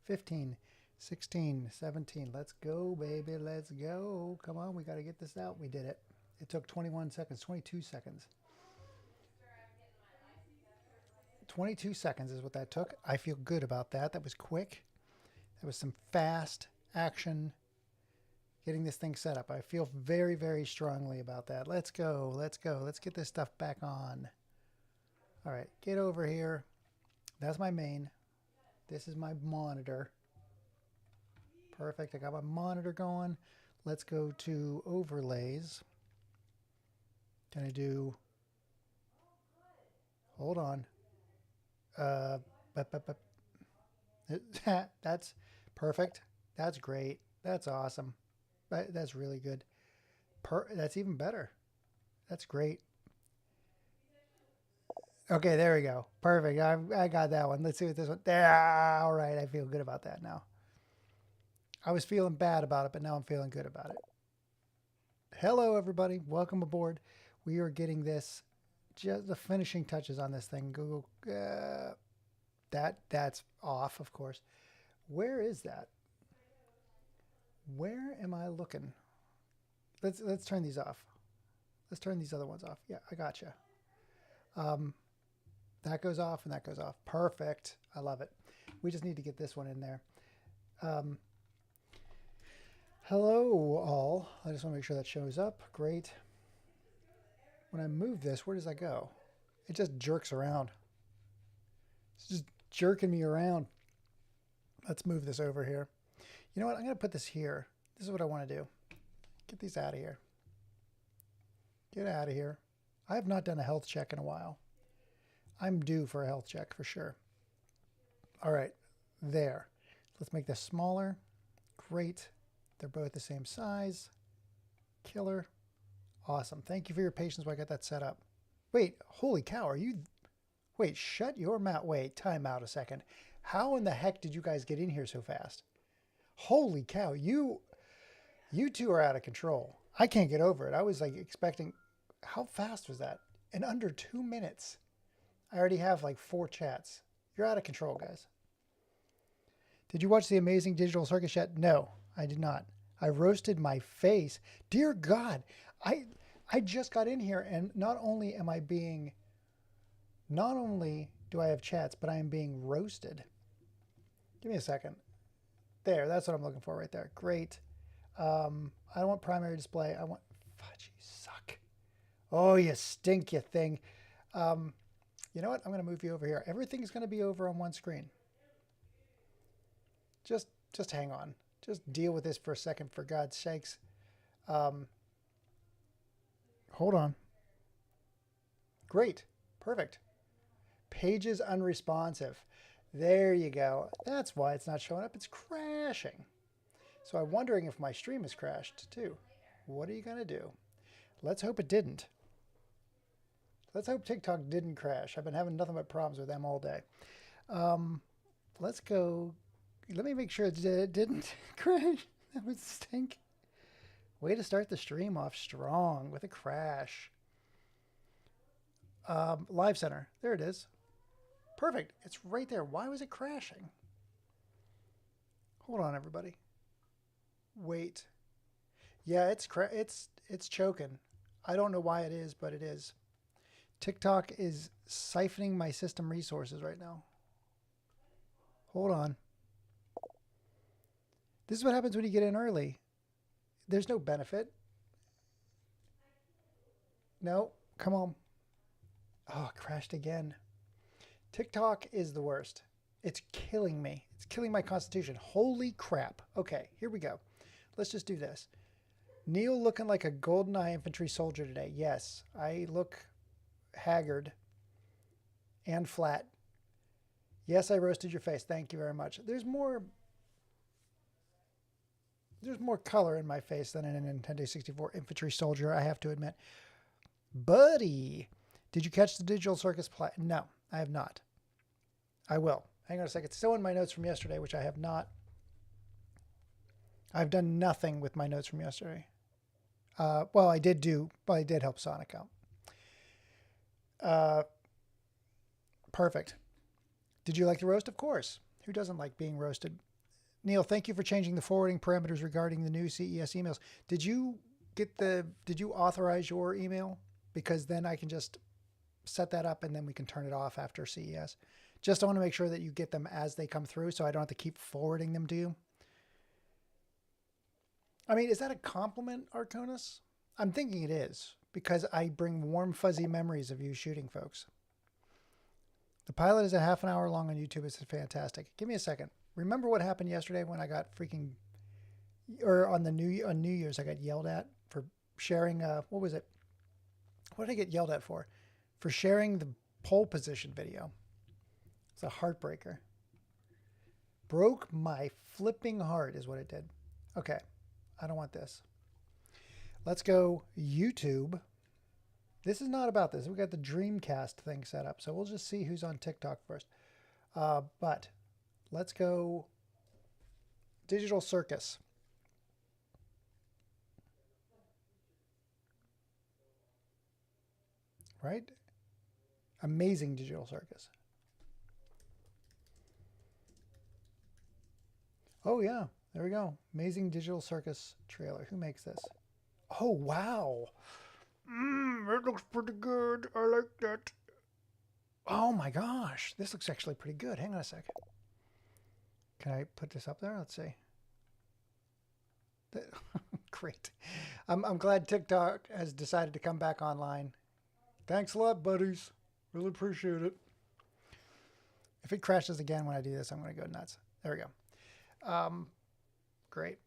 15, 16, 17. Let's go, baby. Let's go. Come on, we got to get this out. We did it. It took 21 seconds, 22 seconds. 22 seconds is what that took. I feel good about that. That was quick. That was some fast action getting this thing set up. I feel very, very strongly about that. Let's go. Let's go. Let's get this stuff back on. All right, get over here. That's my main. This is my monitor. Perfect. I got my monitor going. Let's go to overlays. Gonna do, hold on. Uh, that's perfect. That's great. That's awesome. That's really good. That's even better. That's great. Okay, there we go. Perfect. I got that one. Let's see what this one. There. All right. I feel good about that now. I was feeling bad about it, but now I'm feeling good about it. Hello, everybody. Welcome aboard. We are getting this, just the finishing touches on this thing. Google, that's off, of course. Where is that? Where am I looking? Let's turn these off. Let's turn these other ones off. Yeah, I gotcha. That goes off and that goes off. Perfect. I love it. We just need to get this one in there. Hello, all. I just want to make sure that shows up. Great. When I move this, where does that go? It just jerks around. It's just jerking me around. Let's move this over here. You know what? I'm going to put this here. This is what I want to do. Get these out of here. Get out of here. I have not done a health check in a while. I'm due for a health check for sure. All right. There. Let's make this smaller. Great. They're both the same size. Killer. Awesome. Thank you for your patience while I got that set up. Wait, holy cow, are you... Wait, shut your mouth. Wait, time out a second. How in the heck did you guys get in here so fast? Holy cow, you two are out of control. I can't get over it. I was like expecting... How fast was that? In under 2 minutes. I already have like 4 chats. You're out of control, guys. Did you watch the Amazing Digital Circus yet? No, I did not. I roasted my face. Dear God, I just got in here and not only do I have chats, but I am being roasted. Give me a second. There, that's what I'm looking for right there. Great. I don't want primary display. I want, fudge, you suck. Oh, you stink, you thing. You know what? I'm going to move you over here. Everything's going to be over on one screen. Just hang on. Just deal with this for a second, for God's sakes. Hold on. Great. Perfect. Pages unresponsive. There you go. That's why it's not showing up. It's crashing. So I'm wondering if my stream has crashed too. What are you going to do? Let's hope it didn't. Let's hope TikTok didn't crash. I've been having nothing but problems with them all day. Let's go. Let me make sure it didn't crash. That would stink. Way to start the stream off strong with a crash. Live Center. There it is. Perfect. It's right there. Why was it crashing? Hold on, everybody. Wait. Yeah, it's choking. I don't know why it is, but it is. TikTok is siphoning my system resources right now. Hold on. This is what happens when you get in early. There's no benefit. No, come on. Oh, it crashed again. TikTok is the worst. It's killing me. It's killing my constitution. Holy crap. Okay, here we go. Let's just do this. Neil looking like a GoldenEye infantry soldier today. Yes, I look haggard and flat. Yes, I roasted your face. Thank you very much. There's more color in my face than in a Nintendo 64 infantry soldier, I have to admit. Buddy, did you catch the Digital Circus play? No, I have not. I will. Hang on a second. It's still in my notes from yesterday, which I have not. I've done nothing with my notes from yesterday. Well, I did help Sonic out. Perfect. Did you like the roast? Of course. Who doesn't like being roasted? Neil, thank you for changing the forwarding parameters regarding the new CES emails. Did you authorize your email? Because then I can just set that up and then we can turn it off after CES. Just want to make sure that you get them as they come through so I don't have to keep forwarding them to you. I mean, is that a compliment, Arconis? I'm thinking it is, because I bring warm, fuzzy memories of you shooting folks. The pilot is a half an hour long on YouTube. It's fantastic. Give me a second. Remember what happened yesterday when I got on New Year's, I got yelled at for sharing, what was it? What did I get yelled at for? For sharing the pole position video. It's a heartbreaker. Broke my flipping heart is what it did. Okay. I don't want this. Let's go YouTube. This is not about this. We got the Dreamcast thing set up. So we'll just see who's on TikTok first. But let's go Digital Circus. Right? Amazing Digital Circus. Oh, yeah. There we go. Amazing Digital Circus trailer. Who makes this? Oh, wow. It looks pretty good. I like that. Oh, my gosh. This looks actually pretty good. Hang on a sec. Can I put this up there? Let's see. Great. I'm glad TikTok has decided to come back online. Thanks a lot, buddies. Really appreciate it. If it crashes again when I do this, I'm going to go nuts. There we go. Great.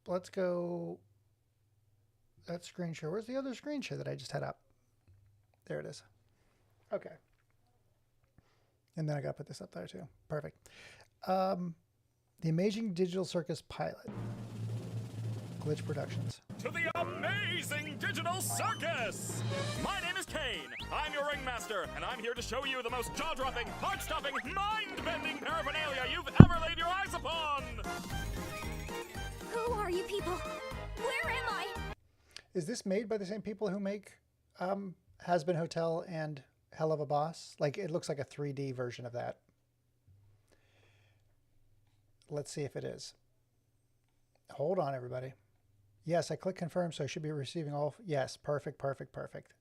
Let's go. That screen share. Where's the other screen share that I just had up? There it is. Okay. And then I got to put this up there too. Perfect. The Amazing Digital Circus pilot. Glitch Productions. To the Amazing Digital Circus! My name is Kane. I'm your ringmaster, and I'm here to show you the most jaw-dropping, heart-stopping, mind-bending paraphernalia you've ever laid your eyes upon! Who are you people? Where am I? Is this made by the same people who make Has-Been Hotel and Hell of a Boss? Like, it looks like a 3D version of that. Let's see if it is. Hold on, everybody. Yes, I click confirm, so I should be receiving all. Yes, perfect, perfect, perfect.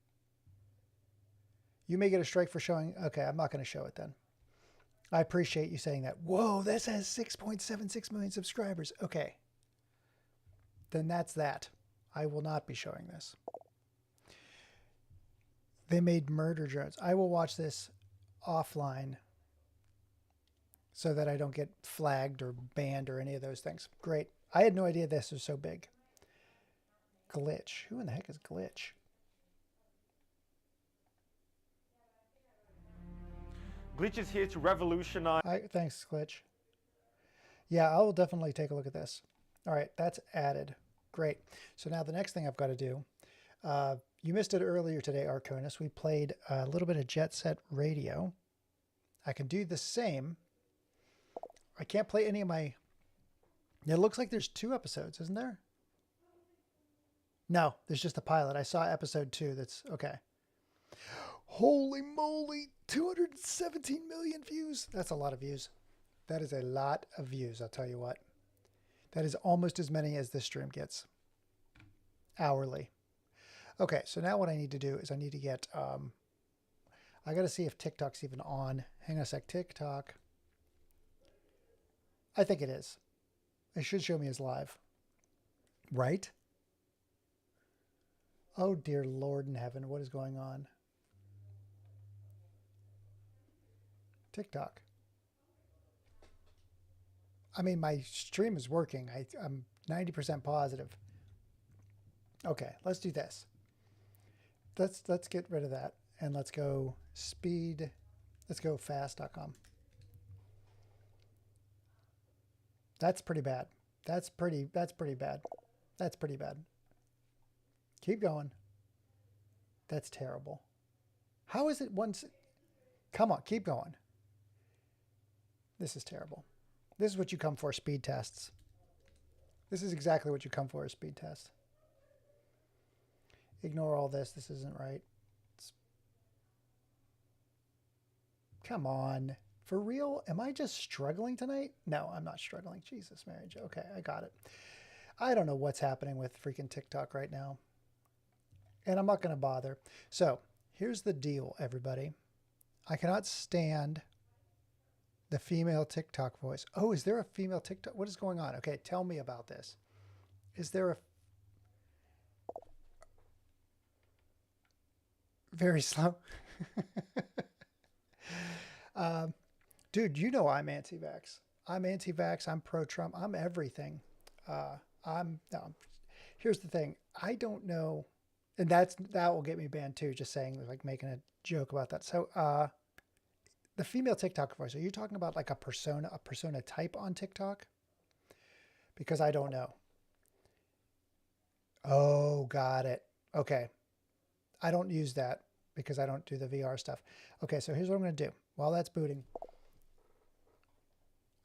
You may get a strike for showing. Okay, I'm not going to show it then. I appreciate you saying that. Whoa, this has 6.76 million subscribers. Okay. Then that's that. I will not be showing this. They made murder drones. I will watch this offline so that I don't get flagged or banned or any of those things. Great. I had no idea this was so big. Glitch. Who in the heck is Glitch? Glitch is here to revolutionize. Thanks, Glitch. Yeah, I will definitely take a look at this. All right, that's added. Great. So now the next thing I've got to do, you missed it earlier today, Arconis. We played a little bit of Jet Set Radio. I can do the same. I can't play any of my... It looks like there's 2 episodes, isn't there? No, there's just a pilot. I saw episode 2. That's okay. Holy moly, 217 million views. That's a lot of views. That is a lot of views, I'll tell you what. That is almost as many as this stream gets hourly. Okay, so now what I need to do is I need to get, I got to see if TikTok's even on. Hang on a sec, TikTok. I think it is. It should show me as live. Right? Oh, dear Lord in heaven, what is going on? TikTok. I mean, my stream is working. I'm 90% positive. Okay, let's do this. Let's get rid of that. And let's go speed. Let's go fast.com. That's pretty bad. That's pretty bad. That's pretty bad. Keep going. That's terrible. How is it once? Come on, keep going. This is terrible. This is what you come for, speed tests. This is exactly what you come for, a speed test. Ignore all this. This isn't right. Come on. For real? Am I just struggling tonight? No, I'm not struggling. Jesus, Mary Jo. Okay, I got it. I don't know what's happening with freaking TikTok right now. And I'm not going to bother. So here's the deal, everybody. I cannot stand the female TikTok voice. Oh, is there a female TikTok? What is going on? Okay, tell me about this. Is there a... Very slow. Dude, you know I'm anti-vax. I'm anti-vax. I'm pro-Trump. I'm everything. No. Here's the thing. I don't know, and that will get me banned too. Just saying, like making a joke about that. So, the female TikTok voice. Are you talking about like a persona type on TikTok? Because I don't know. Oh, got it. Okay. I don't use that because I don't do the VR stuff. Okay, so here's what I'm going to do. While that's booting,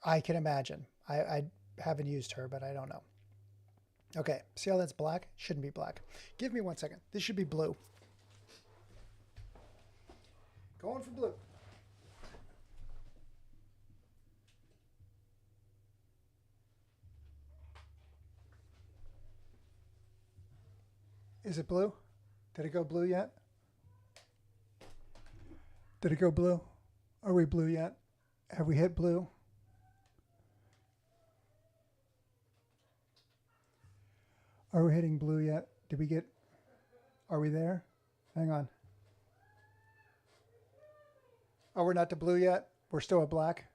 I can imagine. I haven't used her, but I don't know. Okay, see how that's black? Shouldn't be black. Give me 1 second. This should be blue. Going for blue. Is it blue? Did it go blue yet? Did it go blue? Are we blue yet? Have we hit blue? Are we hitting blue yet? Did we get... Are we there? Hang on. Oh, we're not to blue yet? We're still at black?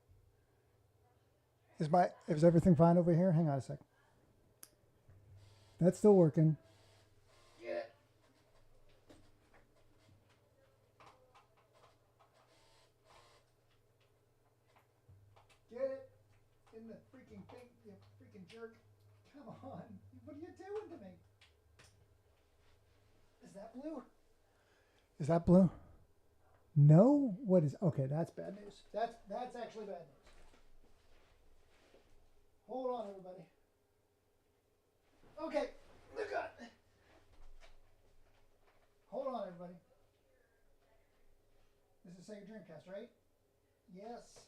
Is everything fine over here? Hang on a sec. That's still working. Get it. Get it in the freaking thing, you freaking jerk. Come on. What are you doing to me? Is that blue? Is that blue? No? What is... Okay, that's bad news. That's actually bad news. Hold on, everybody. Okay. Look at... Hold on, everybody. This is Sega Dreamcast, right? Yes.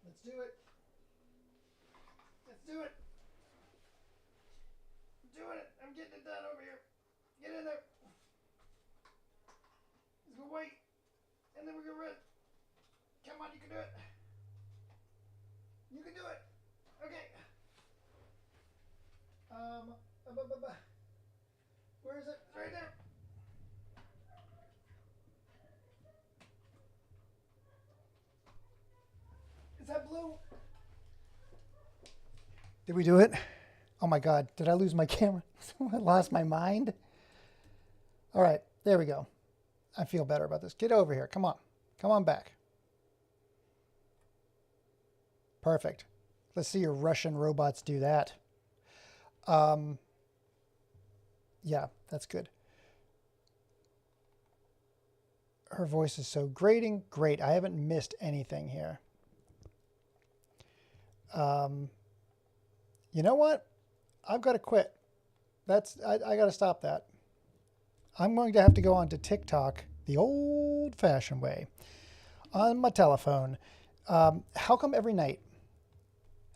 Let's do it. Let's do it. I'm doing it. I'm getting it done over here. Get in there. Let's go wait. And then we're going to run. Come on, you can do it. You can do it. Okay. Where is it? It's right there. Is that blue? Did we do it? Oh my God, did I lose my camera? I lost my mind. All right, there we go. I feel better about this. Get over here, come on. Come on back. Perfect. Let's see your Russian robots do that. Yeah, that's good. Her voice is so grating. Great, I haven't missed anything here. You know what? I've got to quit. I got to stop that. I'm going to have to go on to TikTok the old-fashioned way on my telephone. How come every night,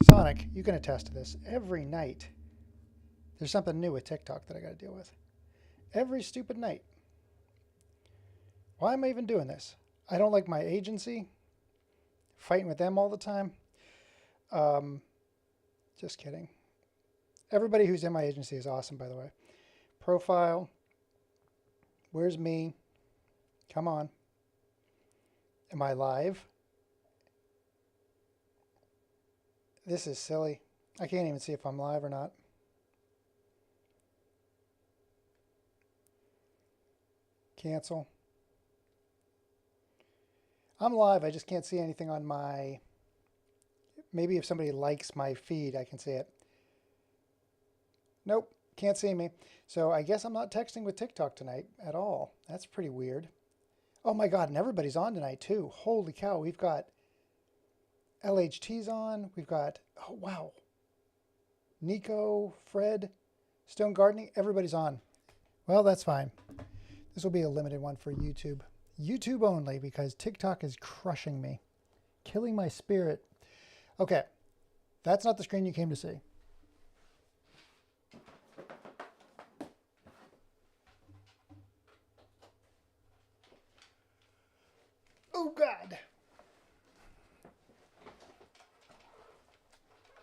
Sonic, you can attest to this, every night there's something new with TikTok that I got to deal with. Every stupid night. Why am I even doing this? I don't like my agency. Fighting with them all the time. Just kidding. Everybody who's in my agency is awesome, by the way. Profile. Where's me? Come on. Am I live? This is silly. I can't even see if I'm live or not. Cancel. I'm live. I just can't see anything on my... Maybe if somebody likes my feed, I can see it. Nope, can't see me. So I guess I'm not texting with TikTok tonight at all. That's pretty weird. Oh my God, and everybody's on tonight too. Holy cow, we've got LHT's on. We've got, oh wow, Nico, Fred, Stone Gardening, everybody's on. Well, that's fine. This will be a limited one for YouTube. YouTube only because TikTok is crushing me. Killing my spirit. Okay. That's not the screen you came to see. Oh, God.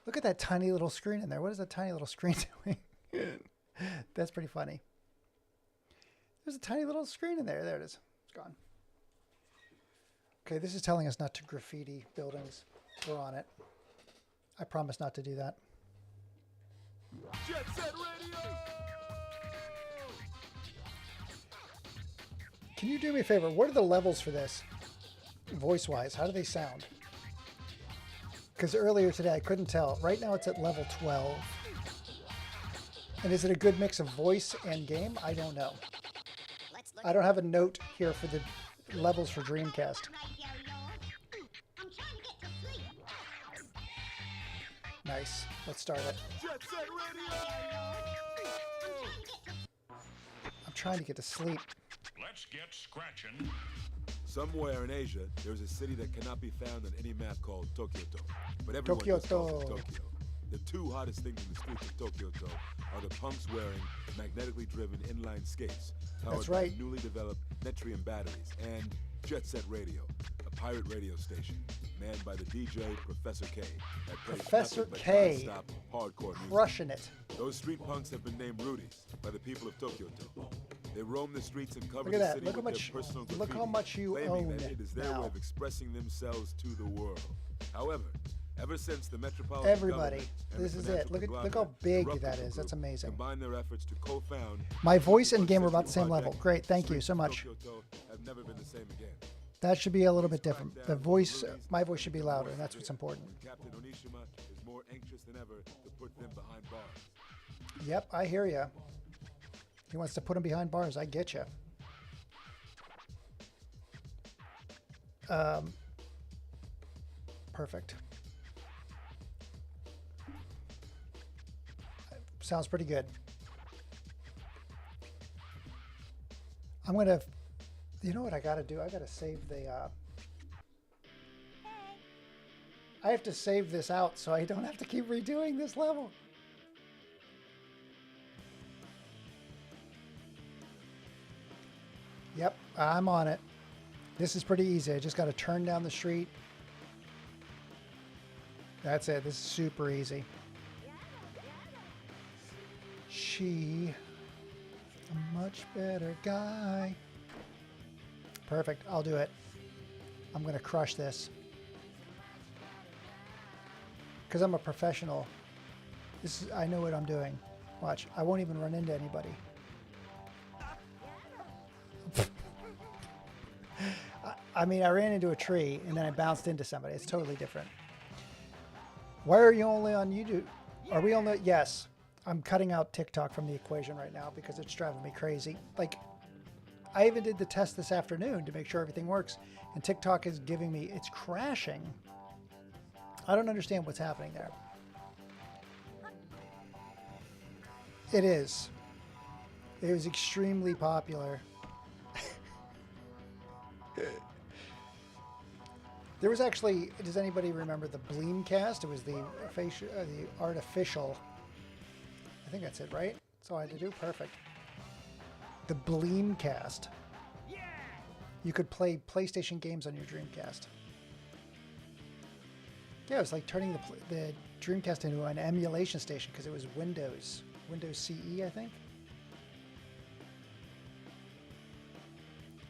Look at that tiny little screen in there. What is that tiny little screen doing? That's pretty funny. There's a tiny little screen in there. There it is. It's gone. Okay, this is telling us not to graffiti buildings. We're on it. I promise not to do that. Jet Set Radio! Can you do me a favor? What are the levels for this? Voice-wise, how do they sound? Because earlier today I couldn't tell. Right now it's at level 12. And is it a good mix of voice and game? I don't know. I don't have a note here for the levels for Dreamcast. Nice. Let's start it. Jet Set Radio! I'm trying to get to sleep. Let's get scratching. Somewhere in Asia, there's a city that cannot be found on any map called Tokyoto. But everyone just calls it Tokyoto. Tokyo. The two hottest things in the streets of Tokyoto are the punks wearing magnetically driven inline skates powered That's right. by newly developed Netrium batteries and Jet Set Radio, a pirate radio station manned by the DJ Professor K that plays Professor nothing but K. non-stop hardcore music. Crushing it. Those street punks have been named Rudies by the people of Tokyoto. They roam the streets and cover Look at the that. city Look how with much- their personal look how graffiti, much you claiming own that it is their now. way of expressing themselves to the world. However, ever since the Metropolitan Everybody, Government and this the is it. financial Look how conglomerate, big the Rupp that Group, is. That's amazing. combined their efforts to co-found My voice and game are 21st about the same century level. project, Great. Thank you streets so of much. Tokyoto have never been the same again. That should be a little bit different. The voice, my voice should be louder, and that's what's important. Captain Onishima is more anxious than ever to put them behind bars. Yep, I hear you. He wants to put him behind bars. I get you. Perfect. Sounds pretty good. I'm going to, you know what I got to do? I got to save the, I have to save this out so I don't have to keep redoing this level. Yep, I'm on it. This is pretty easy. I just got to turn down the street. That's it. This is super easy. She, a much better guy. Perfect. I'll do it. I'm going to crush this. Because I'm a professional. This is, I know what I'm doing. Watch. I won't even run into anybody. I mean, I ran into a tree and then I bounced into somebody. It's totally different. Why are you only on YouTube? Are we only? Yes. I'm cutting out TikTok from the equation right now because it's driving me crazy. Like, I even did the test this afternoon to make sure everything works, and TikTok is giving me, it's crashing. I don't understand what's happening there. It is. It was extremely popular. There was actually, does anybody remember the Dreamcast? It was the artificial, I think that's it, right? That's all I had to do. Perfect. The Dreamcast. You could play PlayStation games on your Dreamcast. Yeah, it was like turning the Dreamcast into an emulation station because it was Windows CE, I think.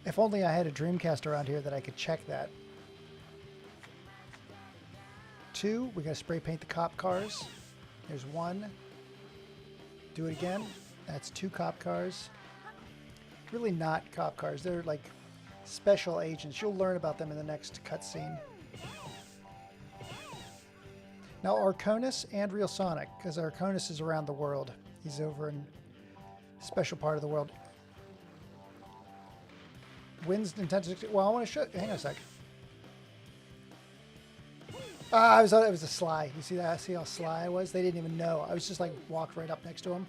If only I had a Dreamcast around here that I could check that. 2, we gotta spray paint the cop cars. There's 1. Do it again. That's 2 cop cars. Really not cop cars. They're like special agents. You'll learn about them in the next cutscene. Now Arconis and Real Sonic, because Arconis is around the world. He's over in a special part of the world. Wins Nintendo 60. Well, I want to show. Hang on a sec. Ah, it was a sly. You see that? See how sly I was? They didn't even know. I was just like walked right up next to him.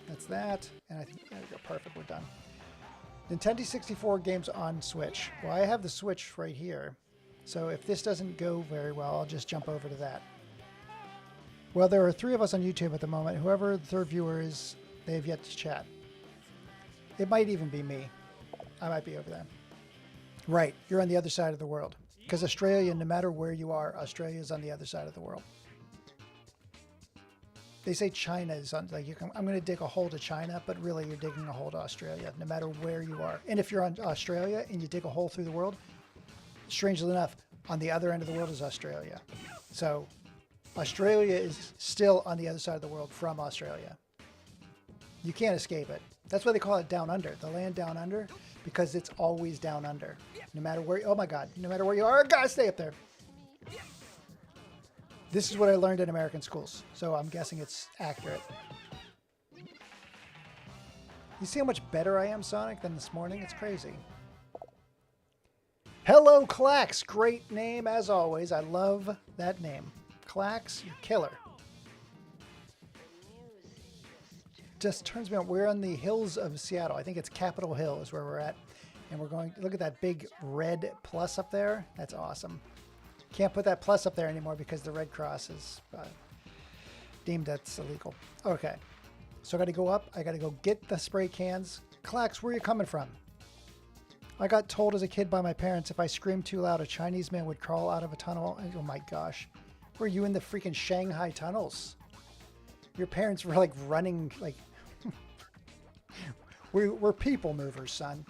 That's that. And I think there we go. Perfect. We're done. Nintendo 64 games on Switch. Well, I have the Switch right here. So if this doesn't go very well, I'll just jump over to that. Well, there are 3 of us on YouTube at the moment. Whoever the third viewer is, they have yet to chat. It might even be me. I might be over there. Right, you're on the other side of the world. Because Australia, no matter where you are, Australia is on the other side of the world. They say China is on, like, I'm going to dig a hole to China, but really you're digging a hole to Australia, no matter where you are. And if you're on Australia and you dig a hole through the world, strangely enough, on the other end of the world is Australia. So Australia is still on the other side of the world from Australia. You can't escape it. That's why they call it down under, the land down under, because it's always down under. No matter where, oh my God, no matter where you are, gotta stay up there. This is what I learned in American schools, so I'm guessing it's accurate. You see how much better I am, Sonic, than this morning? It's crazy. Hello, Clax. Great name, as always. I love that name. Clax, you're killer. Just turns me on. We're on the hills of Seattle. I think it's Capitol Hill is where we're at. And we're going, look at that big red plus up there. That's awesome. Can't put that plus up there anymore because the Red Cross is deemed that's illegal. Okay. So I got to go up. I got to go get the spray cans. Clax, where are you coming from? I got told as a kid by my parents if I screamed too loud, a Chinese man would crawl out of a tunnel. Oh my gosh. Were you in the freaking Shanghai tunnels? Your parents were like running, like, we're people movers, son.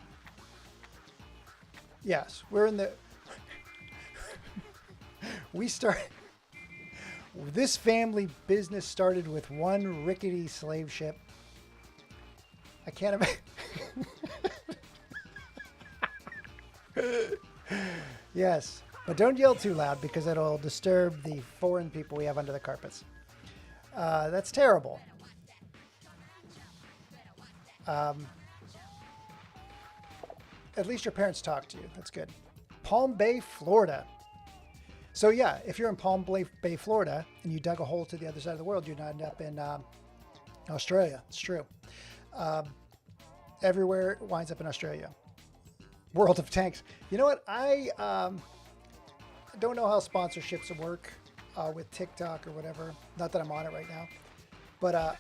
Yes, we're in the, this family business started with one rickety slave ship. I can't imagine. Yes, but don't yell too loud because it'll disturb the foreign people we have under the carpets. That's terrible. At least your parents talk to you. That's good. Palm Bay, Florida. So yeah, if you're in Palm Bay, Florida, and you dug a hole to the other side of the world, you'd end up in Australia. It's true. Everywhere winds up in Australia. World of Tanks. You know what? I don't know how sponsorships work with TikTok or whatever. Not that I'm on it right now. But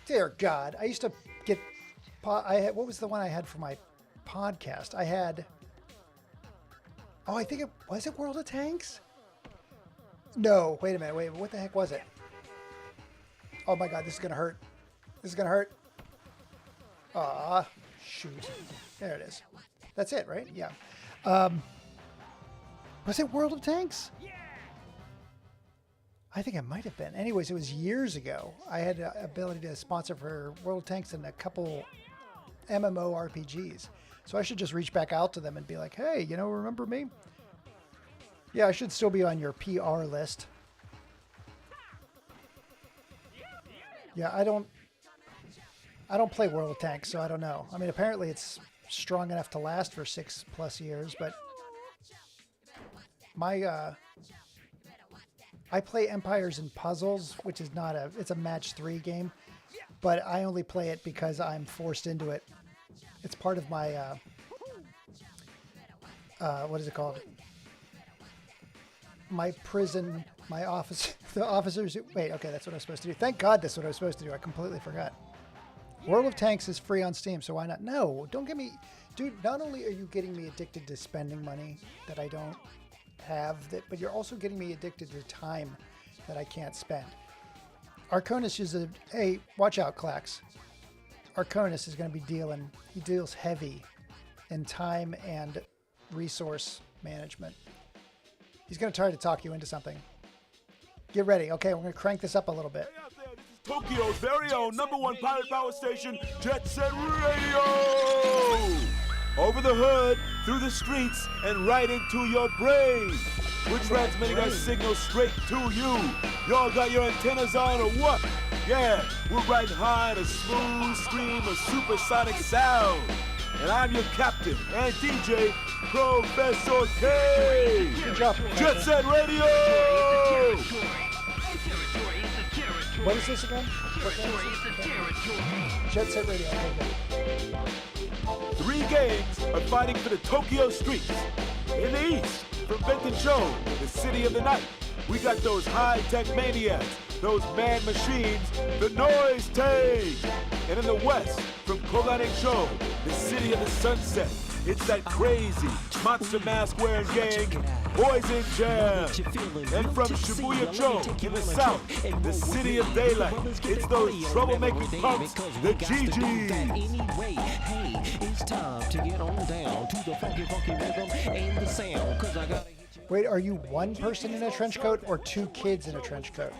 dear God, I used to get... what was the one I had for my podcast? I had... Oh, I think it... Was it World of Tanks? No, wait a minute. Wait, what the heck was it? Oh my God, this is going to hurt. This is going to hurt. Ah, shoot. There it is. That's it, right? Yeah. Was it World of Tanks? I think it might have been. Anyways, it was years ago. I had the ability to sponsor for World of Tanks and a couple MMORPGs. So I should just reach back out to them and be like, hey, you know, remember me? Yeah, I should still be on your PR list. Yeah, I don't play World of Tanks, so I don't know. I mean, apparently it's strong enough to last for 6+ years, but my I play Empires and Puzzles, which is not it's a match 3 game, but I only play it because I'm forced into it. It's part of my what is it called? My prison, my office, the officers. Wait, okay, that's what I was supposed to do. Thank God that's what I was supposed to do. I completely forgot. World of Tanks is free on Steam, so why not? No, don't get me... Dude, not only are you getting me addicted to spending money that I don't have, but you're also getting me addicted to time that I can't spend. Arconis is a... Hey, watch out, Clax. Arconis is going to be dealing... He deals heavy in time and resource management. He's going to try to talk you into something. Get ready. Okay, we're going to crank this up a little bit. Tokyo's very own #1 pirate power station, Jet Set Radio! Over the hood, through the streets, and right into your brain. We're transmitting our signal straight to you. Y'all got your antennas on or what? Yeah, we're riding high in a smooth stream of supersonic sound. And I'm your captain and DJ, Professor K. Good job, Jet Set Radio! What is this again? Jet Set Radio. Okay, good. 3 gangs are fighting for the Tokyo streets. In the east, from Benton-Joe, the city of the night, we got those high-tech maniacs, those man machines, the Noise Tank. And in the west, from Koganen-Cho, the city of the sunset, it's that crazy monster mask-wearing gang, Poison Jam. And from Shibuya-Cho, in the south, the city of daylight, it's those troublemaking punks, the GGs. Anyway, hey, it's time to get on down to the funky rhythm and the sound, 'cause I gotta hit you. Wait, are you one person in a trench coat or 2 kids in a trench coat?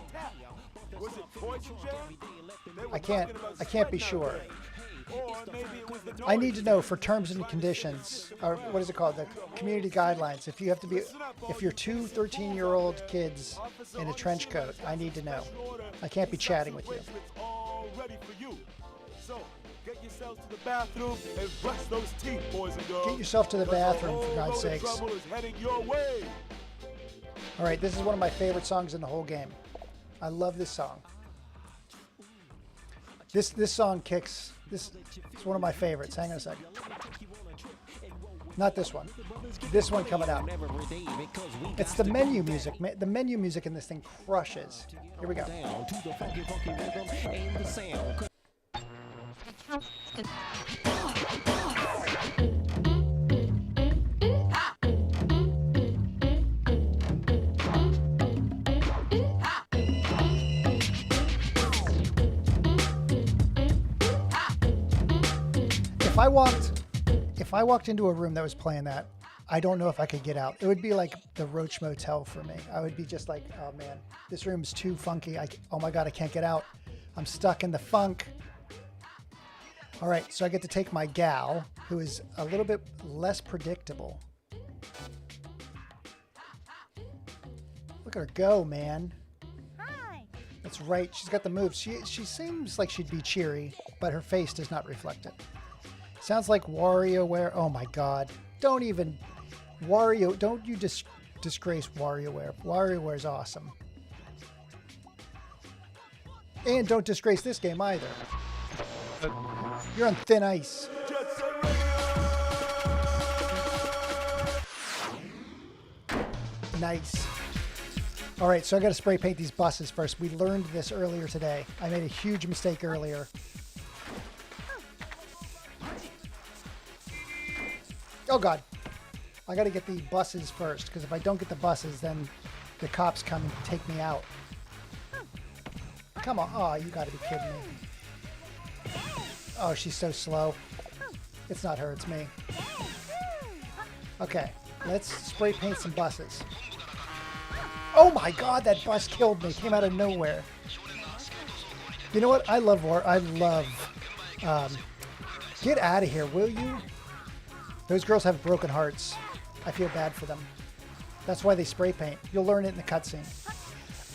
Was it Poison Jam? I can't be sure. Or maybe it was the I need to know for terms and conditions, or what is it called, the community guidelines. If you have to be, if you're 2 13-year-old kids in a trench coat, I need to know. I can't be chatting with you. all ready for you. So, get yourselves to the bathroom and brush those teeth, boys and girls. Get yourself to the bathroom, for God's sakes. Trouble is heading your way. All right, this is one of my favorite songs in the whole game. I love this song. This song kicks. This is one of my favorites. Hang on a second. Not this one. This one coming up. It's the menu music. The menu music in this thing crushes. Here we go. Down to the funky rhythm and the sound. If I walked into a room that was playing that, I don't know if I could get out. It would be like the Roach Motel for me. I would be just like, oh man, this room's too funky. Oh my God, I can't get out. I'm stuck in the funk. All right, so I get to take my gal, who is a little bit less predictable. Look at her go, man. Hi. That's right, she's got the moves. She seems like she'd be cheery, but her face does not reflect it. Sounds like WarioWare. Oh my God. Don't even... Don't you disgrace WarioWare. WarioWare's awesome. And don't disgrace this game either. You're on thin ice. Nice. All right, so I got to spray paint these buses first. We learned this earlier today. I made a huge mistake earlier. Oh God, I got to get the buses first, because if I don't get the buses, then the cops come and take me out. Come on. Oh, you got to be kidding me. Oh, she's so slow. It's not her, it's me. Okay, let's spray paint some buses. Oh my God, that bus killed me. Came out of nowhere. You know what? I love get out of here, will you? Those girls have broken hearts. I feel bad for them. That's why they spray paint. You'll learn it in the cutscene.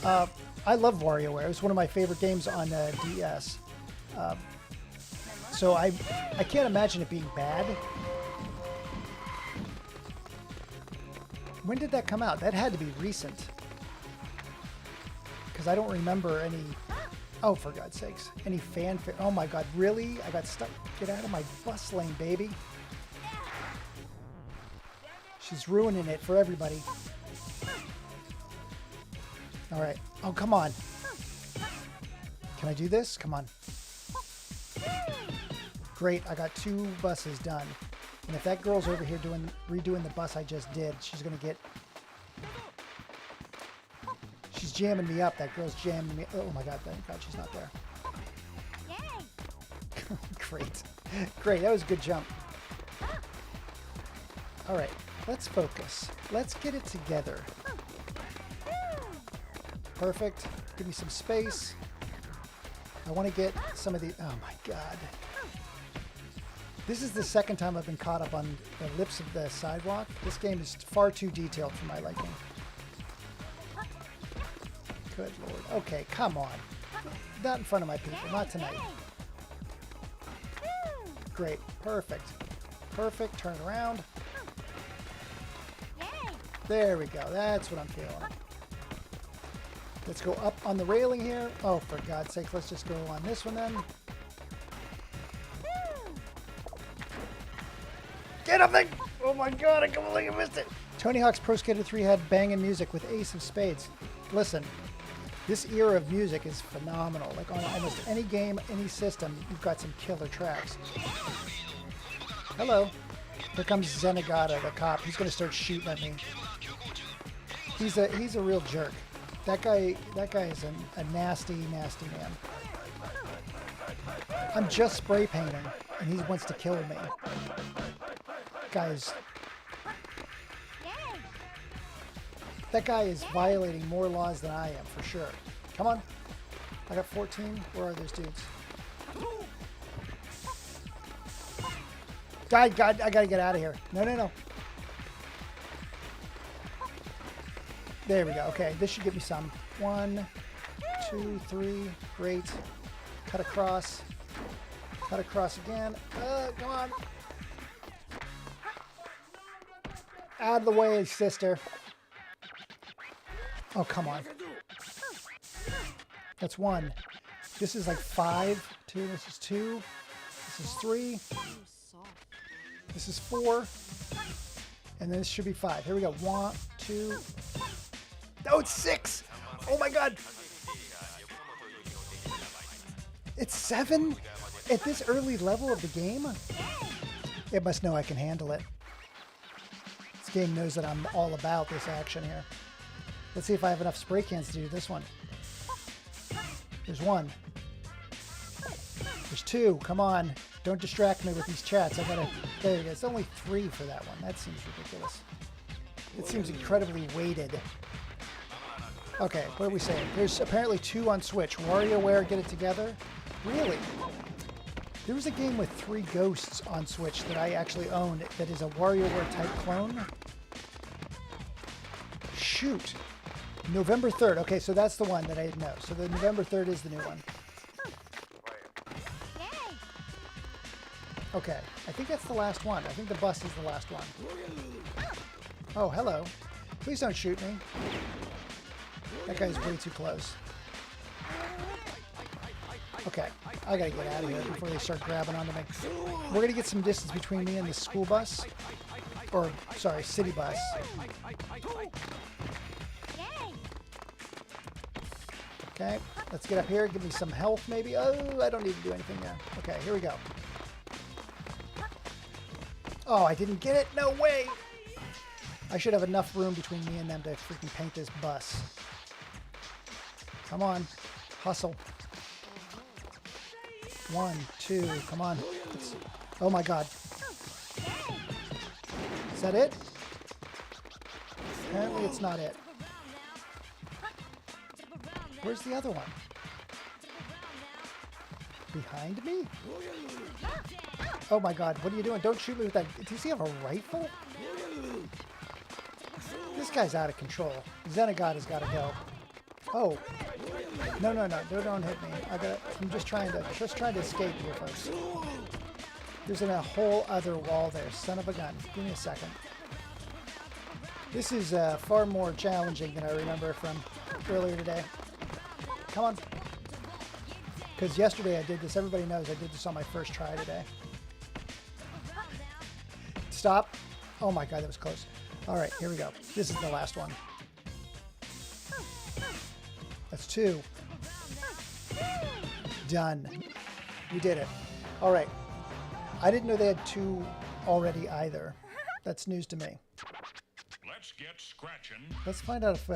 I love WarioWare. It was one of my favorite games on DS. So I can't imagine it being bad. When did that come out? That had to be recent. Because I don't remember any... Oh, for God's sakes. Any fanfare. Oh my God, really? I got stuck. Get out of my bus lane, baby. She's ruining it for everybody. All right. Oh, come on. Can I do this? Come on. Great. I got 2 buses done. And if that girl's over here redoing the bus I just did, she's going to get... She's jamming me up. That girl's jamming me. Oh my God. Thank God she's not there. Yay. Great. Great. That was a good jump. All right. Let's focus. Let's get it together. Perfect. Give me some space. I want to get some of the... Oh my God. This is the second time I've been caught up on the lips of the sidewalk. This game is far too detailed for my liking. Good Lord. Okay, come on. Not in front of my people. Not tonight. Great. Perfect. Perfect. Turn around. There we go. That's what I'm feeling. Let's go up on the railing here. Oh, for God's sake, let's just go on this one then. Get up there! Oh my God, I can't believe I missed it. Tony Hawk's Pro Skater 3 had banging music with Ace of Spades. Listen, this era of music is phenomenal. Like on almost any game, any system, you've got some killer tracks. Hello. Here comes Zenigata, the cop. He's going to start shooting at me. He's a real jerk. That guy is a nasty, nasty man. I'm just spray painting, and he wants to kill me. That guy is violating more laws than I am, for sure. Come on. I got 14. Where are those dudes? God, I gotta get out of here. No. There we go. Okay, this should give me some. 1, 2, 3. Great. Cut across. Cut across again. Come on. Out of the way, sister. Oh, come on. That's 1. This is like 5. 2. This is 2. This is 3. This is 4. And then this should be 5. Here we go. 1, 2. Oh, it's 6. Oh my God. It's 7 at this early level of the game. It must know I can handle it. This game knows that I'm all about this action here. Let's see if I have enough spray cans to do this one. There's 1. There's 2. Come on. Don't distract me with these chats. There you go. It's only 3 for that one. That seems ridiculous. It seems incredibly weighted. Okay, what are we saying? There's apparently 2 on Switch. WarioWare, Get It Together? Really? There was a game with 3 ghosts on Switch that I actually owned that is a WarioWare type clone. Shoot. November 3rd. Okay, so that's the one that I didn't know. So the November 3rd is the new one. Okay, I think that's the last one. I think the bus is the last one. Oh, hello. Please don't shoot me. That guy's way too close. Okay, I gotta get out of here before they start grabbing onto me. We're gonna get some distance between me and the school bus. Or, sorry, city bus. Okay, let's get up here. Give me some health, maybe. Oh, I don't need to do anything there. Okay, here we go. Oh, I didn't get it? No way! I should have enough room between me and them to freaking paint this bus. Come on. Hustle. 1, 2, come on. Oh my God. Is that it? Apparently it's not it. Where's the other one? Behind me? Oh my God, what are you doing? Don't shoot me with that. Does he have a rifle? This guy's out of control. Zenigata's got to go. Oh. No, don't hit me. I'm just trying to escape here, folks. There's a whole other wall there. Son of a gun. Give me a second. This is far more challenging than I remember from earlier today. Come on. Because yesterday I did this. Everybody knows I did this on my first try today. Stop. Oh my God, that was close. All right, here we go. This is the last one. That's 2. Done. We did it. All right. I didn't know they had 2 already either. That's news to me. Let's get scratching. Let's find out if...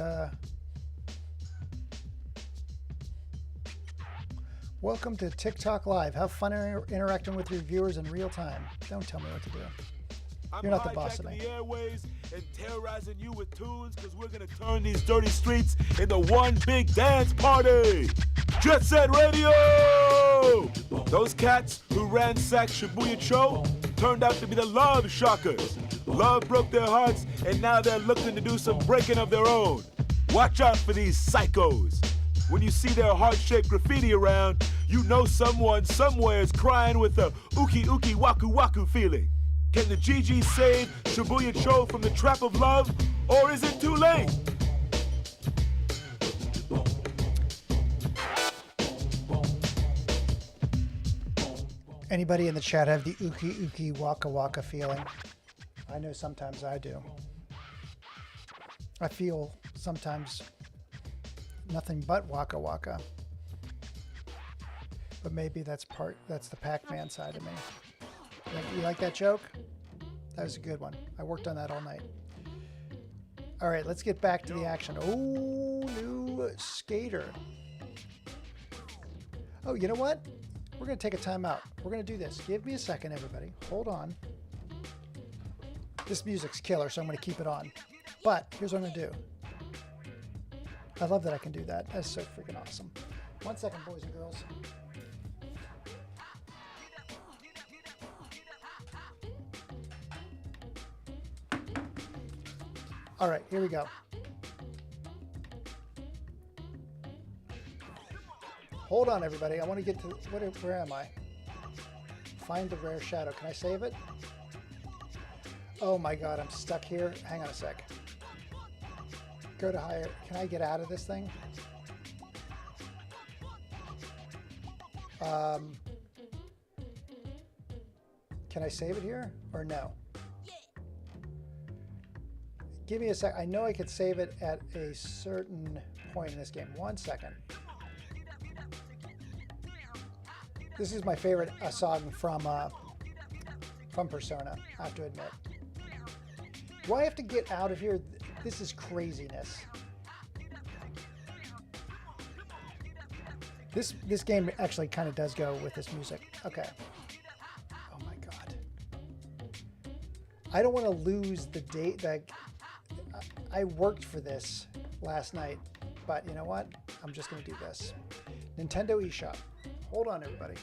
Welcome to TikTok Live. Have fun interacting with your viewers in real time. Don't tell me what to do. You're not the boss of me. The airways and terrorizing you with tunes, because we're going to turn these dirty streets into one big dance party. Jet Set Radio! Those cats who ransacked Shibuya Cho turned out to be the Love Shockers. Love broke their hearts, and now they're looking to do some breaking of their own. Watch out for these psychos. When you see their heart-shaped graffiti around, you know someone somewhere is crying with a uki uki waku waku feeling. Can the GG save Shibuya Cho from the trap of love, or is it too late? Anybody in the chat have the uki uki waka waka feeling? I know sometimes I do. I feel sometimes nothing but waka waka. But maybe that's the Pac-Man side of me. You like that joke? That was a good one. I worked on that all night. All right, let's get back to the action. Oh, new skater. Oh, you know what? We're going to take a time out. We're going to do this. Give me a second, everybody. Hold on. This music's killer, so I'm going to keep it on. But here's what I'm going to do. I love that I can do that. That's so freaking awesome. 1 second, boys and girls. All right, here we go. Hold on, everybody. I want to get to... Where am I? Find the rare shadow. Can I save it? Oh my god, I'm stuck here. Hang on a sec. Go to higher. Can I get out of this thing? Can I save it here or no? Give me a sec. I know I could save it at a certain point in this game. 1 second. This is my favorite song from Persona, I have to admit. Do I have to get out of here? This is craziness. This game actually kind of does go with this music. Okay. Oh my god. I don't want to lose the date that I worked for this last night, but you know what? I'm just going to do this. Nintendo eShop. Hold on, everybody.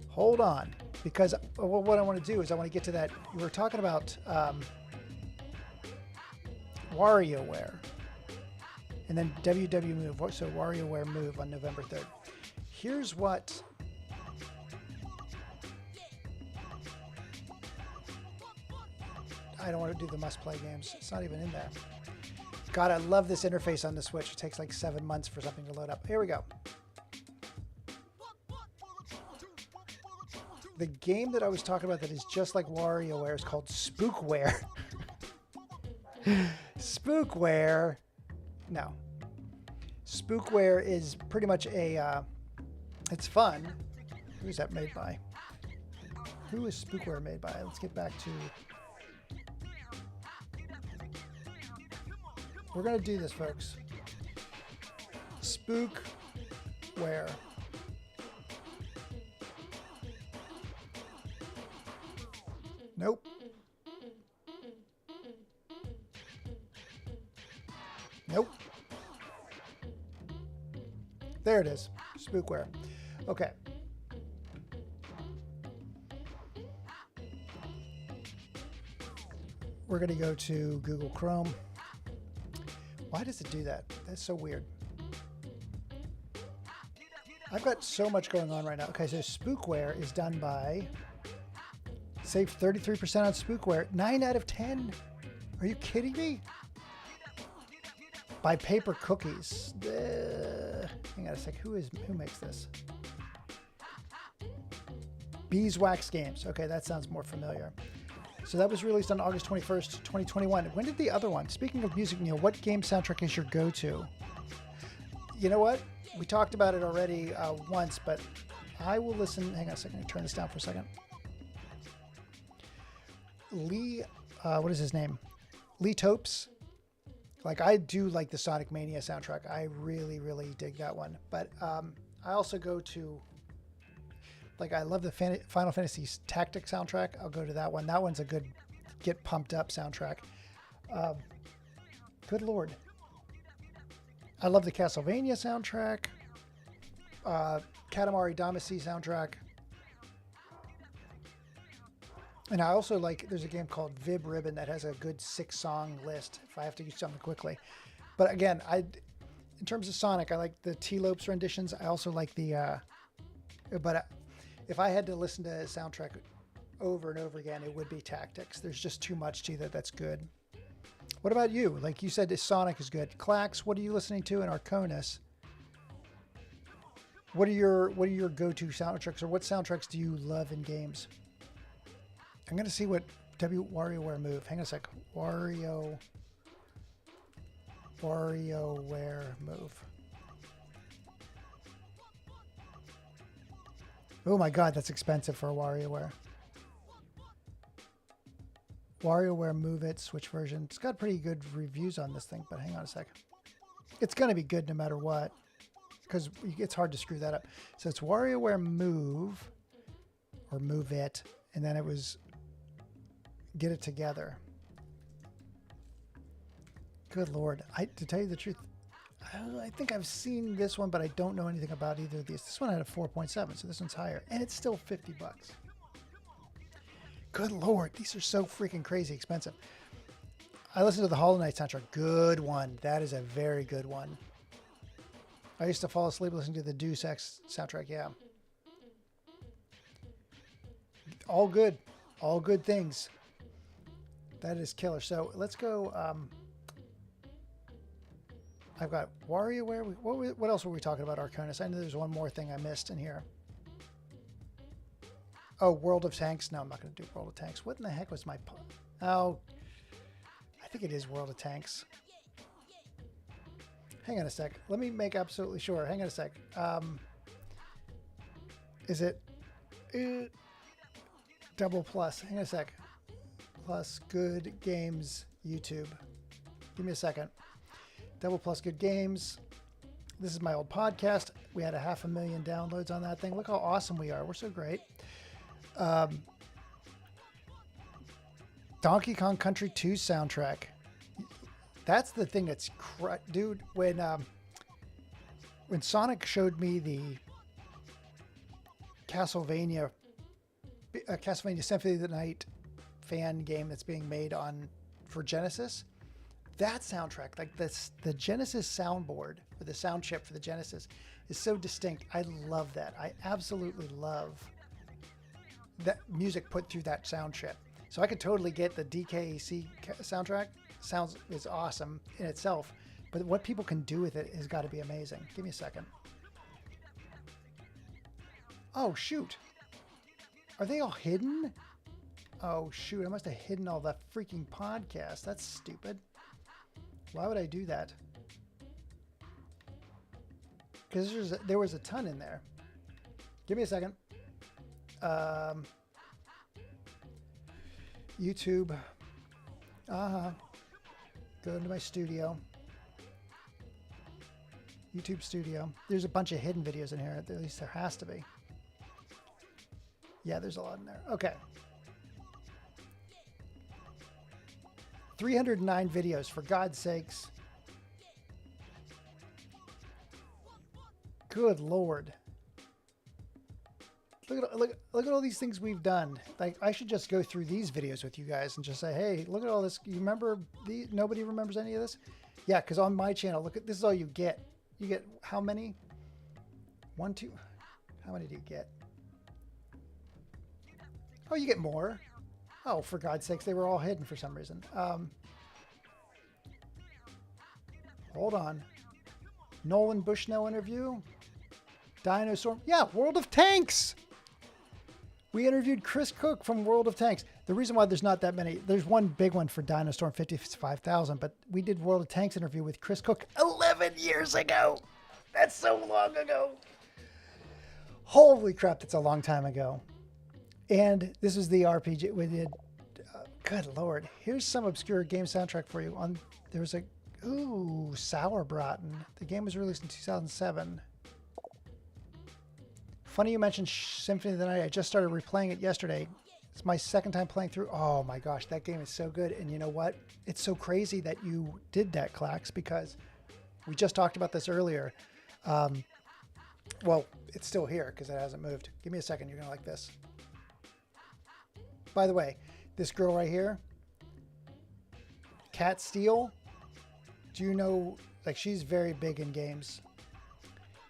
Hold on, because what I want to do is I want to get to that. We were talking about WarioWare, and then WW Move. So WarioWare Move on November 3rd. Here's what. I don't want to do the must-play games. It's not even in there. God, I love this interface on the Switch. It takes like 7 months for something to load up. Here we go. The game that I was talking about that is just like WarioWare is called Spookware. Spookware. No. Spookware is pretty much a... it's fun. Who's that made by? Who is Spookware made by? Let's get back to... We're going to do this, folks. Spookware. Nope. Nope. There it is. Spookware. Okay. We're going to go to Google Chrome. Why does it do that? That's so weird. I've got so much going on right now. Okay, so Spookware is done by... Save 33% on Spookware. 9 out of 10. Are you kidding me? By Paper Cookies. Hang on a sec. Who makes this? Beeswax Games. Okay, that sounds more familiar. So that was released on August 21st, 2021. When did the other one? Speaking of music, Neil, what game soundtrack is your go-to? You know what? We talked about it already once, but I will listen. Hang on a second. Let me turn this down for a second. Lee, what is his name? Lee Topes. Like, I do like the Sonic Mania soundtrack. I really, really dig that one. But I also go to, like, I love the Final Fantasy Tactics soundtrack. I'll go to that one. That one's a good get pumped up soundtrack. Good Lord. I love the Castlevania soundtrack. Katamari Damacy soundtrack. And I also like, there's a game called Vib Ribbon that has a good 6-song list if I have to use something quickly. But again, in terms of Sonic, I like the T-Lopes renditions. I also like the, if I had to listen to a soundtrack over and over again, it would be Tactics. There's just too much to that that's good. What about you? Like you said, Sonic is good. Clax, what are you listening to in Arconis? What are your go-to soundtracks, or what soundtracks do you love in games? I'm gonna see what WarioWare move. Hang on a sec. WarioWare move. Oh my God, that's expensive for a WarioWare. WarioWare Move It Switch version. It's got pretty good reviews on this thing, but hang on a sec. It's gonna be good no matter what, because it's hard to screw that up. So it's WarioWare Move, or Move It, and then it was Get It Together. Good Lord. To tell you the truth, I think I've seen this one, but I don't know anything about either of these. This one had a 4.7, so this one's higher, and it's still $50. Good Lord, these are so freaking crazy expensive. I listened to the Hollow Knight soundtrack. Good one. That is a very good one. I used to fall asleep listening to the Deus Ex soundtrack. Yeah. All good. All good things. That is killer. So let's go. I've got WarioWare. What else were we talking about, Arconis? I know there's one more thing I missed in here. Oh, World of Tanks. No, I'm not going to do World of Tanks. What in the heck was my... Oh, I think it is World of Tanks. Hang on a sec. Let me make absolutely sure. Hang on a sec. Is it double plus? Hang on a sec. Plus Good Games YouTube. Give me a second. Double plus Good Games. This is my old podcast. We had 500,000 downloads on that thing. Look how awesome we are. We're so great. Donkey Kong Country 2 soundtrack. That's the thing that's dude, when Sonic showed me the Castlevania Symphony of the Night fan game that's being made for Genesis, that soundtrack, like the Genesis soundboard, or the sound chip for the Genesis, is so distinct. I love that. I absolutely love that music put through that sound chip. So I could totally get the DKC soundtrack. Is awesome in itself, but what people can do with it has got to be amazing. Give me a second. Oh shoot, are they all hidden? Oh shoot, I must have hidden all that freaking podcast. That's stupid. Why would I do that? Because there was a ton in there. Give me a second. YouTube. Go into my studio. YouTube studio. There's a bunch of hidden videos in here. At least there has to be. Yeah, there's a lot in there. Okay. 309 videos, for God's sakes. Good Lord. Look at all these things we've done. Like, I should just go through these videos with you guys and just say, hey, look at all this. You remember nobody remembers any of this? Yeah, because on my channel, look at this is all you get. You get how many? 1, 2. How many do you get? Oh, you get more. Oh, for God's sakes, they were all hidden for some reason. Hold on. Nolan Bushnell interview. Dinosaur. Yeah, World of Tanks. We interviewed Chris Cook from World of Tanks. The reason why there's not that many, there's one big one for Dinosaur 55,000, but we did World of Tanks interview with Chris Cook 11 years ago. That's so long ago. Holy crap, that's a long time ago. And this is the RPG we did. Good Lord. Here's some obscure game soundtrack for you. There was a, Sauerbraten. The game was released in 2007. Funny you mentioned Symphony of the Night. I just started replaying it yesterday. It's my second time playing through. Oh my gosh, that game is so good. And you know what? It's so crazy that you did that, Clax, because we just talked about this earlier. Well, it's still here because it hasn't moved. Give me a second. You're going to like this. By the way, this girl right here, Cat Steele, do you know, like, she's very big in games.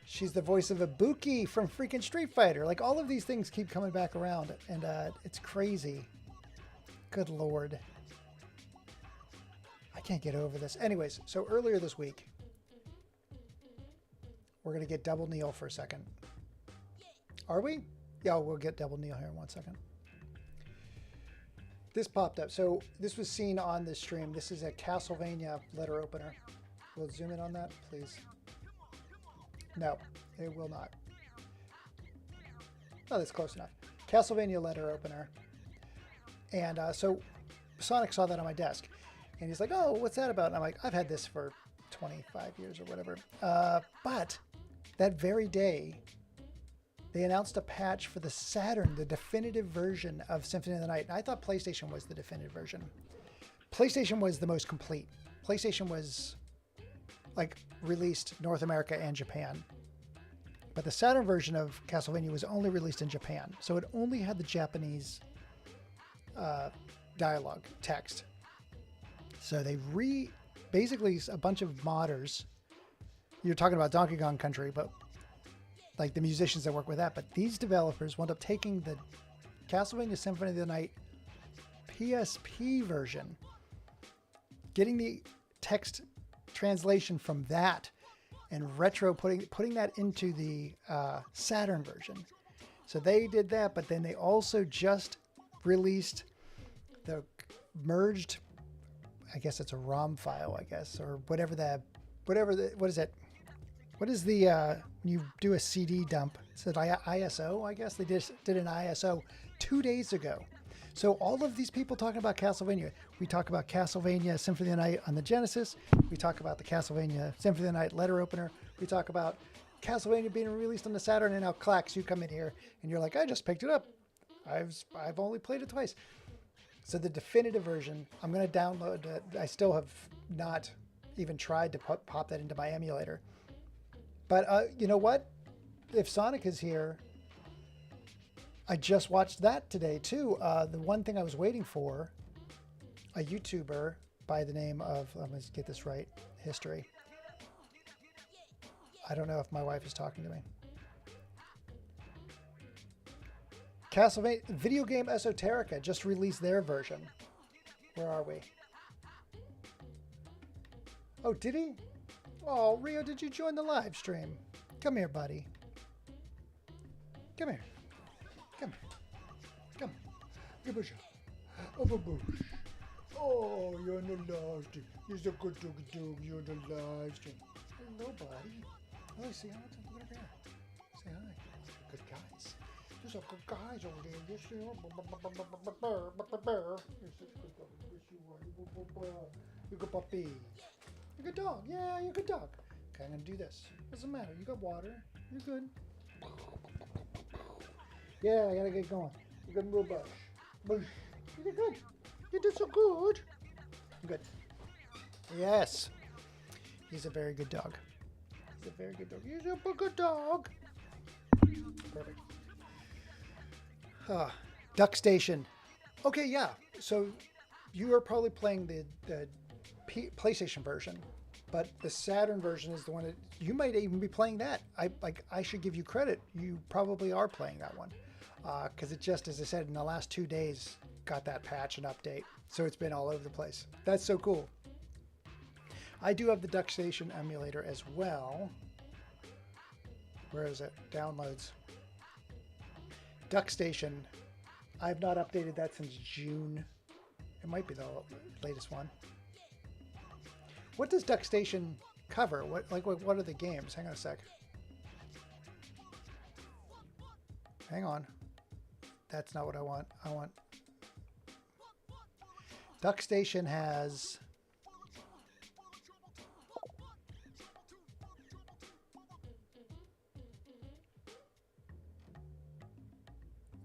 She's the voice of Ibuki from freaking Street Fighter. Like, all of these things keep coming back around, and it's crazy. Good Lord. I can't get over this. Anyways, so earlier this week, we're going to get double kneel for a second. Are we? Yeah, we'll get Double Neil here in 1 second. This popped up. So this was seen on the stream. This is a Castlevania letter opener. We'll zoom in on that, please. No, it will not. Oh, that's close enough. Castlevania letter opener. And so Sonic saw that on my desk. And he's like, oh, what's that about? And I'm like, I've had this for 25 years or whatever. But that very day, they announced a patch for the Saturn, the definitive version of Symphony of the Night. And I thought PlayStation was the definitive version. PlayStation was the most complete. PlayStation was like released North America and Japan. But the Saturn version of Castlevania was only released in Japan. So it only had the Japanese dialogue, text. So they basically a bunch of modders. You're talking about Donkey Kong Country, but like the musicians that work with that. But these developers wound up taking the Castlevania Symphony of the Night PSP version, getting the text translation from that, and putting that into the Saturn version. So they did that, but then they also just released the merged, I guess it's a ROM file, I guess, or what is it? What is the, you do a CD dump? Is it ISO, I guess? They did an ISO 2 days ago. So all of these people talking about Castlevania, we talk about Castlevania Symphony of the Night on the Genesis. We talk about the Castlevania Symphony of the Night letter opener. We talk about Castlevania being released on the Saturn, and now Clax, you come in here and you're like, I just picked it up. I've only played it twice. So the definitive version, I'm going to download it. I still have not even tried to pop that into my emulator. But you know what? If Sonic is here, I just watched that today too. The one thing I was waiting for, a YouTuber by the name of, let me get this right, History. I don't know if my wife is talking to me. Castlevania Video Game Esoterica just released their version. Where are we? Oh, did he? Oh, Rio, did you join the live stream? Come here, buddy. Come here. Come here. Come. Give us a bush. Oh, you're in the live stream. You're a good dog. You're in the live stream. Hello, buddy. Oh, say hi to the here. Say hi. Good guys. There's some good guys over there. Yes, you are. You're a good puppy. You're a good dog. Yeah, you're a good dog. Okay, I'm going to do this. Doesn't matter. You got water. You're good. Yeah, I got to get going. You're good little bush. Bush. You did good. You did so good. Good. Yes. He's a very good dog. He's a very good dog. He's a good dog. Perfect. Duck Station. Okay, yeah. So you are probably playing the PlayStation version, but the Saturn version is the one that you might even be playing. That I should give you credit. You probably are playing that one because it just, as I said, in the last 2 days got that patch and update. So it's been all over the place. That's so cool. I do have the Duck Station emulator as well. Where is it? Downloads. Duck Station. I've not updated that since June. It might be the latest one. What does Duck Station cover? What are the games? Hang on a sec. Hang on. That's not what I want. I want Duck Station has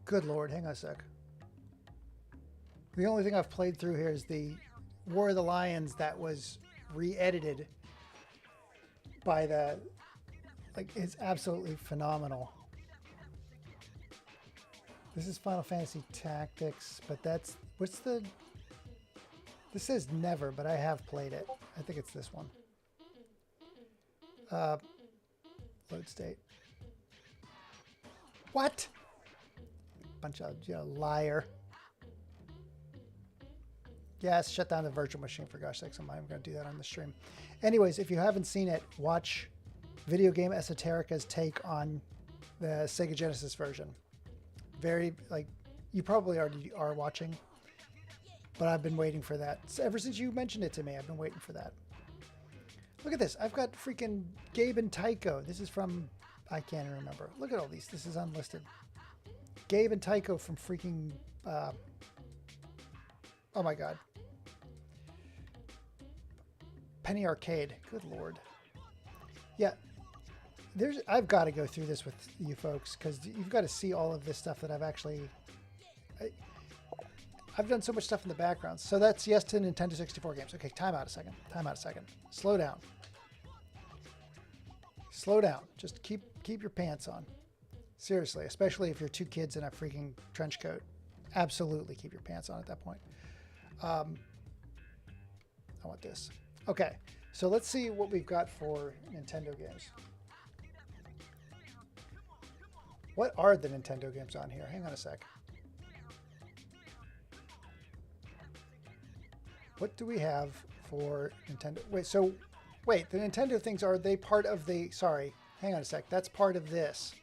good Lord, hang on a sec. The only thing I've played through here is the War of the Lions that was re-edited by the, like, it's absolutely phenomenal. This is Final Fantasy Tactics, but that's, what's the, this says never, but I have played it. I think it's this one. Load state. What? Bunch of, liar. Yes, shut down the virtual machine for gosh sakes. I'm going to do that on the stream. Anyways, if you haven't seen it, watch Video Game Esoterica's take on the Sega Genesis version. Very, like, you probably already are watching, but I've been waiting for that. Ever since you mentioned it to me, I've been waiting for that. Look at this. I've got freaking Gabe and Tycho. This is from, I can't even remember. Look at all these. This is unlisted. Gabe and Tycho from freaking, oh my God. Penny Arcade. Good Lord. Yeah. I've got to go through this with you folks because you've got to see all of this stuff that I've actually... I've done so much stuff in the background. So that's yes to Nintendo 64 games. Okay, time out a second. Time out a second. Slow down. Slow down. Just keep your pants on. Seriously, especially if you're two kids in a freaking trench coat. Absolutely keep your pants on at that point. I want this. Okay, so let's see what we've got for Nintendo games. What are the Nintendo games on here? Hang on a sec. What do we have for Nintendo? Wait, the Nintendo things, are they part of the... Sorry, hang on a sec. That's part of this.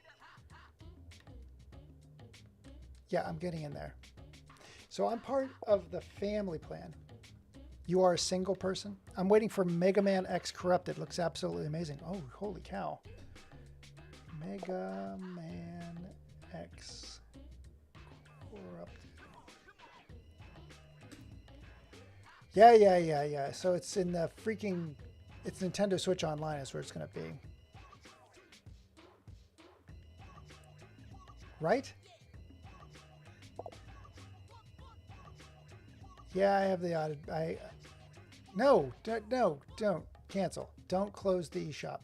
Yeah, I'm getting in there. So I'm part of the family plan. You are a single person? I'm waiting for Mega Man X Corrupted. Looks absolutely amazing. Oh, holy cow. Mega Man X Corrupted. Yeah. So it's in the freaking... It's Nintendo Switch Online is where it's going to be. Right? Yeah, I have the odd... No, don't. Cancel. Don't close the eShop.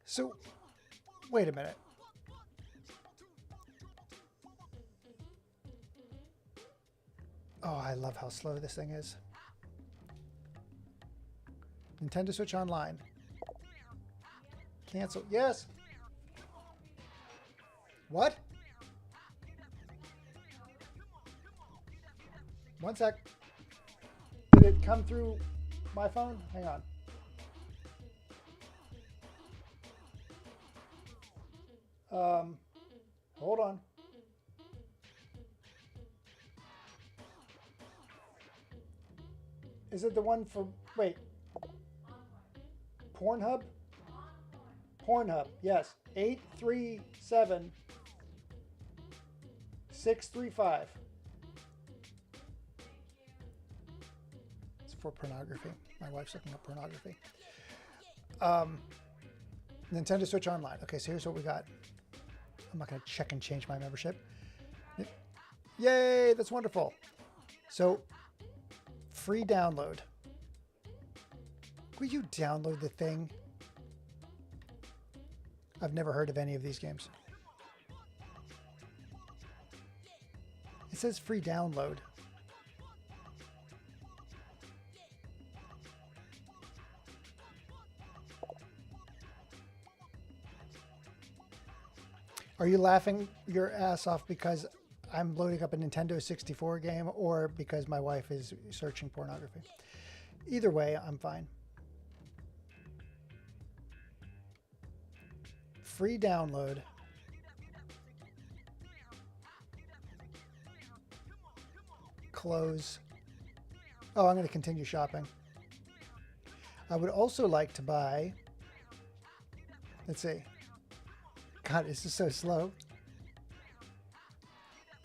So, wait a minute. Oh, I love how slow this thing is. Nintendo Switch Online. Cancel. Yes. What? One sec. Did it come through my phone? Hang on. Hold on. Is it the one for, wait. Pornhub? Pornhub, yes. 837-635. It's for pornography. My wife's looking up pornography. Nintendo Switch Online. Okay, so here's what we got. I'm not going to check and change my membership. Yay, that's wonderful. So, free download. Will you download the thing? I've never heard of any of these games. It says free download. Are you laughing your ass off because I'm loading up a Nintendo 64 game or because my wife is searching pornography? Either way, I'm fine. Free download. Close. Oh, I'm going to continue shopping. I would also like to buy... Let's see. God, this is so slow.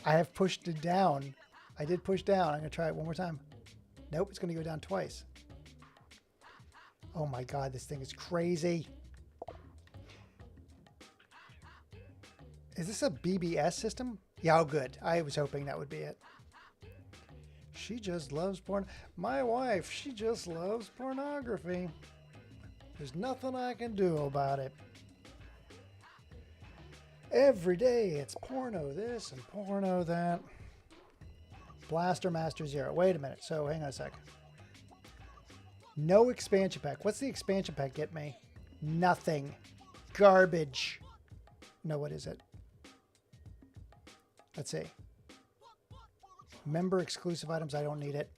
I have pushed it down. I did push down. I'm going to try it one more time. Nope, it's going to go down twice. Oh my God, this thing is crazy. Is this a BBS system? Yeah, oh good. I was hoping that would be it. She just loves porn. My wife, she just loves pornography. There's nothing I can do about it. Every day it's porno this and porno that. Blaster Master Zero. Wait a minute. So hang on a sec. No expansion pack. What's the expansion pack get me? Nothing. Garbage. No, what is it? Let's see. Member exclusive items. I don't need it.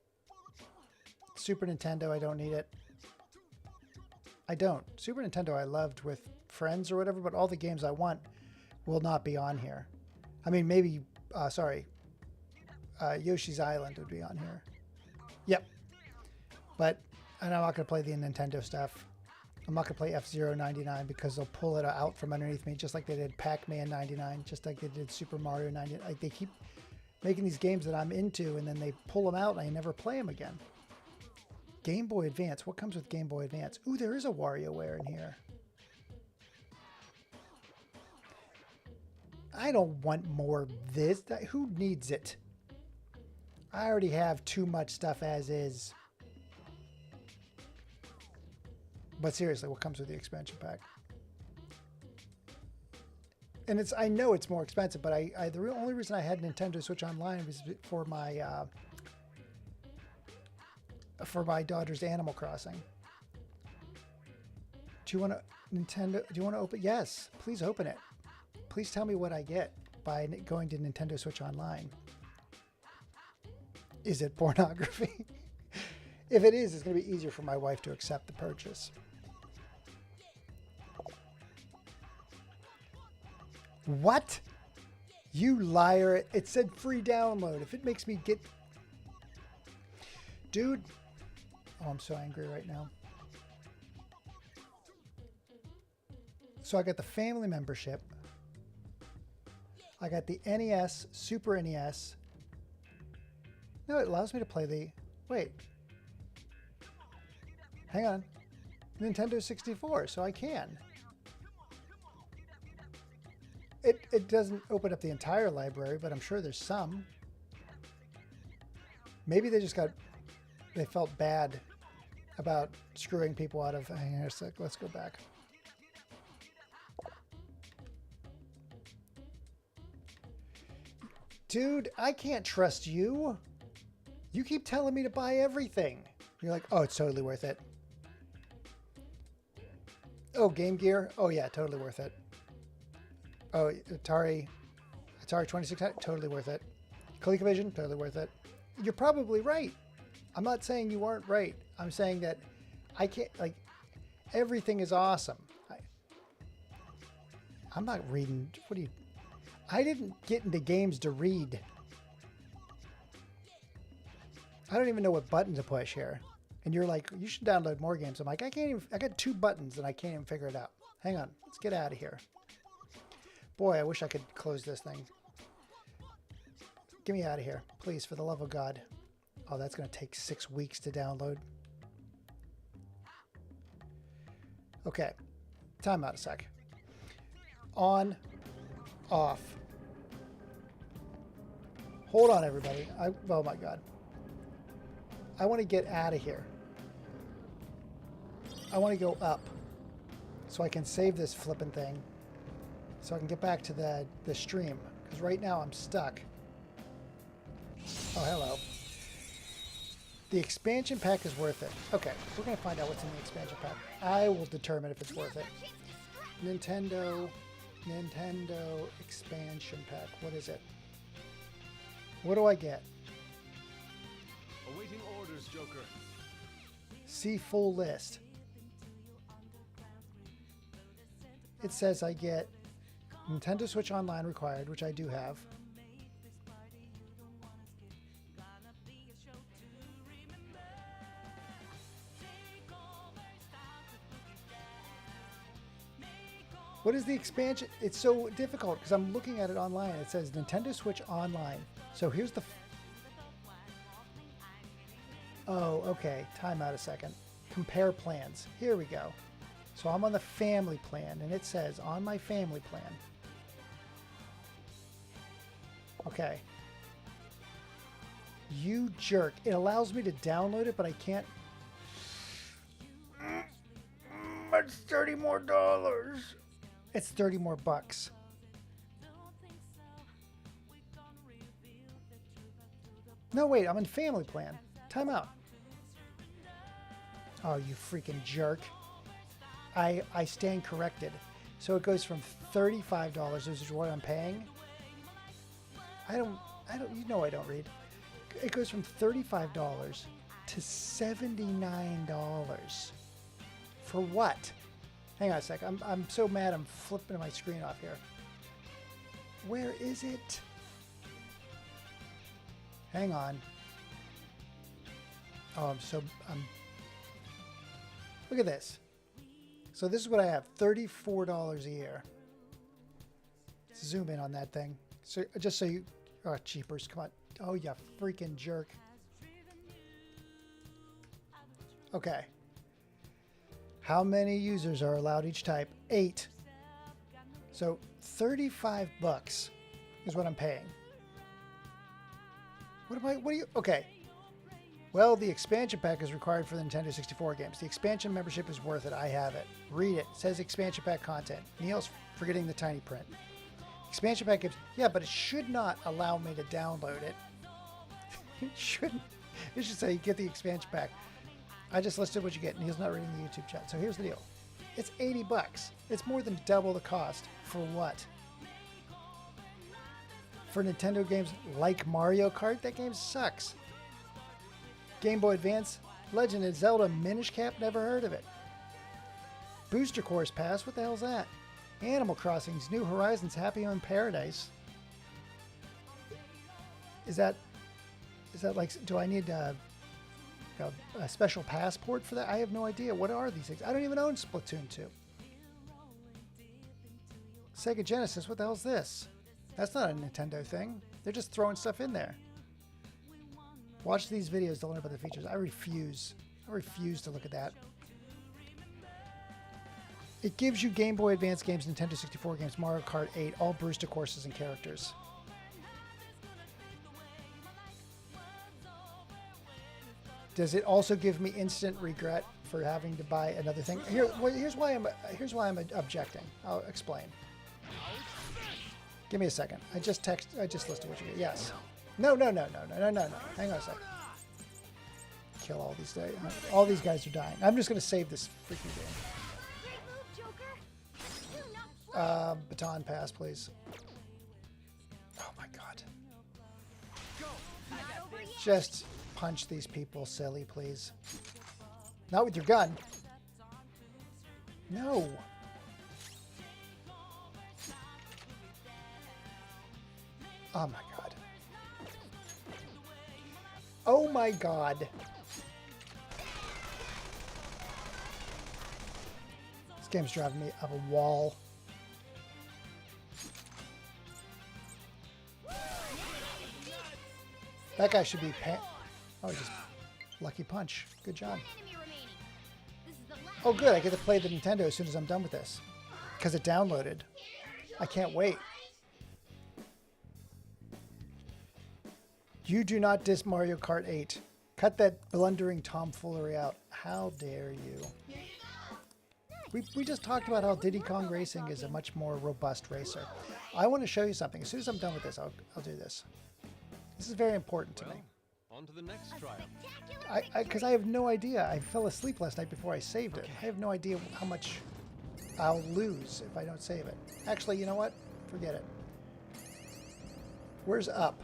Super Nintendo. I don't need it. I don't. Super Nintendo I loved with friends or whatever, but all the games I want will not be on here. I mean, maybe, Yoshi's Island would be on here. Yep. But and I'm not going to play the Nintendo stuff. I'm not going to play F-Zero 99 because they'll pull it out from underneath me, just like they did Pac-Man 99, just like they did Super Mario 99. Like they keep making these games that I'm into, and then they pull them out, and I never play them again. Game Boy Advance. What comes with Game Boy Advance? Ooh, there is a WarioWare in here. I don't want more of this. Who needs it? I already have too much stuff as is. But seriously, what comes with the expansion pack? And it's, I know it's more expensive, but the only reason I had Nintendo Switch Online was for my daughter's Animal Crossing. Do you want to Nintendo? Do you want to open? Yes, please open it. Please tell me what I get by going to Nintendo Switch Online. Is it pornography? If it is, it's going to be easier for my wife to accept the purchase. What? You liar. It said free download. If it makes me get... Dude. Oh, I'm so angry right now. So I got the family membership. I got the NES, Super NES. No, it allows me to play the... Wait. Hang on. Nintendo 64, so I can. It doesn't open up the entire library, but I'm sure there's some. Maybe they just they felt bad about screwing people out of... Hang on a sec, let's go back. Dude, I can't trust you. You keep telling me to buy everything. You're like, oh, it's totally worth it. Oh, Game Gear? Oh, yeah, totally worth it. Oh, Atari 2600? Totally worth it. ColecoVision? Totally worth it. You're probably right. I'm not saying you aren't right. I'm saying that I can't, like, everything is awesome. I'm not reading. What do you... I didn't get into games to read. I don't even know what button to push here. And you're like, you should download more games. I'm like, I can't even, I got 2 buttons and I can't even figure it out. Hang on, let's get out of here. Boy, I wish I could close this thing. Get me out of here, please, for the love of God. Oh, that's going to take 6 weeks to download. Okay, time out a sec. On, off. Hold on, everybody. Oh my God. I want to get out of here. I want to go up so I can save this flipping thing so I can get back to the stream, because right now I'm stuck. Oh, hello. The expansion pack is worth it. Okay, we're going to find out what's in the expansion pack. I will determine if it's worth it. Nintendo expansion pack. What is it? What do I get? Awaiting orders, Joker. See full list. It says I get Nintendo Switch Online required, which I do have. What is the expansion? It's so difficult because I'm looking at it online. It says Nintendo Switch Online. So here's the... Oh, okay. Time out a second. Compare plans. Here we go. So I'm on the family plan, and it says on my family plan. Okay. You jerk. It allows me to download it, but I can't... It's $30 more. It's 30 more bucks. No, wait, I'm in family plan. Time out. Oh, you freaking jerk. I stand corrected. So it goes from $35, this is what I'm paying. You know I don't read. It goes from $35 to $79. For what? Hang on a sec. I'm so mad I'm flipping my screen off here. Where is it? Hang on. Oh, look at this. So this is what I have, $34 a year. Zoom in on that thing. So just so you, oh, cheapers, come on. Oh, you freaking jerk. Okay. How many users are allowed each type? 8. So 35 bucks is what I'm paying. What are you, okay. Well, the expansion pack is required for the Nintendo 64 games. The expansion membership is worth it. I have it. Read it. It says expansion pack content. Neil's forgetting the tiny print. Expansion pack gives, yeah, but it should not allow me to download it. It shouldn't. It should say get the expansion pack. I just listed what you get. Neil's not reading the YouTube chat. So here's the deal. It's 80 bucks. It's more than double the cost. For what? For Nintendo games like Mario Kart? That game sucks. Game Boy Advance, Legend of Zelda Minish Cap, never heard of it. Booster Course Pass, what the hell's that? Animal Crossing's New Horizons Happy Home Paradise. Is that like, do I need a special passport for that? I have no idea. What are these things? I don't even own Splatoon 2. Sega Genesis, what the hell's this? That's not a Nintendo thing. They're just throwing stuff in there. Watch these videos to learn about the features. I refuse. I refuse to look at that. It gives you Game Boy Advance games, Nintendo 64 games, Mario Kart 8, all Brewster courses and characters. Does it also give me instant regret for having to buy another thing? Here's why I'm objecting. I'll explain. Give me a second. I just listed what you get. Yes. No. Hang on a second. Kill all these guys. All these guys are dying. I'm just going to save this freaking game. Baton pass, please. Oh my god. Just punch these people silly, please. Not with your gun. No. Oh my god. Oh my god. This game's driving me up a wall. That guy should be oh, just lucky punch. Good job. Oh good, I get to play the Nintendo as soon as I'm done with this. Because it downloaded. I can't wait. You do not diss Mario Kart 8. Cut that blundering tomfoolery out. How dare you? We just talked about how Diddy Kong Racing is a much more robust racer. I want to show you something. As soon as I'm done with this, I'll do this. This is very important to me. On to the next trial. Because I have no idea. I fell asleep last night before I saved it. I have no idea how much I'll lose if I don't save it. Actually, you know what? Forget it. Where's up?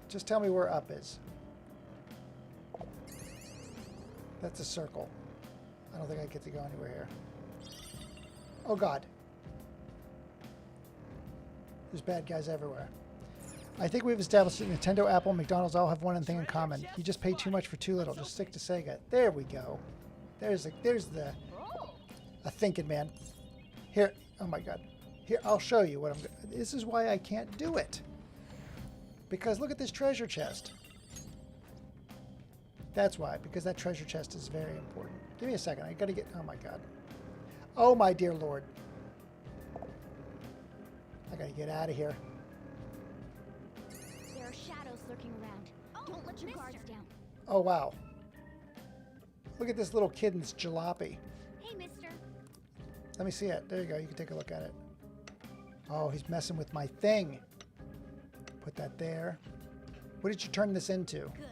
Just tell me where up is. That's a circle. I don't think I get to go anywhere here. Oh god. There's bad guys everywhere. I think we've established that Nintendo, Apple, and McDonald's all have one thing in common. You just pay too much for too little. Just stick to Sega. There we go. There's a thinking man. Here, oh my god. Here, I'll show you what this is why I can't do it. Because look at this treasure chest. That's why, because that treasure chest is very important. Give me a second. I gotta get, oh my god. Oh my dear lord. I gotta get out of here. There are shadows lurking around. Don't let your guards down. Oh wow. Look at this little kid in this jalopy. Hey, mister. Let me see it. There you go. You can take a look at it. Oh, he's messing with my thing. Put that there. What did you turn this into? Good.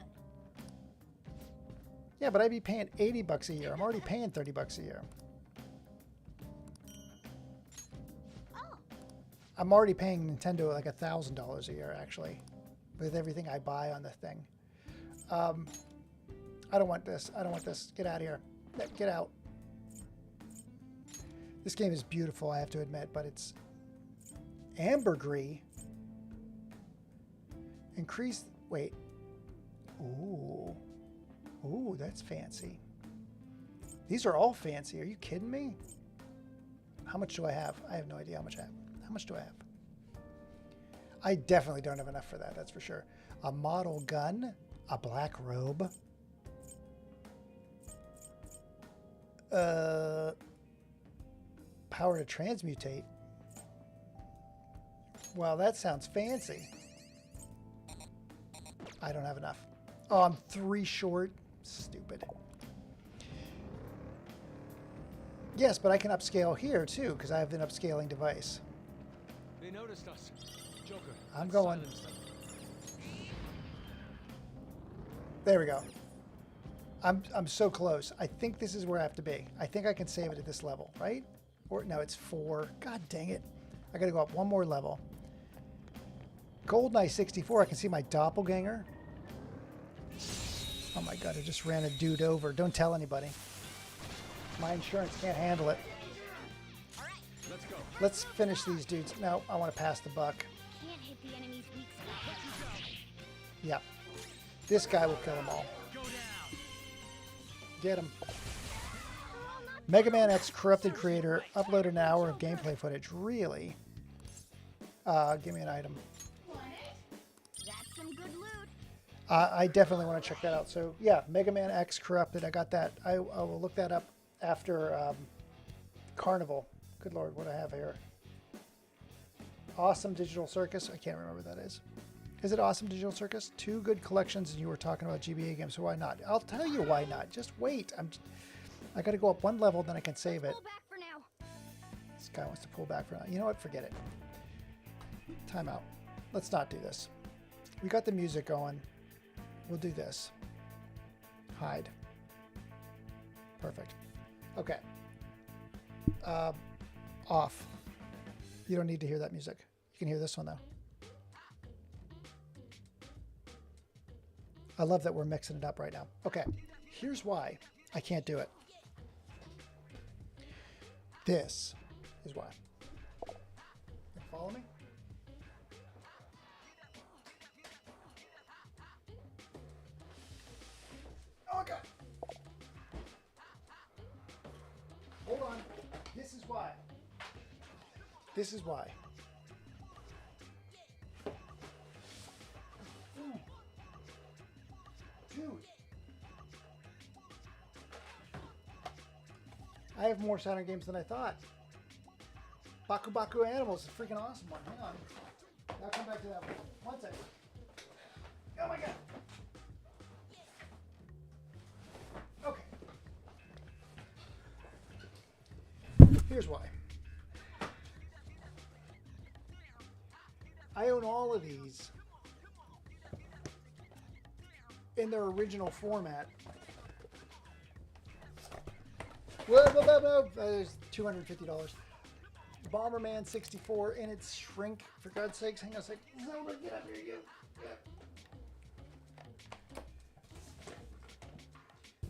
Yeah, but I'd be paying 80 bucks a year. I'm already paying 30 bucks a year. Oh. I'm already paying Nintendo like $1,000 a year, actually, with everything I buy on the thing. I don't want this. I don't want this. Get out of here. Get out. This game is beautiful, I have to admit, but it's ambergris. Increase, wait. Ooh. Ooh, that's fancy. These are all fancy. Are you kidding me? How much do I have? I have no idea how much I have. How much do I have? I definitely don't have enough for that, that's for sure. A model gun, a black robe. Power to transmutate. Well, that sounds fancy. I don't have enough. Oh, I'm 3 short. Stupid. Yes, but I can upscale here too, because I have an upscaling device. They noticed us. Joker. I'm going. There we go. I'm so close. I think this is where I have to be. I think I can save it at this level, right? Or no, it's 4. God dang it. I gotta go up one more level. GoldenEye 64, I can see my doppelganger. Oh my god, I just ran a dude over. Don't tell anybody. My insurance can't handle it. Let's go. Let's finish these dudes. No, I want to pass the buck. Can't hit the enemy's weak spot. Yep. This guy will kill them all. Get him. Mega Man X Corrupted Creator uploaded an hour of gameplay footage. Really? Give me an item. That's some good loot. I definitely want to check that out. So yeah, Mega Man X Corrupted. I got that. I will look that up after Carnival. Good Lord, what do I have here? Awesome Digital Circus. I can't remember what that is. Is it Awesome Digital Circus? 2 good collections, and you were talking about GBA games, so why not? I'll tell you why not. Just wait. I got to go up 1 level, then I can save it. Pull back for now. This guy wants to pull back for now. You know what? Forget it. Time out. Let's not do this. We got the music going. We'll do this. Hide. Perfect. Okay. Off. You don't need to hear that music. You can hear this one, though. I love that we're mixing it up right now. Okay. Here's why I can't do it. This is why. You follow me? Oh, God. Hold on. This is why. This is why. Ooh. Dude. I have more Saturn games than I thought. Baku Baku Animals is a freaking awesome one. Hang on. I'll come back to that one. One second. Oh my god. Okay. Here's why. I own all of these in their original format. Whoa, whoa, whoa, whoa. There's $250. Bomberman 64 in its shrink. For God's sakes, hang on a sec. Zelda, get up here, you. Yeah.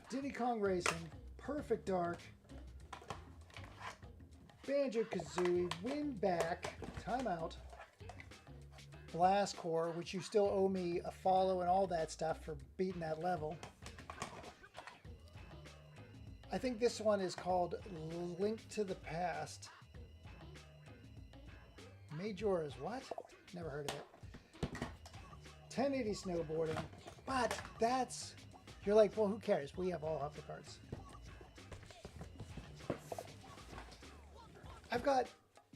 Diddy Kong Racing, Perfect Dark, Banjo-Kazooie, Win Back, Timeout, Blast Core, which you still owe me a follow and all that stuff for beating that level. I think this one is called Link to the Past. Majora's what? Never heard of it. 1080 snowboarding. But that's... You're like, well, who cares? We have all Huffle cards. I've got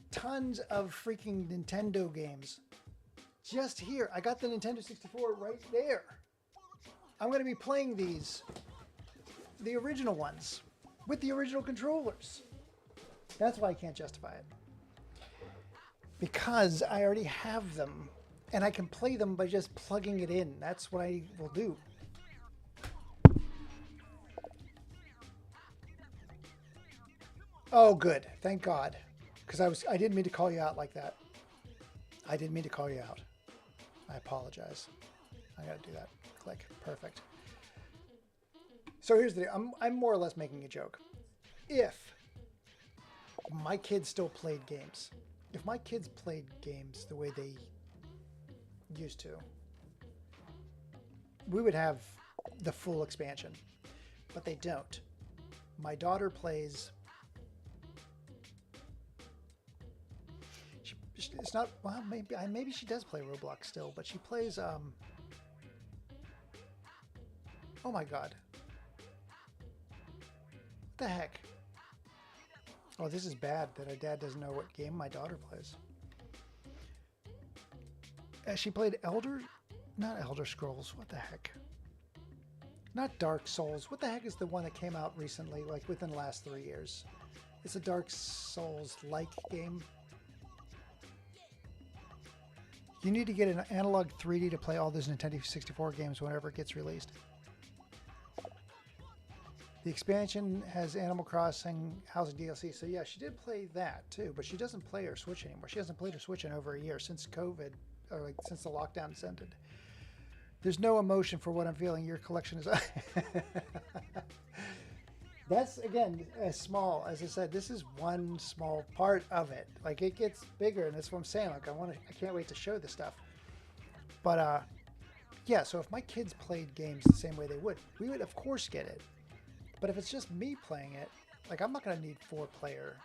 tons of freaking Nintendo games. Just here. I got the Nintendo 64 right there. I'm going to be playing these. The original ones. With the original controllers. That's why I can't justify it. Because I already have them. And I can play them by just plugging it in. That's what I will do. Oh, good. Thank God. Because I didn't mean to call you out like that. I didn't mean to call you out. I apologize. I got to do that. Click. Perfect. So here's the deal. I'm more or less making a joke. If my kids still played games, if my kids played games the way they used to, we would have the full expansion, but they don't. My daughter plays. It's not, well, maybe she does play Roblox still, but she plays, oh my God. What the heck? Oh, this is bad that our dad doesn't know what game my daughter plays. She played not Elder Scrolls, what the heck? Not Dark Souls. What the heck is the one that came out recently, like within the last 3 years? It's a Dark Souls-like game. You need to get an analog 3D to play all those Nintendo 64 games whenever it gets released. The expansion has Animal Crossing, House DLC. So yeah, she did play that too, but she doesn't play her Switch anymore. She hasn't played her Switch in over a year since COVID, or like since the lockdowns ended. There's no emotion for what I'm feeling. Your collection is... That's, again, as small. As I said, this is one small part of it. Like, it gets bigger, and that's what I'm saying. Like, I can't wait to show this stuff. But, yeah, so if my kids played games the same way they would, we would, of course, get it. But if it's just me playing it, like, I'm not going to need 4-player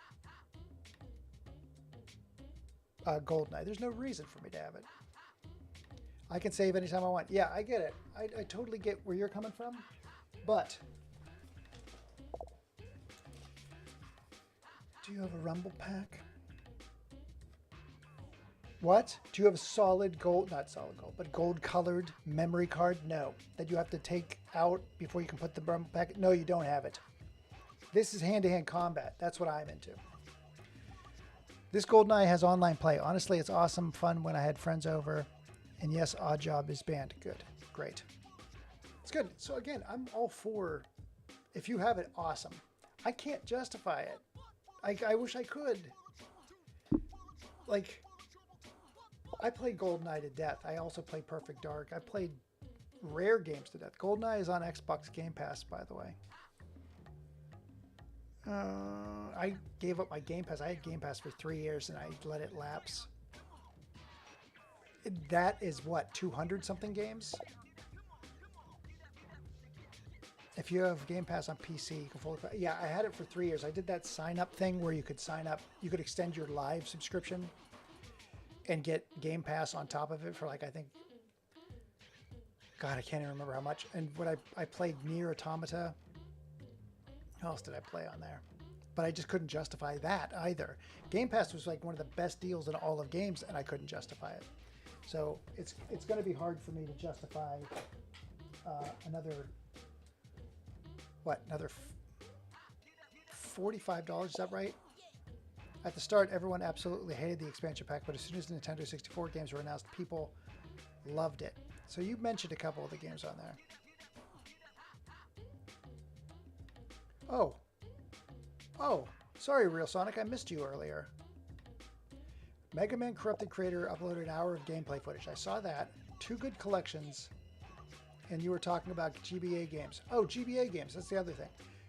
GoldenEye. There's no reason for me to have it. I can save anytime I want. Yeah, I get it. I totally get where you're coming from. But... do you have a Rumble pack? What? Do you have a solid gold, not solid gold, but gold colored memory card? No. That you have to take out before you can put the Rumble pack? No, you don't have it. This is hand-to-hand combat. That's what I'm into. This GoldenEye has online play. Honestly, it's awesome fun when I had friends over. And yes, Oddjob is banned. Good. Great. It's good. So again, I'm all for, if you have it, awesome. I can't justify it. I wish I could. Like, I played GoldenEye to death. I also played Perfect Dark. I played rare games to death. GoldenEye is on Xbox Game Pass, by the way. I gave up my Game Pass. I had Game Pass for 3 years and I let it lapse. That is what, 200-something games? If you have Game Pass on PC, you can fully play. Yeah, I had it for 3 years. I did that sign-up thing where you could sign up. You could extend your live subscription and get Game Pass on top of it for, like, I think... God, I can't even remember how much. And when I played Nier Automata. How else did I play on there? But I just couldn't justify that either. Game Pass was like one of the best deals in all of games, and I couldn't justify it. So it's going to be hard for me to justify another $45? Is that right? At the start, everyone absolutely hated the expansion pack, but as soon as the Nintendo 64 games were announced, people loved it. So you mentioned a couple of the games on there. Oh, sorry, Real Sonic, I missed you earlier. Mega Man Corrupted Creator uploaded an hour of gameplay footage. I saw that. 2 good collections. And you were talking about GBA games. Oh, GBA games, that's the other thing.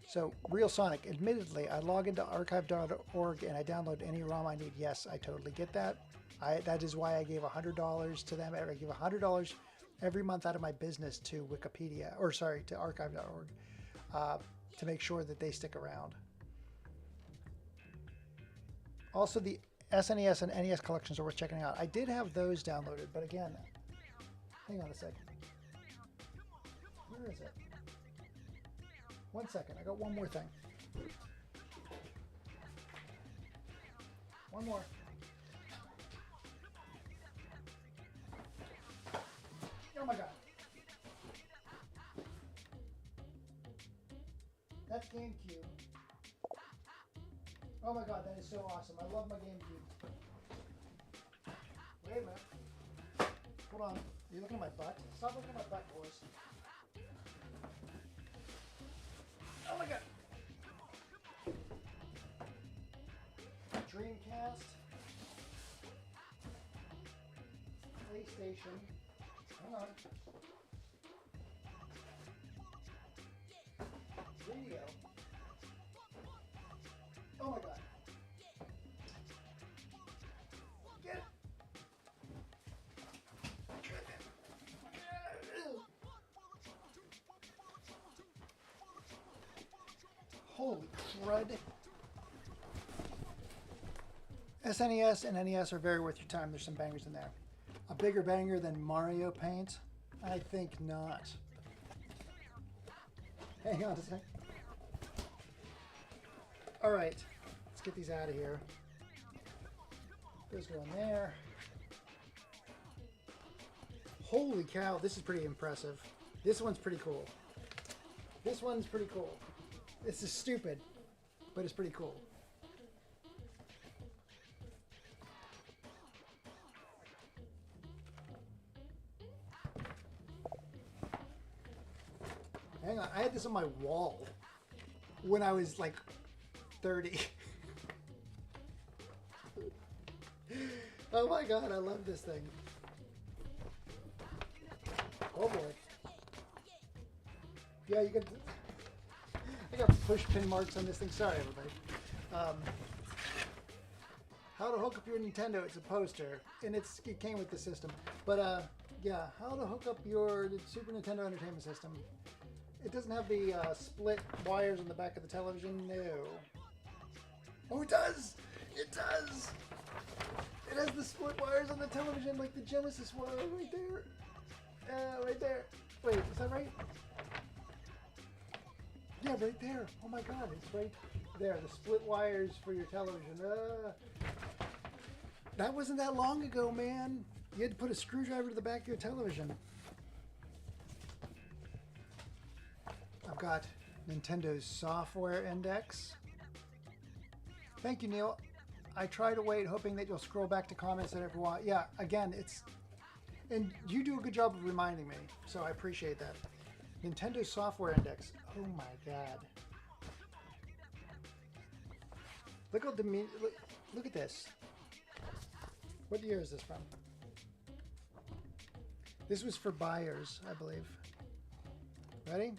So, Real Sonic, admittedly, I log into archive.org and I download any ROM I need. Yes, I totally get that. That is why I gave $100 to them. I give $100 every month out of my business to Wikipedia, or sorry, to archive.org, to make sure that they stick around. Also, the SNES and NES collections are worth checking out. I did have those downloaded, but again, hang on a second. Where is it? 1 second, I got one more thing. One more. Oh my god. That's GameCube. Oh my god, that is so awesome. I love my GameCube. Wait a minute. Hold on. Are you looking at my butt? Stop looking at my butt, boys. Oh my god. Dreamcast. PlayStation. Hang on. Video. Oh my god. Holy crud. SNES and NES are very worth your time. There's some bangers in there. A bigger banger than Mario Paint? I think not. Hang on a sec. Alright, let's get these out of here. Those go in there. Holy cow, this is pretty impressive. This one's pretty cool. This one's pretty cool. This is stupid, but it's pretty cool. Hang on, I had this on my wall when I was like 30. Oh my god, I love this thing. Oh boy. Yeah, you can. I got push pin marks on this thing. Sorry, everybody. How to hook up your Nintendo? It's a poster, and it came with the system. But yeah, how to hook up your Super Nintendo Entertainment System? It doesn't have the split wires on the back of the television. No. Oh, it does. It does. It has the split wires on the television, like the Genesis one, right there. Right there. Wait, is that right? Yeah, right there. Oh my god, it's right there. The split wires for your television. That wasn't that long ago, man. You had to put a screwdriver to the back of your television. I've got Nintendo's software index. Thank you, Neil. I try to wait, hoping that you'll scroll back to comments that everyone want. Yeah, again, it's... And you do a good job of reminding me, so I appreciate that. Nintendo Software Index. Oh my god. Look at look at this. What year is this from? This was for buyers, I believe. Ready?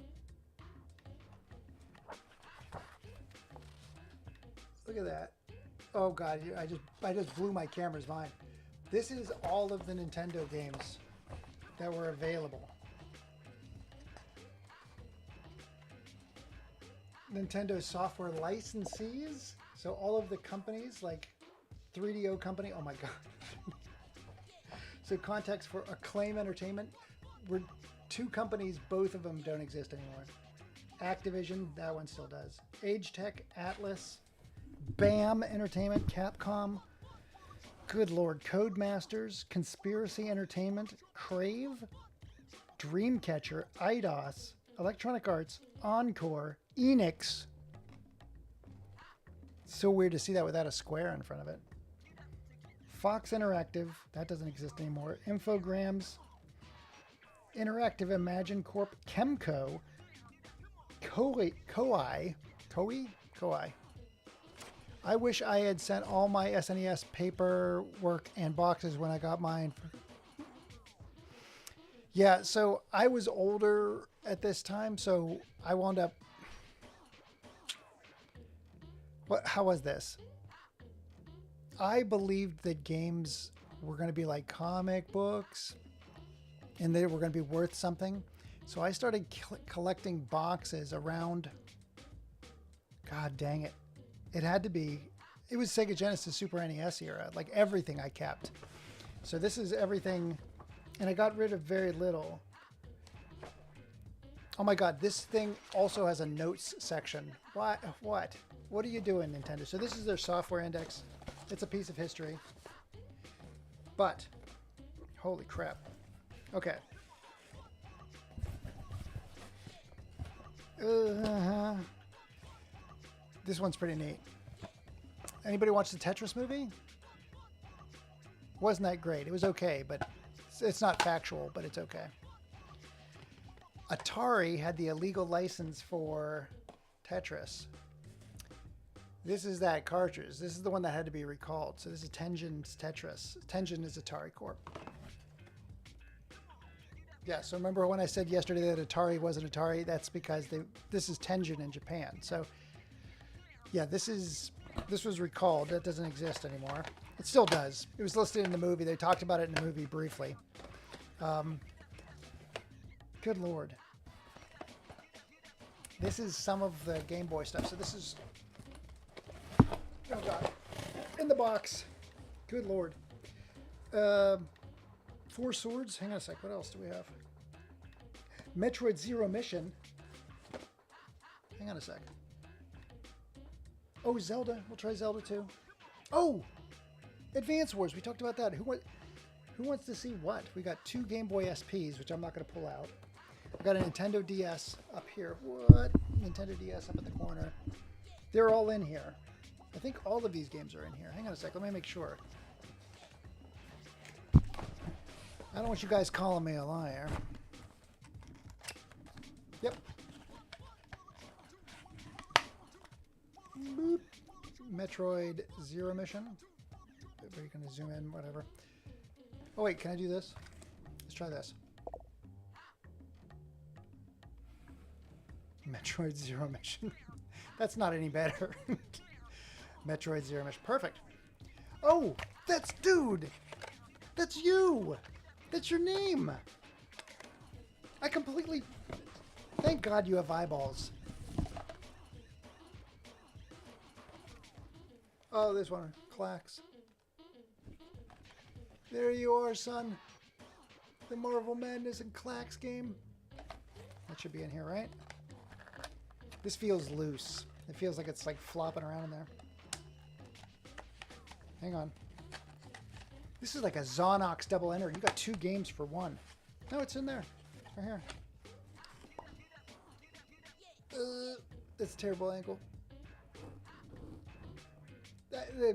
Look at that. Oh god, I just blew my camera's mind. This is all of the Nintendo games that were available. Nintendo software licensees. So all of the companies like 3DO Company. Oh my god. So contacts for Acclaim Entertainment were two companies. Both of them don't exist anymore. Activision, that one still does. Age Tech, Atlas, BAM Entertainment, Capcom. Good lord. Codemasters, Conspiracy Entertainment, Crave, Dreamcatcher, IDOS, Electronic Arts, Encore, Enix. So weird to see that without a square in front of it. Fox Interactive, that doesn't exist anymore. Infogrames, Interactive Imagine Corp, Chemco, Koei. I wish I had sent all my SNES paperwork and boxes when I got mine. Yeah, so I was older at this time, so I wound up... How was this? I believed that games were going to be like comic books and they were going to be worth something. So I started collecting boxes around... God dang it. It had to be... It was Sega Genesis, Super NES era. Like everything I kept. So this is everything... And I got rid of very little. Oh my god, this thing also has a notes section. What? What are you doing, Nintendo? So this is their software index. It's a piece of history. But, holy crap. Okay. This one's pretty neat. Anybody watch the Tetris movie? Wasn't that great. It was okay, but it's not factual, but it's okay. Atari had the illegal license for Tetris. This is that cartridge. This is the one that had to be recalled. So this is Tengen's Tetris. Tengen is Atari Corp. Yeah, so remember when I said yesterday that Atari wasn't Atari? That's because this is Tengen in Japan. So yeah, this was recalled. That doesn't exist anymore. It still does. It was listed in the movie. They talked about it in the movie briefly. Good lord. This is some of the Game Boy stuff. So this is, oh god, in the box. Good lord. 4 swords. Hang on a sec. What else do we have? Metroid Zero Mission. Hang on a sec. Oh, Zelda. We'll try Zelda too. Oh, Advance Wars. We talked about that. Who wants to see what? We got 2 Game Boy SPs, which I'm not going to pull out. I've got a Nintendo DS up here. What? Nintendo DS up in the corner. They're all in here. I think all of these games are in here. Hang on a sec. Let me make sure. I don't want you guys calling me a liar. Yep. Boop. Metroid Zero Mission. Where you can zoom in, whatever. Oh wait, can I do this? Let's try this. Metroid Zero Mission. That's not any better. Metroid Zero Mission. Perfect. Oh, that's dude. That's you. That's your name. I completely... Thank God you have eyeballs. Oh, this one. Clacks. There you are, son. The Marvel Madness and Clacks game. That should be in here, right? This feels loose. It feels like it's like flopping around in there. Hang on. This is like a Zonox double enter. You got 2 games for 1. No, it's in there. Right here. That's a terrible angle.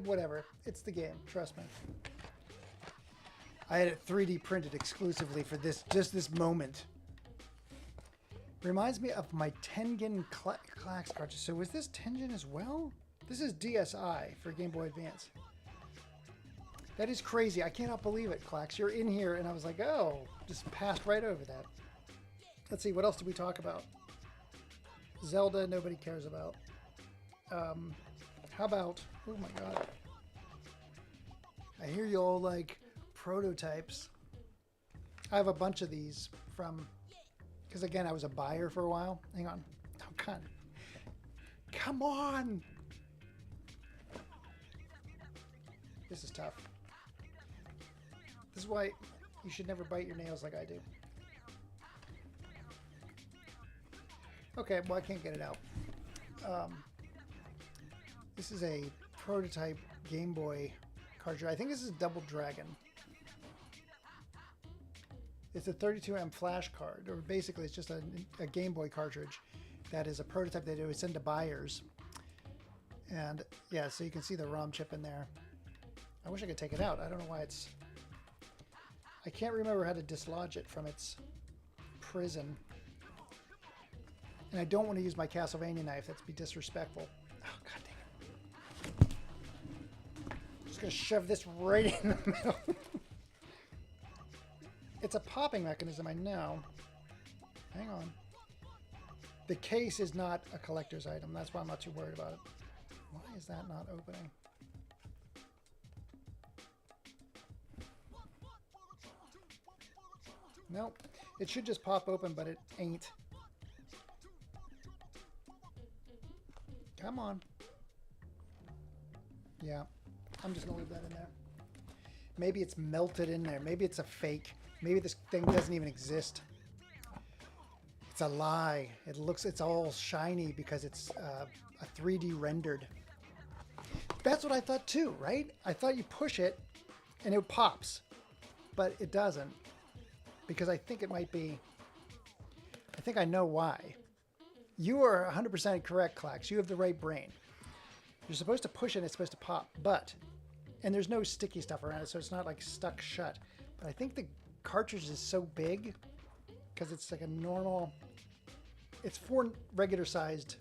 Whatever. It's the game. Trust me. I had it 3D printed exclusively for this, just this moment. Reminds me of my Tengen Clacks cartridge. So was this Tengen as well? This is DSi for Game Boy Advance. That is crazy. I cannot believe it, Clacks. You're in here, and I was like, oh, just passed right over that. Let's see, what else did we talk about? Zelda, nobody cares about. How about, oh my god. I hear you all like prototypes. I have a bunch of these from, because again, I was a buyer for a while. Hang on. Oh god. Come on! This is tough. This is why you should never bite your nails like I do. Okay, well I can't get it out. This is a prototype Game Boy cartridge. I think this is Double Dragon. It's a 32M flash card, or basically it's just a Game Boy cartridge that is a prototype that they would send to buyers. And yeah, so you can see the ROM chip in there. I wish I could take it out. I don't know why it's... I can't remember how to dislodge it from its prison. And I don't want to use my Castlevania knife. That'd be disrespectful. Oh, god dang it. I'm just going to shove this right in the middle. It's a popping mechanism, I know. Hang on. The case is not a collector's item. That's why I'm not too worried about it. Why is that not opening? Nope. It should just pop open, but it ain't. Come on. Yeah. I'm just going to leave that in there. Maybe it's melted in there. Maybe it's a fake. Maybe this thing doesn't even exist. It's a lie. It looks, it's all shiny because it's a 3D rendered. That's what I thought too, right? I thought you push it and it pops, but it doesn't. Because I think it might be, I think I know why. You are 100% correct, Clax. You have the right brain. You're supposed to push it and it's supposed to pop, but, and there's no sticky stuff around it, so it's not like stuck shut. But I think the cartridge is so big because it's like a normal, it's for regular sized,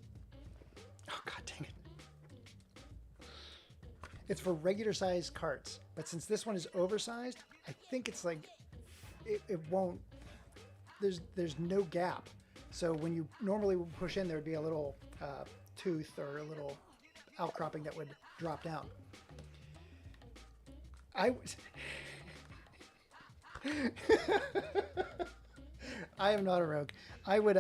oh god dang it. It's for regular sized carts, but since this one is oversized, I think it's like, it won't, there's no gap. So when you normally would push in, there would be a little tooth or a little outcropping that would drop down. I am not a rogue. I would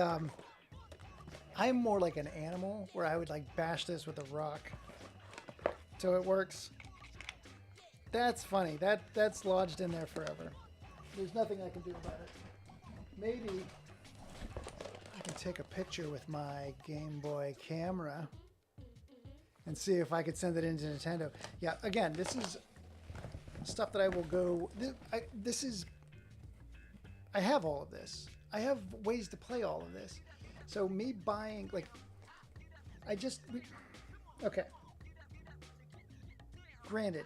I'm more like an animal where I would like bash this with a rock so it works. That's funny. That's lodged in there forever. There's nothing I can do about it. Maybe I can take a picture with my Game Boy camera and see if I could send it into Nintendo. Yeah, again, this is stuff that I will go... I have all of this. I have ways to play all of this. So me buying, like... Okay. Granted.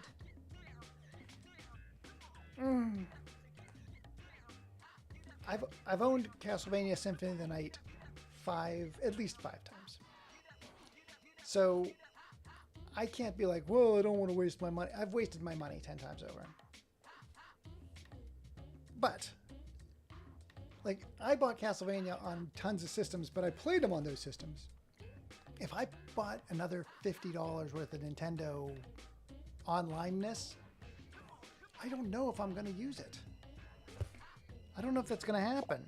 I've owned Castlevania Symphony of the Night at least five times. So I can't be like, well, I don't want to waste my money. I've wasted my money 10 times over. But like, I bought Castlevania on tons of systems, but I played them on those systems. If I bought another $50 worth of Nintendo online-ness, I don't know if I'm going to use it. I don't know if that's going to happen.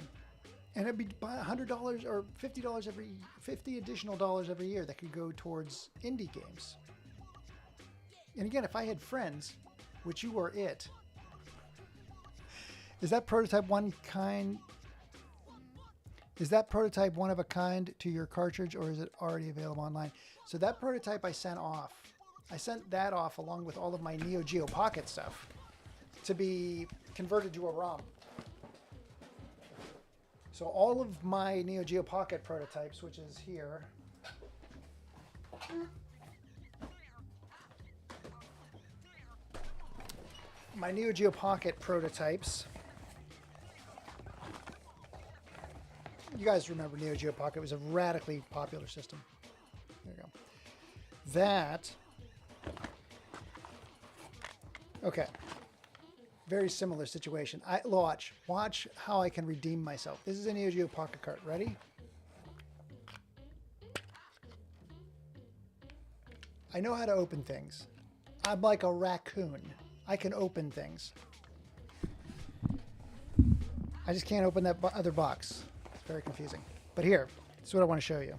And it'd be $100 or $50 $50 additional dollars every year that could go towards indie games. And again, if I had friends, which you are it, is that prototype one of a kind to your cartridge, or is it already available online? So that prototype I sent off. I sent that off along with all of my Neo Geo Pocket stuff to be converted to a ROM. So all of my Neo Geo Pocket prototypes, which is here, my Neo Geo Pocket prototypes. You guys remember Neo Geo Pocket? It was a radically popular system. There you go. That. Okay. Very similar situation. Watch how I can redeem myself. This is a Neo Geo Pocket cart. Ready? I know how to open things. I'm like a raccoon. I can open things. I just can't open that other box. It's very confusing. But here, this is what I want to show you.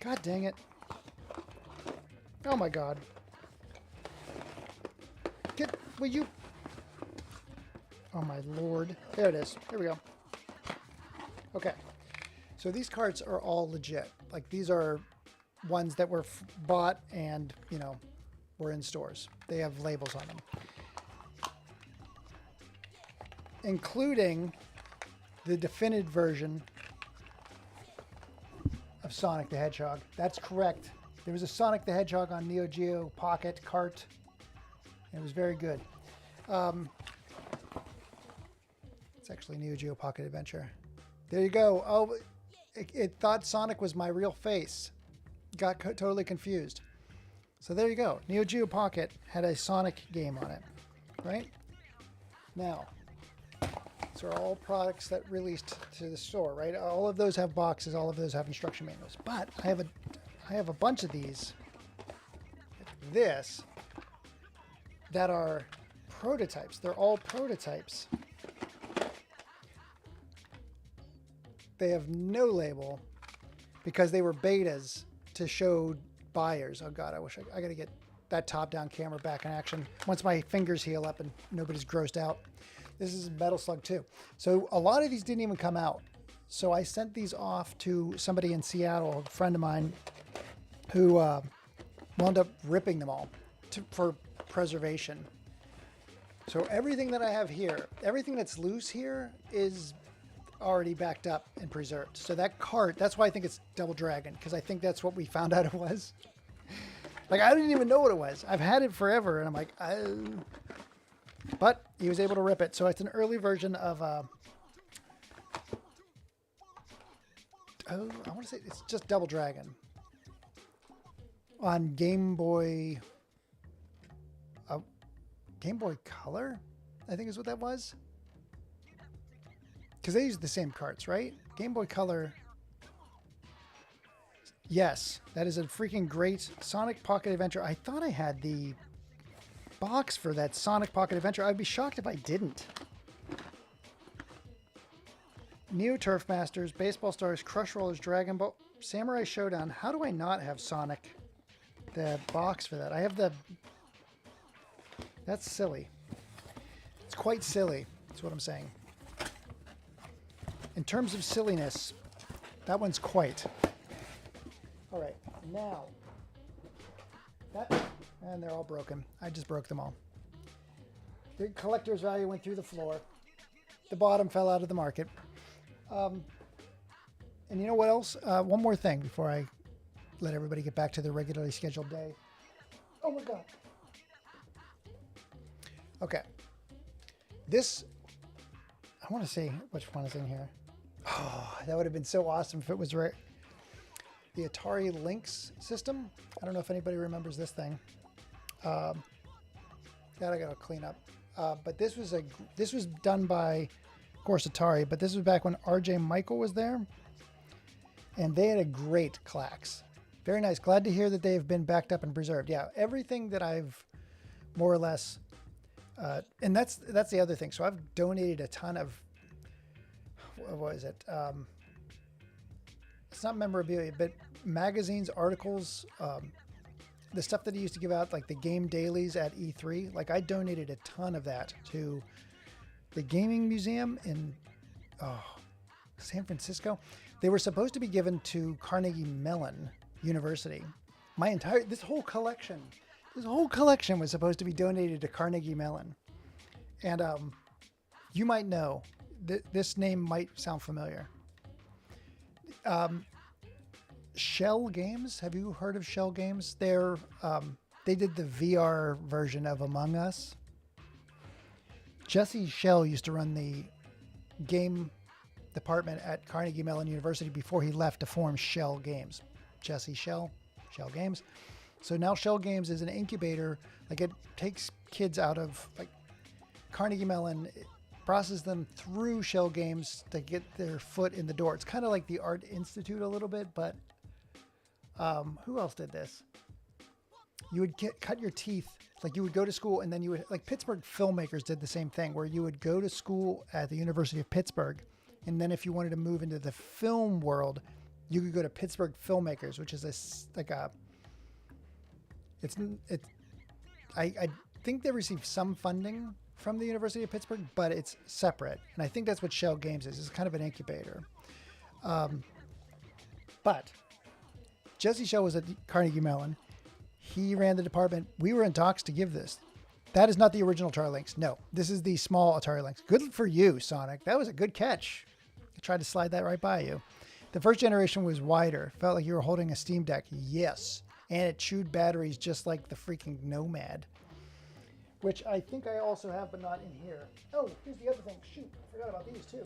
God dang it. Oh my God. Will you? Oh my Lord. There it is. Here we go. Okay. So these carts are all legit. Like, these are ones that were bought and, you know, were in stores. They have labels on them. Including the definitive version of Sonic the Hedgehog. That's correct. There was a Sonic the Hedgehog on Neo Geo Pocket cart. It was very good. It's actually Neo Geo Pocket Adventure. There you go. Oh, it thought Sonic was my real face. Got totally confused. So there you go. Neo Geo Pocket had a Sonic game on it, right? Now, these are all products that released to the store, right? All of those have boxes. All of those have instruction manuals. But I have a bunch of these. This. That are prototypes. They're all prototypes. They have no label because they were betas to show buyers. Oh God, I gotta get that top-down camera back in action once my fingers heal up and nobody's grossed out. This is Metal Slug 2. So a lot of these didn't even come out. So I sent these off to somebody in Seattle, a friend of mine, who wound up ripping them all for preservation. So everything that I have here, everything that's loose here is already backed up and preserved. So that cart, that's why I think it's Double Dragon, because I think that's what we found out it was. Like, I didn't even know what it was. I've had it forever, and I'm like, but he was able to rip it. So it's an early version of, I want to say it's just Double Dragon on Game Boy Color, I think is what that was. Because they used the same carts, right? Game Boy Color. Yes, that is a freaking great Sonic Pocket Adventure. I thought I had the box for that Sonic Pocket Adventure. I'd be shocked if I didn't. Neo Turf Masters, Baseball Stars, Crush Rollers, Dragon Ball, Samurai Showdown. How do I not have Sonic? The box for that. I have the... That's silly. It's quite silly. That's what I'm saying. In terms of silliness, that one's quite. All right, now... And they're all broken. I just broke them all. The collector's value went through the floor. The bottom fell out of the market. And you know what else? One more thing before I let everybody get back to their regularly scheduled day. Oh my God. Okay. This, I want to see which one is in here. Oh, that would have been so awesome if it was right. The Atari Lynx system. I don't know if anybody remembers this thing. That I gotta clean up. But this was done by, of course, Atari. But this was back when R.J. Michael was there, and they had a great Clax. Very nice. Glad to hear that they've been backed up and preserved. Yeah, everything that I've more or less, and that's the other thing. So I've donated a ton of. What is it? It's not memorabilia, but magazines, articles, the stuff that he used to give out, like the game dailies at E3. Like I donated a ton of that to the Gaming Museum in San Francisco. They were supposed to be given to Carnegie Mellon University. This whole collection was supposed to be donated to Carnegie Mellon. And you might know, this name might sound familiar. Shell Games. Have you heard of Shell Games? They did the VR version of Among Us. Jesse Shell used to run the game department at Carnegie Mellon University before he left to form Shell Games. Jesse Shell Games. So now Shell Games is an incubator. Like it takes kids out of like Carnegie Mellon, process them through Shell Games to get their foot in the door. It's kind of like the Art Institute a little bit, but who else did this? You would cut your teeth, like you would go to school and then you would, like Pittsburgh filmmakers did the same thing, where you would go to school at the University of Pittsburgh, and then if you wanted to move into the film world, you could go to Pittsburgh Filmmakers, which is I think they receive some funding from the University of Pittsburgh, but it's separate. And I think that's what Shell Games is. It's kind of an incubator. But Jesse Shell was at Carnegie Mellon. He ran the department. We were in talks to give this. That is not the original Atari Lynx. No, this is the small Atari Lynx. Good for you, Sonic. That was a good catch. I tried to slide that right by you. The first generation was wider. Felt like you were holding a Steam Deck. Yes. And it chewed batteries just like the freaking Nomad, which I think I also have, but not in here. Oh, here's the other thing. Shoot, I forgot about these too.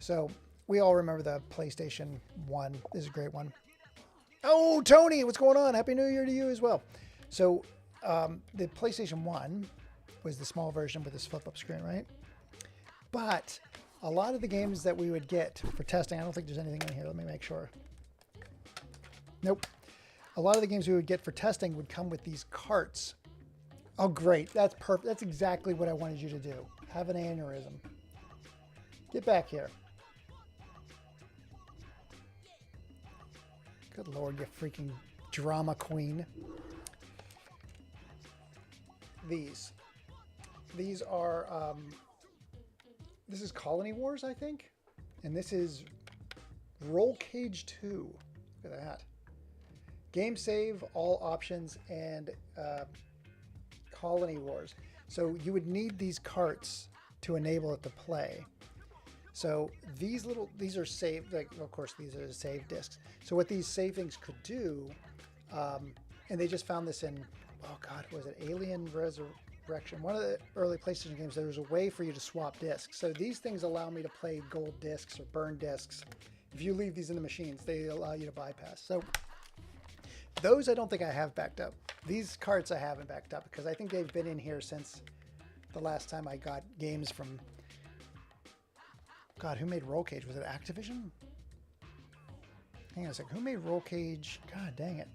So we all remember the PlayStation 1. This is a great one. Oh, Tony, what's going on? Happy New Year to you as well. So the PlayStation 1 was the small version with this flip-up screen, right? But a lot of the games that we would get for testing, I don't think there's anything in here. Let me make sure. Nope. A lot of the games we would get for testing would come with these carts. Oh, great. That's perfect. That's exactly what I wanted you to do. Have an aneurysm. Get back here. Good Lord, you freaking drama queen. These are, this is Colony Wars, I think. And this is Roll Cage 2. Look at that. Game save, all options, and Colony Wars. So you would need these carts to enable it to play. So these are saved, like, of course, these are the save discs. So what these save things could do, and they just found this in, oh God, was it Alien Resurrection? One of the early PlayStation games, there was a way for you to swap discs. So these things allow me to play gold discs or burn discs. If you leave these in the machines, they allow you to bypass. So those I don't think I have backed up. These carts I haven't backed up because I think they've been in here since the last time I got games from, God, who made Roll Cage? Was it Activision? Hang on a second. Who made Roll Cage? God dang it.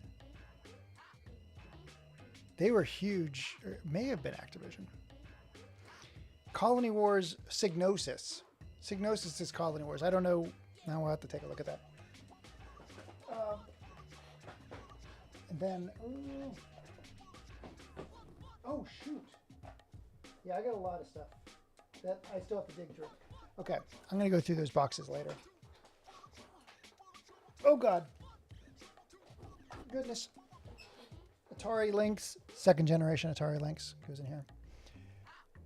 They were huge. It may have been Activision. Colony Wars Signosis. Signosis is Colony Wars. I don't know. Now we'll have to take a look at that. And then, oh shoot. Yeah, I got a lot of stuff that I still have to dig through. Okay, I'm gonna go through those boxes later. Oh God. Goodness. Atari Lynx, second generation Atari Lynx goes in here.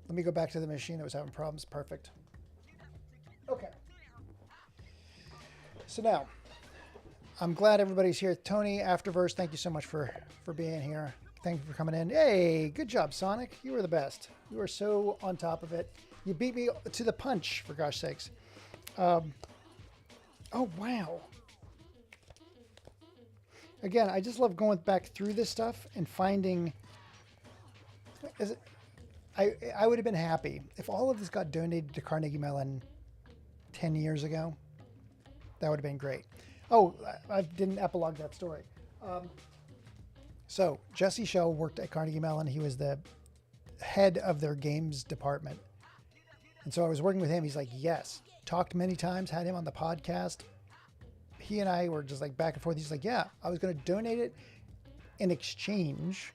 Let me go back to the machine that was having problems. Perfect. Okay. So now, I'm glad everybody's here. Tony, Afterverse, thank you so much for being here. Thank you for coming in. Hey, good job, Sonic. You were the best. You were so on top of it. You beat me to the punch, for gosh sakes. Oh, wow. Again, I just love going back through this stuff and finding... I would have been happy if all of this got donated to Carnegie Mellon 10 years ago. That would have been great. Oh, I didn't epilogue that story. So Jesse Schell worked at Carnegie Mellon. He was the head of their games department. And so I was working with him. He's like, yes. Talked many times, had him on the podcast. He and I were just like back and forth. He's like, yeah, I was going to donate it in exchange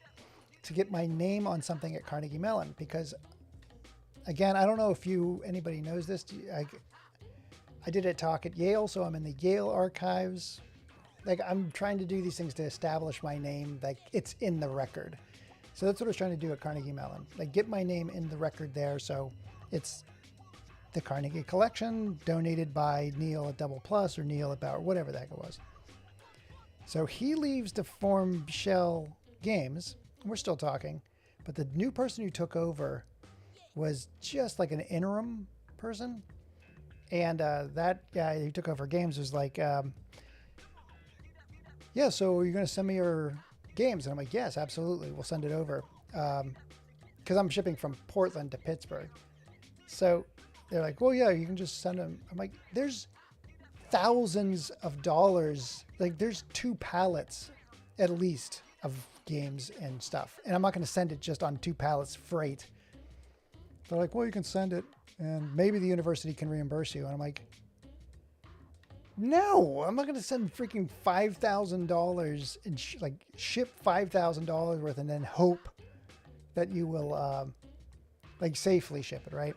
to get my name on something at Carnegie Mellon. Because, again, I don't know if anybody knows this. I did a talk at Yale, so I'm in the Yale archives. Like, I'm trying to do these things to establish my name, like it's in the record. So that's what I was trying to do at Carnegie Mellon. Like, get my name in the record there, so it's the Carnegie Collection, donated by Neil at Double Plus or Neil at Bauer, whatever the heck it was. So he leaves to form Shell Games. We're still talking, but the new person who took over was just like an interim person. And that guy who took over games was like, yeah, so you're going to send me your games? And I'm like, yes, absolutely. We'll send it over. Because I'm shipping from Portland to Pittsburgh. So they're like, well, yeah, you can just send them. I'm like, there's thousands of dollars. Like, there's 2 pallets at least of games and stuff. And I'm not going to send it just on 2 pallets freight. They're like, well, you can send it. And maybe the university can reimburse you. And I'm like, no, I'm not going to send freaking $5,000 and ship $5,000 worth and then hope that you will safely ship it, right?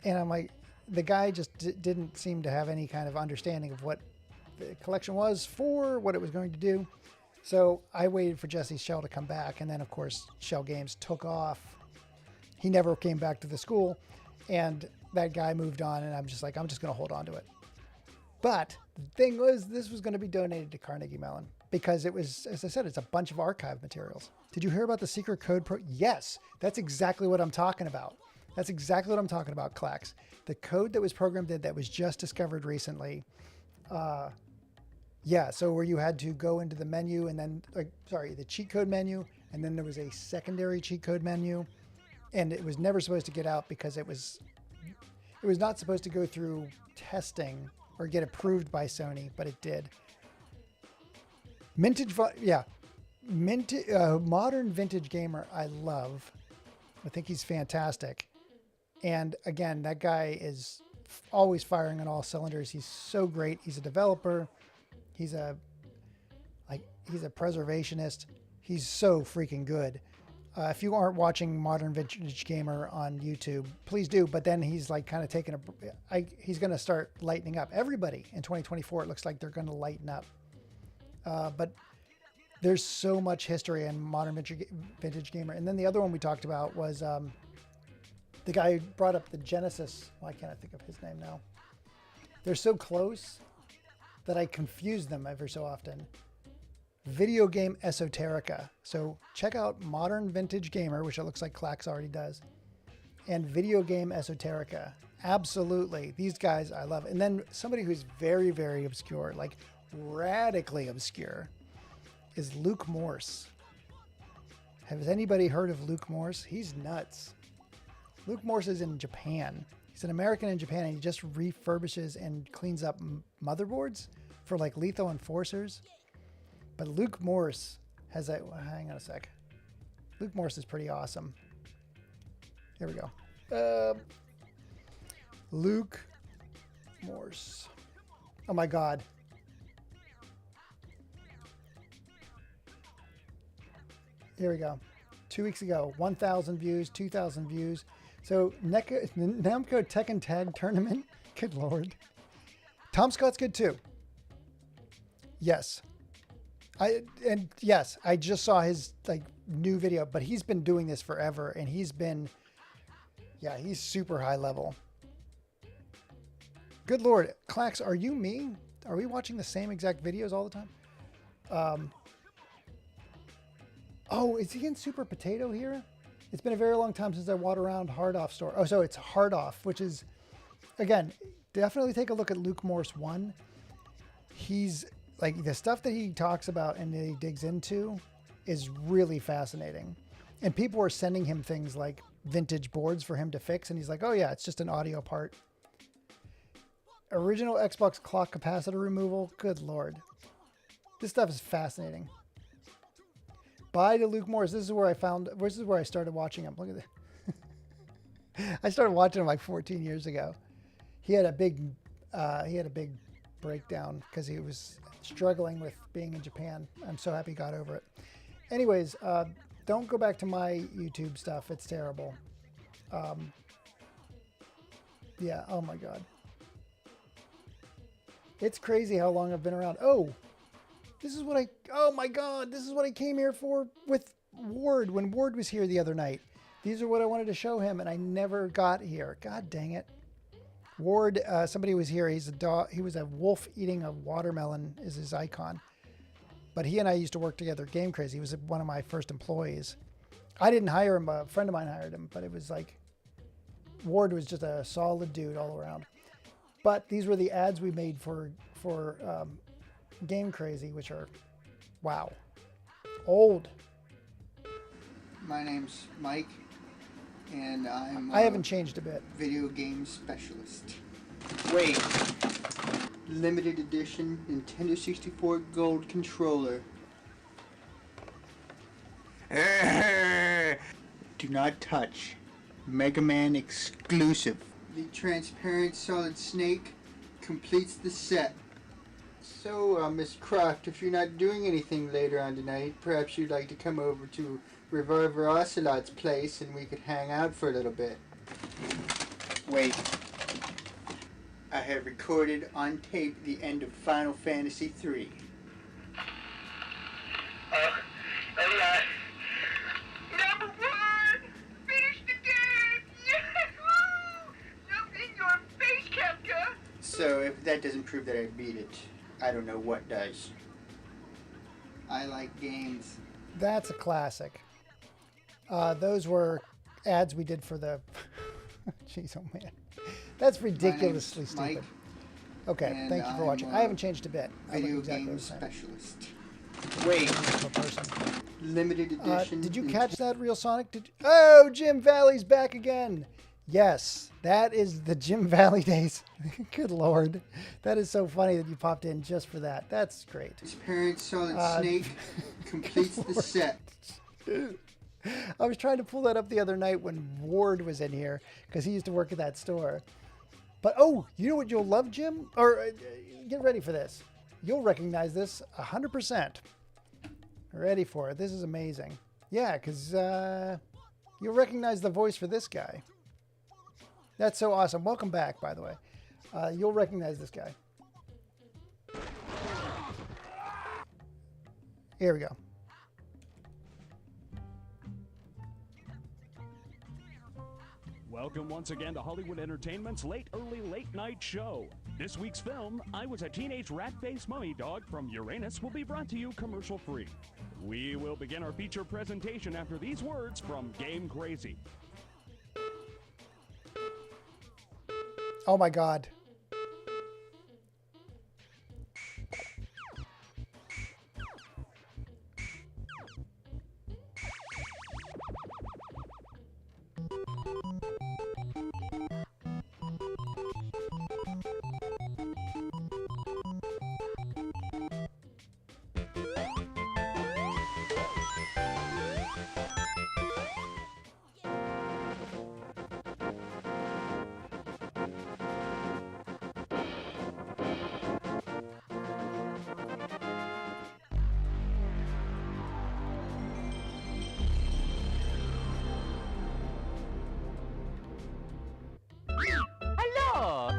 And I'm like, the guy just didn't seem to have any kind of understanding of what the collection was for, what it was going to do. So I waited for Jesse Schell to come back. And then, of course, Shell Games took off. He never came back to the school, and that guy moved on, and I'm just like, I'm just going to hold on to it. But the thing was, this was going to be donated to Carnegie Mellon because it was, as I said, it's a bunch of archive materials. Did you hear about the secret code? Yes, that's exactly what I'm talking about. That's exactly what I'm talking about, Clax. The code that was programmed in that was just discovered recently. Yeah, so where you had to go into the menu and then, the cheat code menu, and then there was a secondary cheat code menu. And it was never supposed to get out because it was not supposed to go through testing or get approved by Sony, but it did. Modern Vintage Gamer, I love. I think he's fantastic. And again, that guy is always firing on all cylinders. He's so great. He's a developer. He's a preservationist. He's so freaking good. If you aren't watching Modern Vintage Gamer on YouTube, please do. But then he's like kind of taking he's going to start lightening up. Everybody in 2024, it looks like they're going to lighten up. But there's so much history in Modern Vintage Gamer. And then the other one we talked about was the guy who brought up the Genesis. Why can't I think of his name now? They're so close that I confuse them every so often. Video Game Esoterica. So check out Modern Vintage Gamer, which it looks like Clax already does, and Video Game Esoterica. Absolutely. These guys I love. And then somebody who's very, very obscure, like radically obscure, is Luke Morse. Has anybody heard of Luke Morse? He's nuts. Luke Morse is in Japan. He's an American in Japan, and he just refurbishes and cleans up motherboards for like Lethal Enforcers. But Luke Morse has hang on a sec. Luke Morse is pretty awesome. Here we go. Luke Morse. Oh my God. Here we go. 2 weeks ago, 1,000 views, 2,000 views. So Namco Tekken Tag Tournament. Good Lord. Tom Scott's good too. Yes. I just saw his like new video, but he's been doing this forever, and he's super high level. Good Lord, Clax, are you me? Are we watching the same exact videos all the time? Oh, is he in Super Potato here? It's been a very long time since I walked around Hard Off store. Oh, so it's Hard Off, which is, again, definitely take a look at Luke Morse 1. He's like, the stuff that he talks about and that he digs into is really fascinating. And people were sending him things like vintage boards for him to fix. And he's like, oh yeah, it's just an audio part. Original Xbox clock capacitor removal. Good Lord. This stuff is fascinating. Bye to Luke Morris. This is where I started watching him. Look at this. I started watching him like 14 years ago. He had a big breakdown because he was struggling with being in Japan. I'm so happy he got over it. Anyways, don't go back to my YouTube stuff. It's terrible. Yeah, oh my God. It's crazy how long I've been around. Oh my God, this is what I came here for with Ward when Ward was here the other night. These are what I wanted to show him, and I never got here. God dang it. Ward, somebody was here. He's a dog. He was a wolf eating a watermelon is his icon. But he and I used to work together. Game Crazy. He was one of my first employees. I didn't hire him. A friend of mine hired him. But it was like, Ward was just a solid dude all around. But these were the ads we made for Game Crazy, which are, wow, old. My name's Mike, and I haven't changed a bit. Video game specialist. Wait. Limited edition Nintendo 64 Gold controller. Do not touch. Mega Man exclusive. The transparent solid snake completes the set. So, Miss Croft, if you're not doing anything later on tonight, perhaps you'd like to come over to Revolver Ocelot's place and we could hang out for a little bit. Wait. I have recorded on tape the end of Final Fantasy III. Alright. Number 1! Finish the game! Yahoo! Look in your face, Kefka! So, if that doesn't prove that I beat it, I don't know what does. I like games. That's a classic. Those were ads we did for the... Jeez, oh man. That's ridiculously stupid. Mike, okay, thank you for watching. I haven't changed a bit. I look Video exactly game the same. specialist. Wait. Person. Limited edition. Did you catch that, Real Sonic? Oh, Jim Valley's back again. Yes, that is the Jim Valley days. Good Lord. That is so funny that you popped in just for that. That's great. Transparent solid snake completes the set. I was trying to pull that up the other night when Ward was in here because he used to work at that store. But, oh, you know what you'll love, Jim? Or get ready for this. You'll recognize this 100%. Ready for it. This is amazing. Yeah, because you'll recognize the voice for this guy. That's so awesome. Welcome back, by the way. You'll recognize this guy. Here we go. Welcome once again to Hollywood Entertainment's Late Night Show. This week's film, I Was a Teenage Rat-Faced Mummy Dog from Uranus, will be brought to you commercial-free. We will begin our feature presentation after these words from Game Crazy. Oh my God. Hello.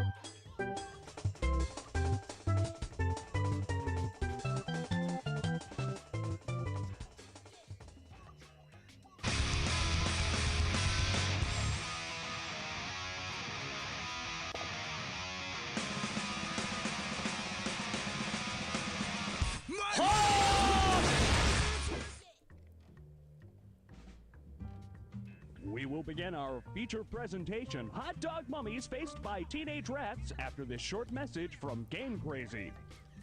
We will begin our feature presentation, Hot Dog Mummies Faced by Teenage Rats, after this short message from Game Crazy.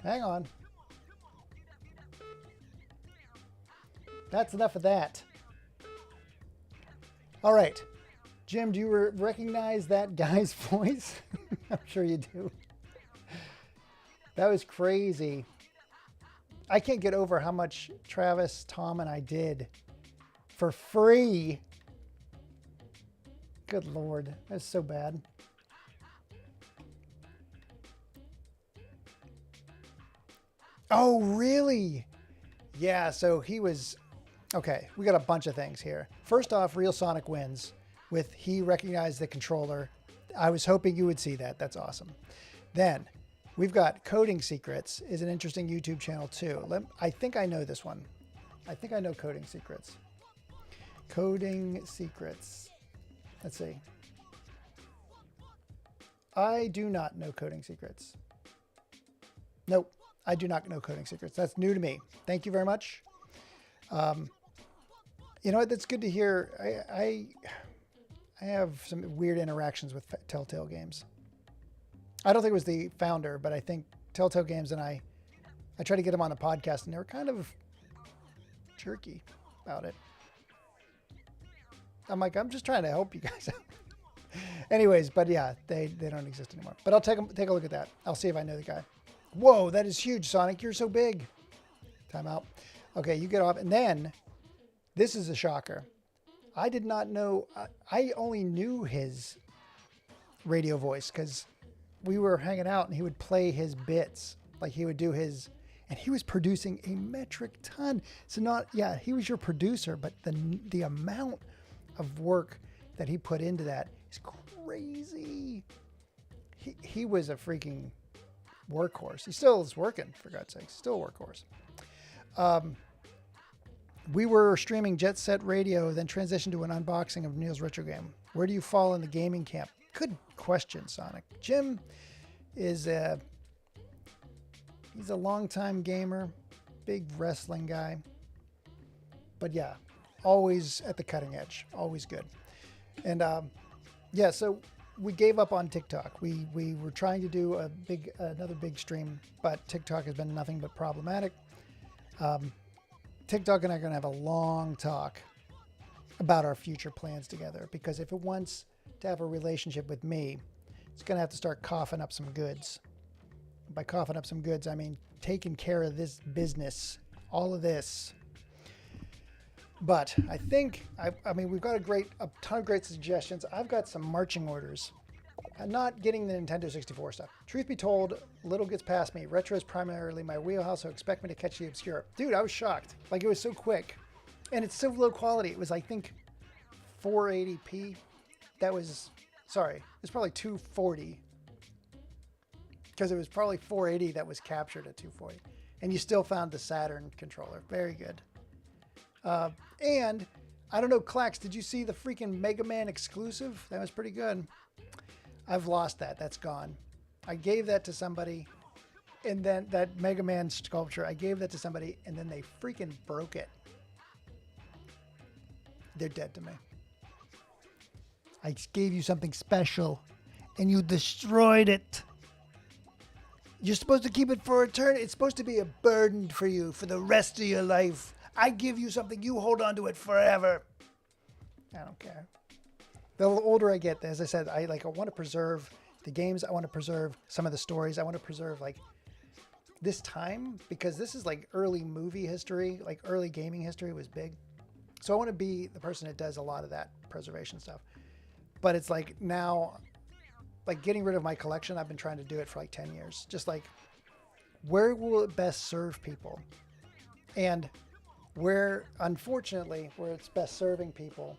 Hang on. That's enough of that. All right. Jim, do you recognize that guy's voice? I'm sure you do. That was crazy. I can't get over how much Travis, Tom, and I did for free. Good Lord. That's so bad. Oh, really? Yeah, so he was... Okay, we got a bunch of things here. First off, Real Sonic wins with he recognized the controller. I was hoping you would see that. That's awesome. Then we've got Coding Secrets is an interesting YouTube channel too. I think I know this one. I think I know Coding Secrets. Coding Secrets. Let's see. I do not know Coding Secrets. Nope, I do not know Coding Secrets. That's new to me. Thank you very much. You know what? That's good to hear. I have some weird interactions with Telltale Games. I don't think it was the founder, but I think Telltale Games and I tried to get them on the podcast, and they were kind of jerky about it. I'm like, I'm just trying to help you guys out. Anyways, but yeah, they don't exist anymore. But I'll take a look at that. I'll see if I know the guy. Whoa, that is huge, Sonic. You're so big. Time out. Okay, you get off. And then, this is a shocker. I did not know. I only knew his radio voice because we were hanging out and he would play his bits. Like he would do his... And he was producing a metric ton. So not... Yeah, he was your producer, but the amount of work that he put into that is crazy. He was a freaking workhorse. He still is working, for God's sake. Still a workhorse. We were streaming Jet Set Radio, then transitioned to an unboxing of Neil's retro game. Where do you fall in the gaming camp? Good question, Sonic. Jim is he's a longtime gamer, big wrestling guy. But yeah, always at the cutting edge, always good. And yeah, so we gave up on TikTok. We were trying to do another big stream, but TikTok has been nothing but problematic. TikTok and I are going to have a long talk about our future plans together, because if it wants to have a relationship with me, it's going to have to start coughing up some goods. By coughing up some goods, I mean taking care of this business, all of this. But I think, I mean, we've got a ton of great suggestions. I've got some marching orders. I'm not getting the Nintendo 64 stuff. Truth be told, little gets past me. Retro is primarily my wheelhouse, so expect me to catch the obscure. Dude, I was shocked. Like, it was so quick. And it's so low quality. It was, I think, 480p. That was, sorry, it was probably 240. Because it was probably 480 that was captured at 240. And you still found the Saturn controller. Very good. And, I don't know, Clax, did you see the freaking Mega Man exclusive? That was pretty good. I've lost that. That's gone. I gave that to somebody, and then that Mega Man sculpture, I gave that to somebody, and then they freaking broke it. They're dead to me. I gave you something special, and you destroyed it. You're supposed to keep it for eternity. It's supposed to be a burden for you for the rest of your life. I give you something, you hold on to it forever. I don't care. The older I get, as I said, I want to preserve the games. I want to preserve some of the stories. I want to preserve like this time, because this is like early movie history, like early gaming history was big. So I want to be the person that does a lot of that preservation stuff. But it's like now, like getting rid of my collection, I've been trying to do it for like 10 years. Just like, where will it best serve people? And where, unfortunately, where it's best serving people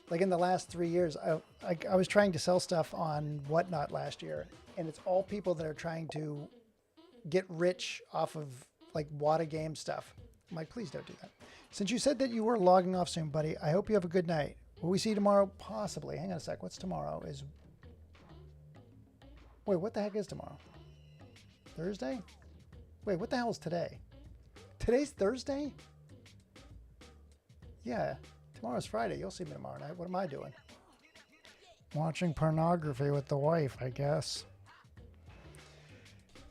Like in the last 3 years, I was trying to sell stuff on Whatnot last year, and it's all people that are trying to get rich off of like Wada game stuff. I'm like, please don't do that. Since you said that you were logging off soon, buddy, I hope you have a good night. Will we see you tomorrow? Possibly. Hang on a sec. What's tomorrow? Wait, what the heck is tomorrow? Thursday? Wait, what the hell is today? Today's Thursday? Yeah. Tomorrow's Friday. You'll see me tomorrow night. What am I doing? Watching pornography with the wife, I guess.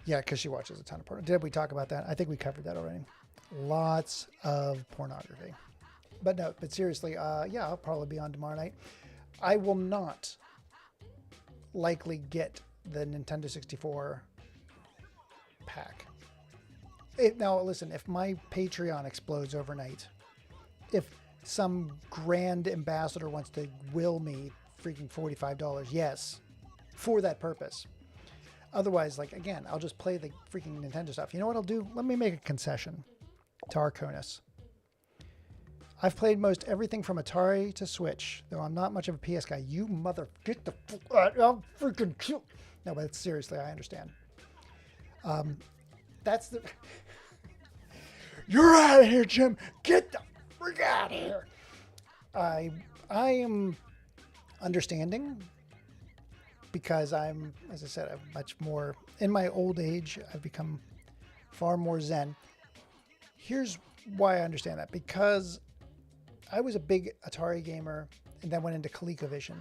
Yeah, because she watches a ton of porn. Did we talk about that? I think we covered that already. Lots of pornography. But no, but seriously, yeah, I'll probably be on tomorrow night. I will not likely get the Nintendo 64 pack. Now, listen, if my Patreon explodes overnight, if some grand ambassador wants to will me freaking $45, yes, for that purpose. Otherwise, like, again, I'll just play the freaking Nintendo stuff. You know what I'll do? Let me make a concession to Arconis. I've played most everything from Atari to Switch, though I'm not much of a PS guy. You mother... Get the... I'll freaking kill... No, but seriously, I understand. That's the... You're out of here, Jim! Get the freak out of here! I am understanding because I'm, as I said, I'm much more... In my old age, I've become far more zen. Here's why I understand that. Because I was a big Atari gamer and then went into ColecoVision.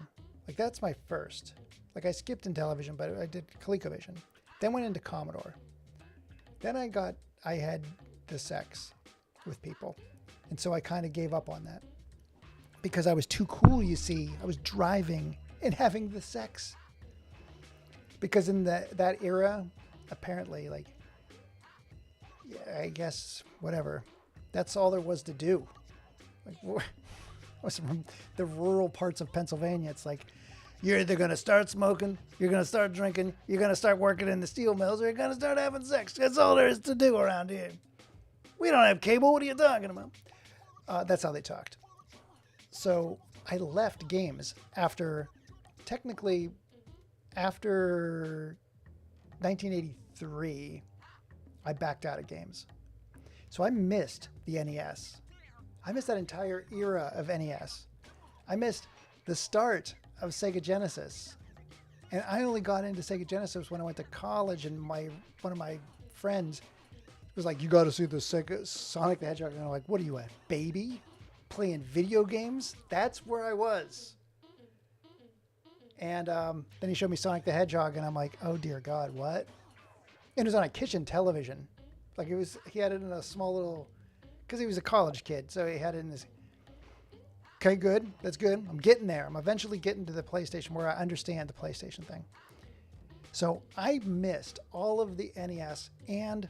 Like, that's my first. Like, I skipped Intellivision, but I did ColecoVision. Then went into Commodore. Then I had the sex with people. And so I kind of gave up on that. Because I was too cool, you see. I was driving and having the sex. Because in that era, apparently, like, yeah, I guess, whatever. That's all there was to do. Like, was from the rural parts of Pennsylvania. It's like, you're either going to start smoking, you're going to start drinking, you're going to start working in the steel mills, or you're going to start having sex. That's all there is to do around here. We don't have cable. What are you talking about? That's how they talked. So I left games after 1983, I backed out of games. So I missed the NES. I missed that entire era of NES. I missed the start of Sega Genesis. And I only got into Sega Genesis when I went to college, and one of my friends was like, you got to see the Sega Sonic the Hedgehog. And I'm like, what are you, a baby? Playing video games? That's where I was. And then he showed me Sonic the Hedgehog, and I'm like, oh dear God, what? And it was on a kitchen television. Like, he had it in a small little, because he was a college kid, so he had it in his, okay, good, that's good. I'm getting there. I'm eventually getting to the PlayStation where I understand the PlayStation thing. So I missed all of the NES, and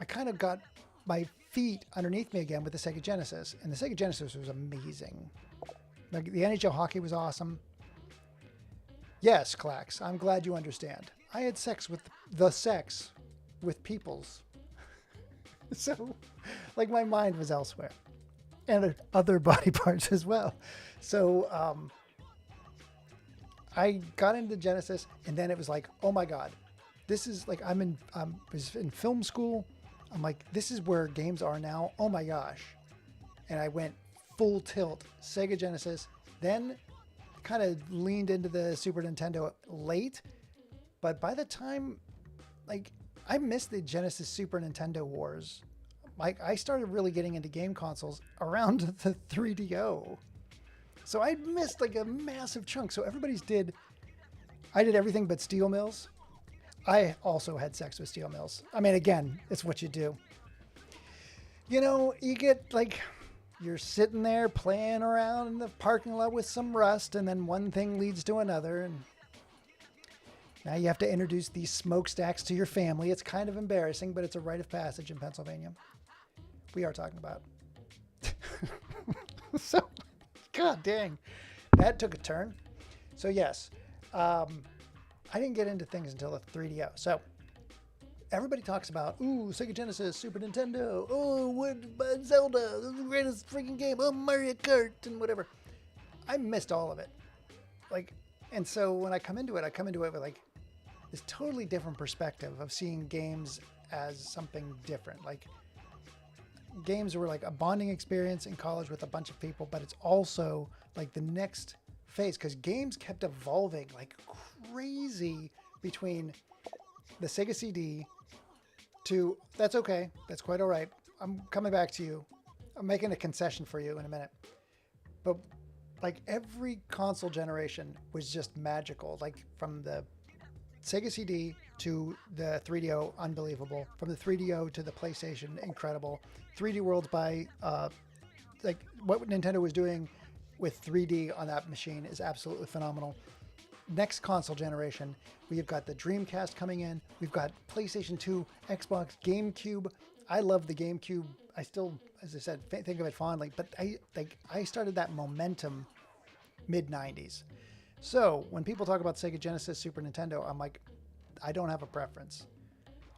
I kind of got my feet underneath me again with the Sega Genesis. And the Sega Genesis was amazing. Like, the NHL hockey was awesome. Yes, Clax, I'm glad you understand. I had sex with peoples. So, like, my mind was elsewhere. And other body parts as well. So, I got into Genesis, and then it was like, oh my God, this is like, I was in film school. I'm like, this is where games are now. Oh my gosh. And I went full tilt, Sega Genesis, then kind of leaned into the Super Nintendo late. But by the time, like, I missed the Genesis Super Nintendo wars. Like, I started really getting into game consoles around the 3DO. So I missed like a massive chunk. So I did everything but steel mills. I also had sex with steel mills. I mean, again, it's what you do. You know, you get like, you're sitting there playing around in the parking lot with some rust, and then one thing leads to another, and now you have to introduce these smokestacks to your family. It's kind of embarrassing, but it's a rite of passage in Pennsylvania. We are talking about. So, God dang, that took a turn. So yes, I didn't get into things until the 3DO. So everybody talks about, ooh, Sega Genesis, Super Nintendo, oh, what Zelda, this is the greatest freaking game, oh, Mario Kart, and whatever. I missed all of it. Like, and so when I come into it with like this totally different perspective of seeing games as something different. Like, games were like a bonding experience in college with a bunch of people, but it's also like the next phase, because games kept evolving like crazy between the Sega CD to, that's okay, that's quite all right, I'm coming back to you, I'm making a concession for you in a minute, but like every console generation was just magical. Like from the Sega CD to the 3DO, unbelievable. From the 3DO to the PlayStation, incredible. 3D Worlds by like what Nintendo was doing with 3D on that machine is absolutely phenomenal. Next console generation, we've got the Dreamcast coming in. We've got PlayStation 2, Xbox, GameCube. I love the GameCube. I still, as I said, think of it fondly. But I started that momentum mid 90s. So when people talk about Sega Genesis, Super Nintendo, I'm like, I don't have a preference.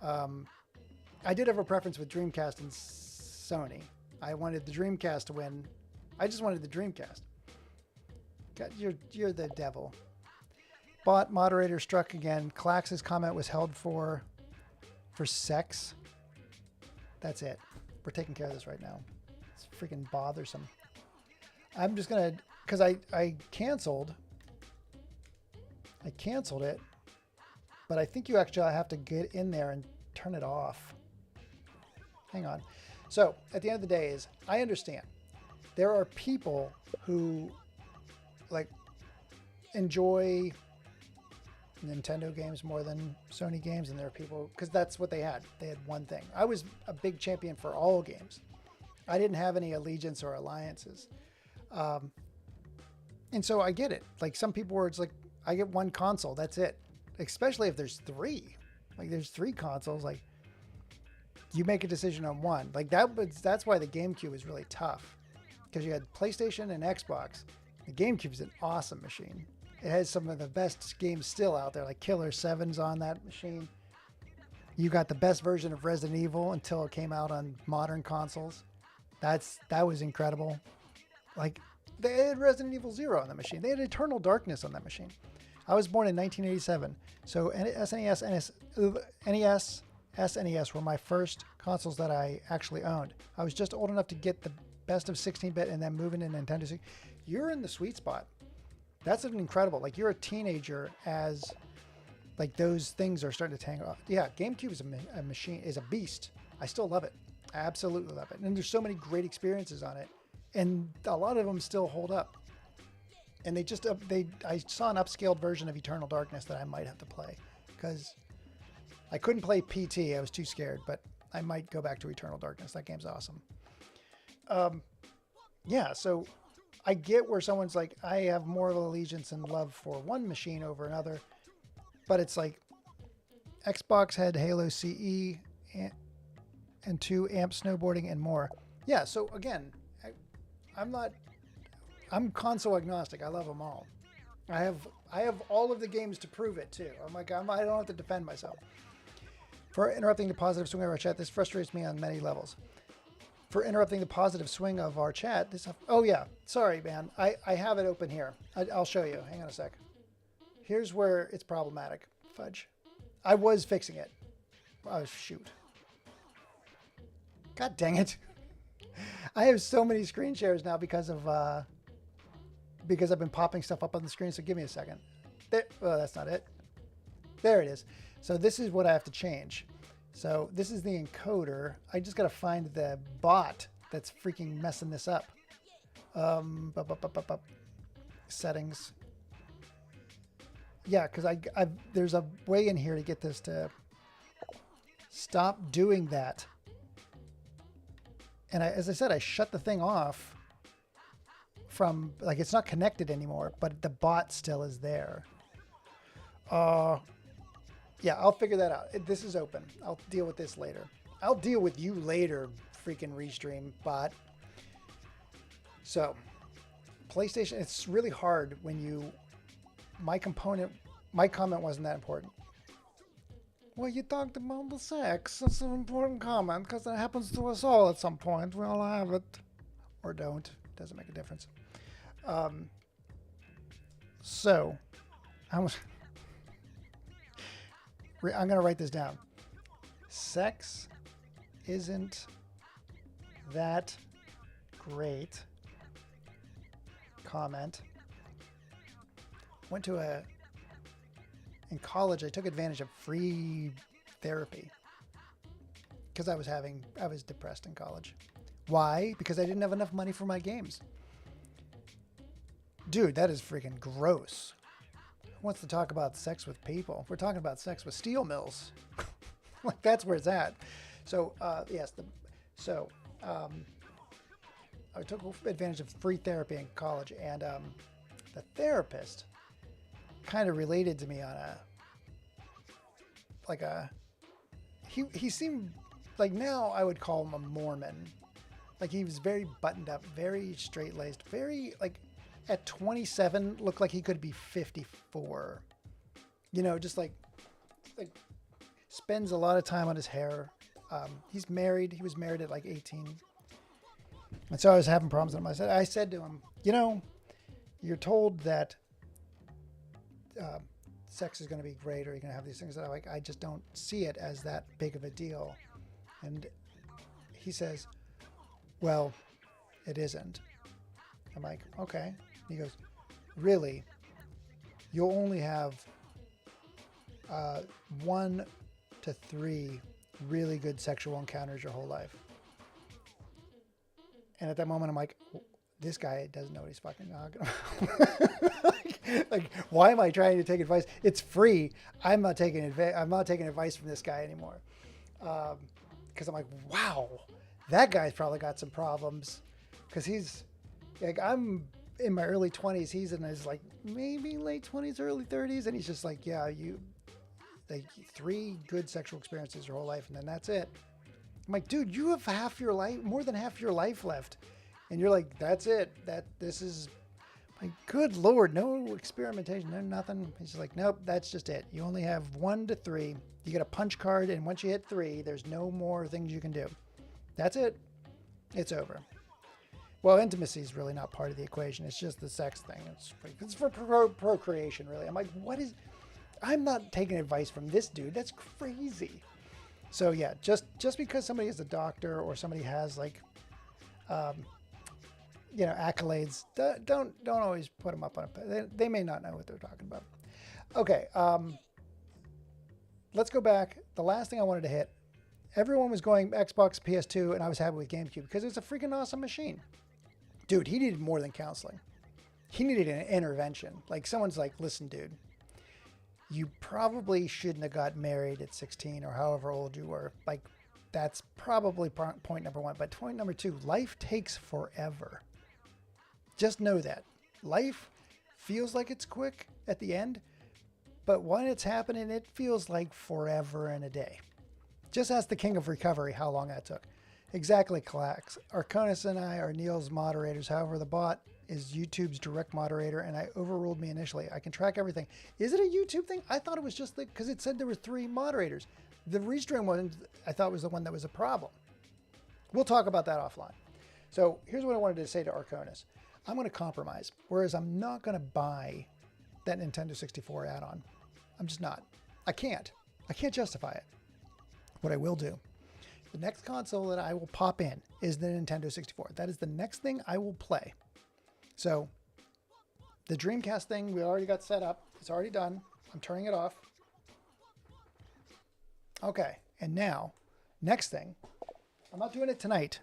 I did have a preference with Dreamcast and Sony. I wanted the Dreamcast to win. I just wanted the Dreamcast. God, you're the devil. Bot moderator struck again. Clax's comment was held for sex. That's it. We're taking care of this right now. It's freaking bothersome. I'm just gonna, because I canceled it, but I think you actually have to get in there and turn it off. Hang on. So at the end of the day is, I understand there are people who like enjoy Nintendo games more than Sony games, and there are people, because that's what they had. They had one thing. I was a big champion for all games. I didn't have any allegiance or alliances. And so I get it. Like some people where it's like, I get one console, that's it. Especially if there's three. Like there's three consoles, like you make a decision on one. Like that's why the GameCube is really tough. Because you had PlayStation and Xbox. The GameCube is an awesome machine. It has some of the best games still out there, like Killer 7's on that machine. You got the best version of Resident Evil until it came out on modern consoles. That was incredible. Like they had Resident Evil 0 on the machine. They had Eternal Darkness on that machine. I was born in 1987, so SNES, NES, SNES were my first consoles that I actually owned. I was just old enough to get the best of 16-bit and then move into Nintendo 60. You're in the sweet spot. That's an incredible. Like you're a teenager as like those things are starting to tangle off. Yeah, GameCube is a machine, is a beast. I still love it. I absolutely love it. And there's so many great experiences on it, and a lot of them still hold up. And I saw an upscaled version of Eternal Darkness that I might have to play because I couldn't play PT. I was too scared, but I might go back to Eternal Darkness. That game's awesome. Yeah, so I get where someone's like, I have more of an allegiance and love for one machine over another, but it's like Xbox had Halo CE and 2 Amp Snowboarding and more. Yeah, so again, I'm console agnostic. I love them all. I have all of the games to prove it too. I'm like, I don't have to defend myself. For interrupting the positive swing of our chat, this frustrates me on many levels. For interrupting the positive swing of our chat, oh yeah, sorry man, I have it open here. I'll show you. Hang on a sec. Here's where it's problematic. Fudge. I was fixing it. Oh shoot. God dang it. I have so many screen shares now because I've been popping stuff up on the screen, so give me a second. There, oh, that's not it. There it is. So this is what I have to change. So this is the encoder. I just got to find the bot that's freaking messing this up. Settings. Yeah, because there's a way in here to get this to stop doing that. And as I said, I shut the thing off from, like, it's not connected anymore, but the bot still is there. Yeah, I'll figure that out. This is open. I'll deal with this later. I'll deal with you later, freaking Restream bot. So, PlayStation, it's really hard when my comment wasn't that important. Well, you talked about the sex. That's an important comment because it happens to us all at some point. We all have it. Or don't. Doesn't make a difference. So, I'm going to write this down. Sex isn't that great. Comment. Went to in college, I took advantage of free therapy because I was depressed in college. Why? Because I didn't have enough money for my games. Dude, that is freaking gross. Who wants to talk about sex with people? We're talking about sex with steel mills. Like, that's where it's at. So, yes. I took advantage of free therapy in college, and the therapist kind of related to me on he seemed like, now I would call him a Mormon. Like, he was very buttoned up, very straight-laced, very, like, at 27, looked like he could be 54. You know, just like spends a lot of time on his hair. He's married. He was married at like 18. And so I was having problems with him. I said to him, you know, you're told that sex is going to be great, or you're going to have these things that I just don't see it as that big of a deal. And he says, well, it isn't. I'm like, okay. He goes, really? You'll only have 1 to 3 really good sexual encounters your whole life. And at that moment, I'm like, this guy doesn't know what he's fucking talking about. like, why am I trying to take advice? It's free. I'm not taking advice from this guy anymore. Because I'm like, wow, that guy's probably got some problems. Because he's like, I'm in my early 20s. He's in his like maybe late 20s, early 30s, and he's just like, yeah, you like 3 good sexual experiences your whole life, and then that's it. I'm like, dude, you have half your life, more than half your life left. And you're like, that's it. This is, like, good Lord, no experimentation, no nothing. He's like, nope, that's just it. You only have 1 to 3. You get a punch card, and once you hit 3, there's no more things you can do. That's it. It's over. Well, intimacy is really not part of the equation. It's just the sex thing. It's for procreation, really. I'm like, I'm not taking advice from this dude. That's crazy. So yeah, just because somebody is a doctor or somebody has like, accolades, don't always put them up on a. They may not know what they're talking about. Okay, let's go back. The last thing I wanted to hit. Everyone was going Xbox, PS2, and I was happy with GameCube because it's a freaking awesome machine. Dude, he needed more than counseling. He needed an intervention. Like, someone's like, listen, dude, you probably shouldn't have got married at 16 or however old you were. Like, that's probably point number 1. But point number 2, life takes forever. Just know that. Life feels like it's quick at the end, but when it's happening, it feels like forever and a day. Just ask the king of recovery how long that took. Exactly, Clax. Arconis and I are Neil's moderators. However, the bot is YouTube's direct moderator, and I overruled me initially. I can track everything. Is it a YouTube thing? I thought it was just because it said there were 3 moderators. The restream one, I thought was the one that was a problem. We'll talk about that offline. So here's what I wanted to say to Arconis. I'm going to compromise, whereas I'm not going to buy that Nintendo 64 add-on. I'm just not. I can't justify it. What I will do, the next console that I will pop in is the Nintendo 64. That is the next thing I will play. So the Dreamcast thing, we already got set up. It's already done. I'm turning it off. Okay. And now, next thing, I'm not doing it tonight.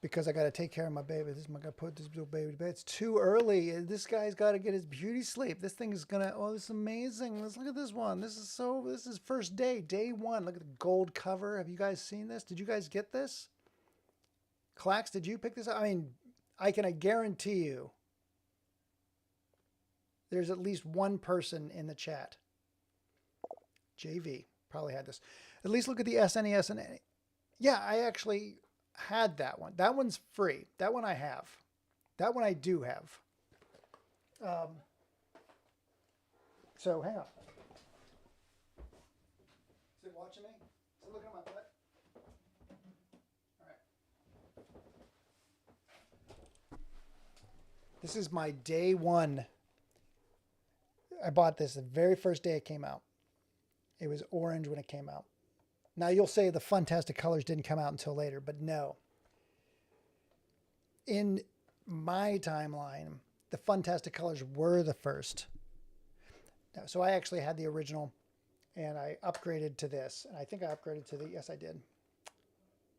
Because I got to take care of my baby. I'm going to put this little baby to bed. It's too early. This guy's got to get his beauty sleep. This thing is going to, this is amazing. Let's look at this one. This is first day 1. Look at the gold cover. Have you guys seen this? Did you guys get this? Clax, did you pick this up? I mean, I guarantee you there's at least one person in the chat. JV probably had this. At least look at the SNES and yeah, I actually had that one. That one's free. That one I have. That one I do have. So hang on. Is it watching me? Is it looking at my butt? All right. This is my day one. I bought this the very first day it came out. It was orange when it came out. Now you'll say the Fantastic Colors didn't come out until later, but no. In my timeline, the Fantastic Colors were the first. So I actually had the original, and I upgraded to this. And I think I upgraded to the, yes I did,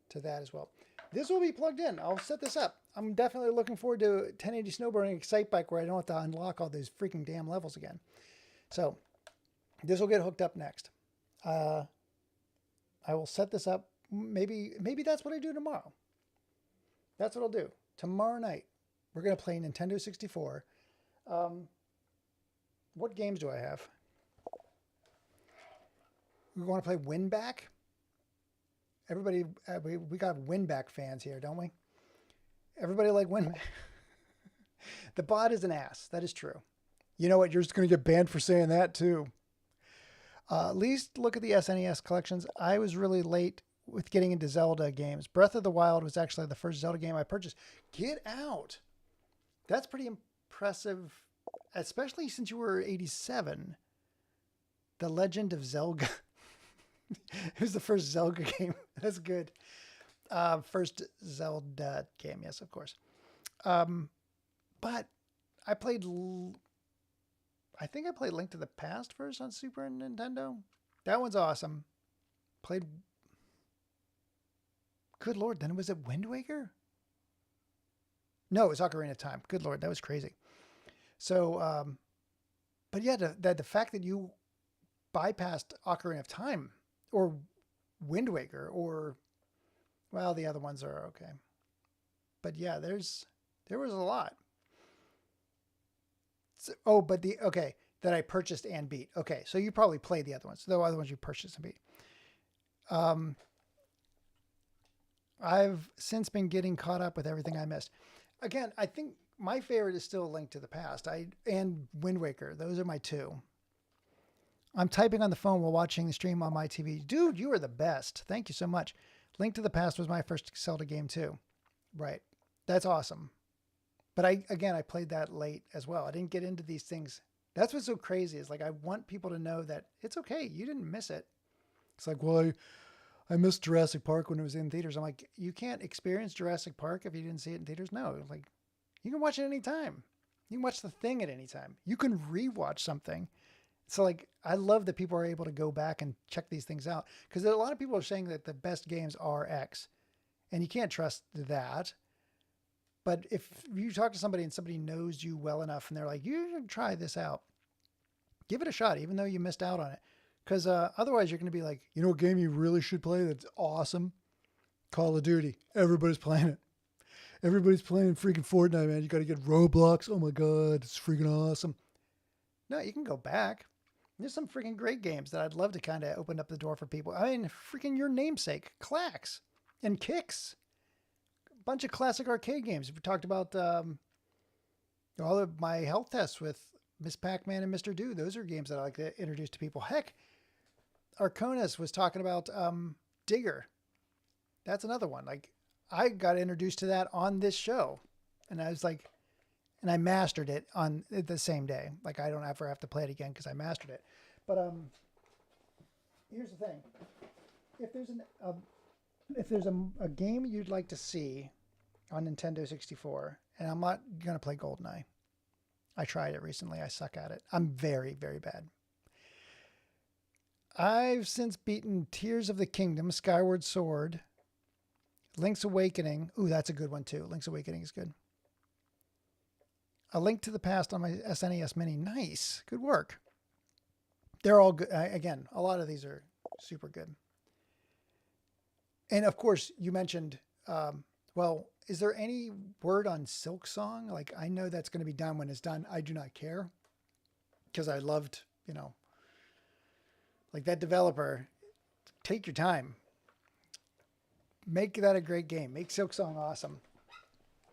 to that as well. This will be plugged in. I'll set this up. I'm definitely looking forward to 1080 snowboarding Excite Bike where I don't have to unlock all those freaking damn levels again. So this will get hooked up next. I will set this up. Maybe that's what I do tomorrow. That's what I'll do. Tomorrow night, we're going to play Nintendo 64. What games do I have? We want to play Win Back. Everybody, we got Win Back fans here, don't we? Everybody like Win Back. The bot is an ass. That is true. You know what? You're just going to get banned for saying that too. At least look at the SNES collections. I was really late with getting into Zelda games. Breath of the Wild was actually the first Zelda game I purchased. Get out. That's pretty impressive, especially since you were 87. The Legend of Zelda. It was the first Zelda game. That's good. First Zelda game, yes, of course. But I played, I think I played Link to the Past first on Super Nintendo. That one's awesome. Played, good Lord, then was it Wind Waker? No, it was Ocarina of Time. Good Lord, that was crazy. So, but yeah, the fact that you bypassed Ocarina of Time or Wind Waker or, well, the other ones are okay. But yeah, there was a lot. So, oh, but that I purchased and beat. Okay, so you probably played the other ones. The other ones you purchased and beat. I've since been getting caught up with everything I missed. Again, I think my favorite is still Link to the Past. And Wind Waker. Those are my two. I'm typing on the phone while watching the stream on my TV. Dude, you are the best. Thank you so much. Link to the Past was my first Zelda game too. Right. That's awesome. But I played that late as well. I didn't get into these things. That's what's so crazy is like, I want people to know that it's okay. You didn't miss it. It's like, well, I missed Jurassic Park when it was in theaters. I'm like, you can't experience Jurassic Park if you didn't see it in theaters. No, like you can watch it anytime. You can watch The Thing at any time. You can rewatch something. So like, I love that people are able to go back and check these things out because a lot of people are saying that the best games are X and you can't trust that. But if you talk to somebody and somebody knows you well enough and they're like, you should try this out, give it a shot, even though you missed out on it. Because otherwise you're going to be like, you know what game you really should play that's awesome? Call of Duty. Everybody's playing it. Everybody's playing freaking Fortnite, man. You got to get Roblox. Oh my God, it's freaking awesome. No, you can go back. There's some freaking great games that I'd love to kind of open up the door for people. I mean, freaking your namesake, Clax and Kicks. A bunch of classic arcade games. We talked about all of my health tests with Miss Pac-Man and Mr. Do. Those are games that I like to introduce to people. Heck, Arconis was talking about Digger. That's another one. Like, I got introduced to that on this show. And I was like, and I mastered it on the same day. Like, I don't ever have to play it again because I mastered it. But here's the thing. If there's a game you'd like to see on Nintendo 64, and I'm not going to play GoldenEye. I tried it recently. I suck at it. I'm very, very bad. I've since beaten Tears of the Kingdom, Skyward Sword, Link's Awakening. Ooh, that's a good one too. Link's Awakening is good. A Link to the Past on my SNES Mini. Nice. Good work. They're all good. Again, a lot of these are super good. And of course, you mentioned, well, is there any word on Silk Song? Like, I know that's going to be done when it's done. I do not care because I loved, like that developer. Take your time. Make that a great game. Make Silk Song awesome.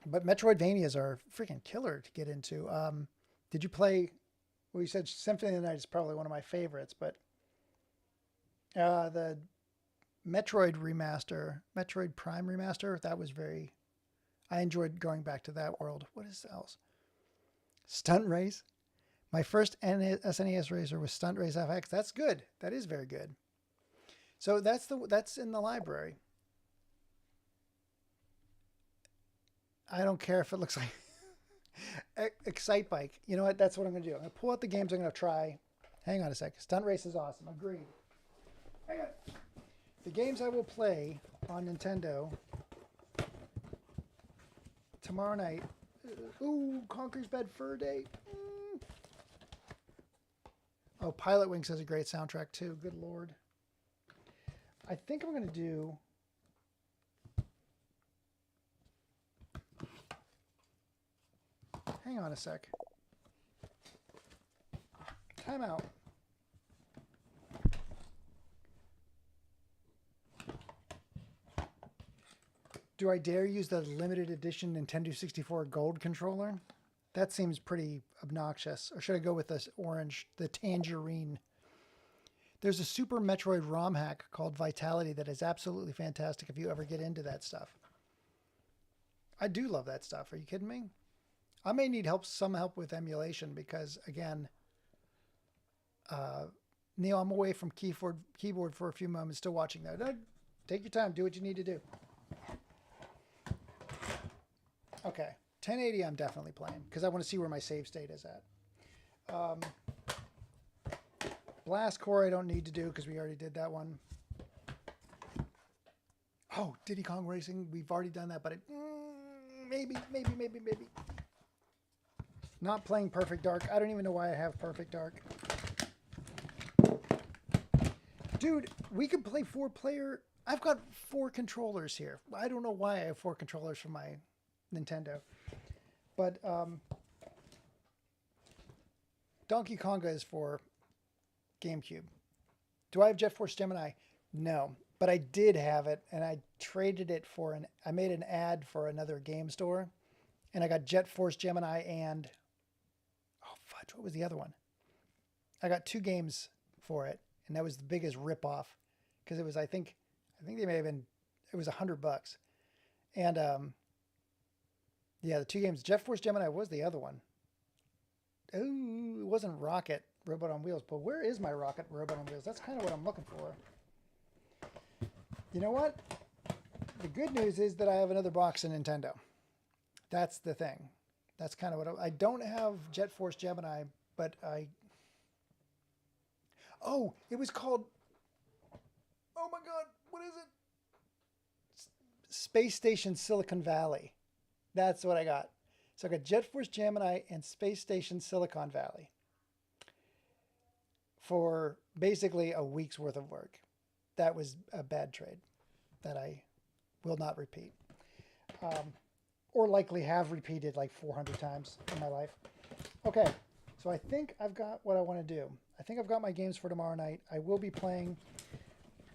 But Metroidvanias are freaking killer to get into. Did you play, well, you said Symphony of the Night is probably one of my favorites, but the Metroid Prime remaster, that was I enjoyed going back to that world. What is else? Stunt Race. My first SNES racer was Stunt Race FX. That's good. That is very good. So that's in the library. I don't care if it looks like Excite Bike. You know what? That's what I'm going to do. I'm going to pull out the games I'm going to try. Hang on a sec. Stunt Race is awesome. Agreed. Hang on. The games I will play on Nintendo tomorrow night. Ooh, Conker's Bad Fur Day. Oh, Pilot Wings has a great soundtrack too. Good Lord. I think I'm going to do... Hang on a sec. Time out. Do I dare use the limited edition Nintendo 64 Gold controller? That seems pretty obnoxious. Or should I go with this orange, the tangerine? There's a Super Metroid ROM hack called Vitality that is absolutely fantastic if you ever get into that stuff. I do love that stuff. Are you kidding me? I may need some help with emulation because, again, Neil, I'm away from keyboard for a few moments, still watching that. No, take your time. Do what you need to do. Okay, 1080 I'm definitely playing because I want to see where my save state is at. Blast Core I don't need to do because we already did that one. Oh, Diddy Kong Racing, we've already done that, but maybe. Not playing Perfect Dark. I don't even know why I have Perfect Dark. Dude, we could play 4-player. I've got 4 controllers here. I don't know why I have 4 controllers for my Nintendo. But Donkey Konga is for GameCube. Do I have Jet Force Gemini? No. But I did have it, and I traded it for I made an ad for another game store, and I got Jet Force Gemini and... Oh, fudge, what was the other one? I got 2 games for it, and that was the biggest ripoff, because it was, I think they may have been, it was $100. And, yeah, the 2 games, Jet Force Gemini was the other one. Ooh, it wasn't Rocket Robot on Wheels, but where is my Rocket Robot on Wheels? That's kind of what I'm looking for. You know what? The good news is that I have another box of Nintendo. That's the thing. That's kind of what I don't have Jet Force Gemini, but oh, it was called, oh my God, what is it? Space Station Silicon Valley. That's what I got. So I got Jet Force Gemini and Space Station Silicon Valley for basically a week's worth of work. That was a bad trade that I will not repeat. Or likely have repeated like 400 times in my life. Okay, so I think I've got what I want to do. I think I've got my games for tomorrow night. I will be playing.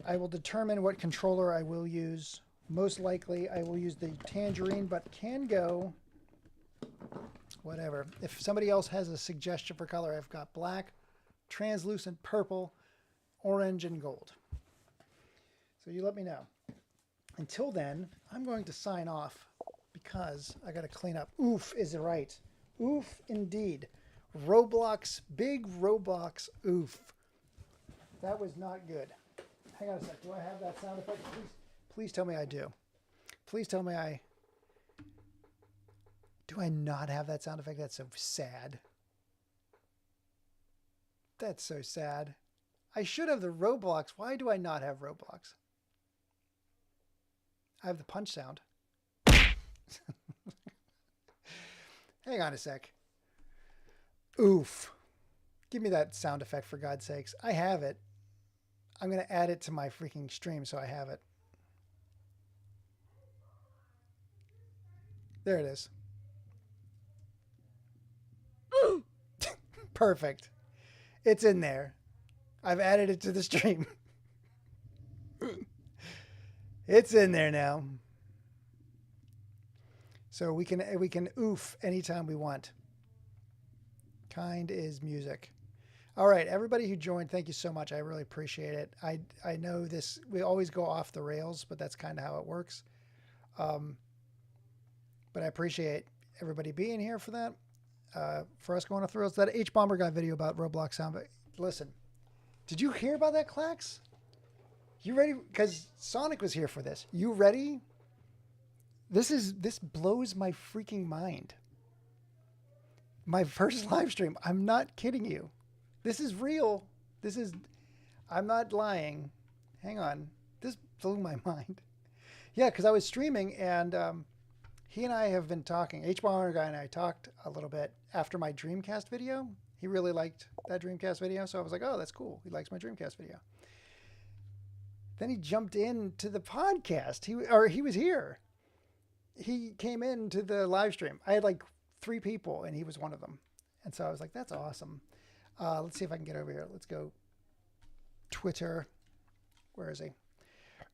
I will determine what controller I will use. Most likely I will use the Tangerine, but can go whatever. If somebody else has a suggestion for color, I've got black, translucent purple, orange, and gold. So you let me know. Until then, I'm going to sign off because I got to clean up. Oof is right. Oof indeed. Roblox, big Roblox oof. That was not good. Hang on a sec. Do I have that sound effect? Please tell me I do. Please tell me I... Do I not have that sound effect? That's so sad. That's so sad. I should have the Roblox. Why do I not have Roblox? I have the punch sound. Hang on a sec. Oof. Give me that sound effect for God's sakes. I have it. I'm going to add it to my freaking stream so I have it. There it is. Perfect. It's in there. I've added it to the stream. It's in there now. So we can oof anytime we want. Kind is music. All right, everybody who joined, thank you so much. I really appreciate it. I know this, we always go off the rails, but that's kind of how it works. But I appreciate everybody being here for that. for us going off the rails. That H Bomber Guy video about Roblox sound. Listen, did you hear about that, Clax? You ready? Because Sonic was here for this. You ready? This blows my freaking mind. My first live stream. I'm not kidding you. This is real. I'm not lying. Hang on. This blew my mind. Yeah, because I was streaming and he and I have been talking. H-Bomber Guy and I talked a little bit after my Dreamcast video. He really liked that Dreamcast video. So I was like, oh, that's cool. He likes my Dreamcast video. Then he jumped into the podcast. He was here. He came into the live stream. I had like 3 people and he was one of them. And so I was like, that's awesome. Let's see if I can get over here. Let's go Twitter. Where is he?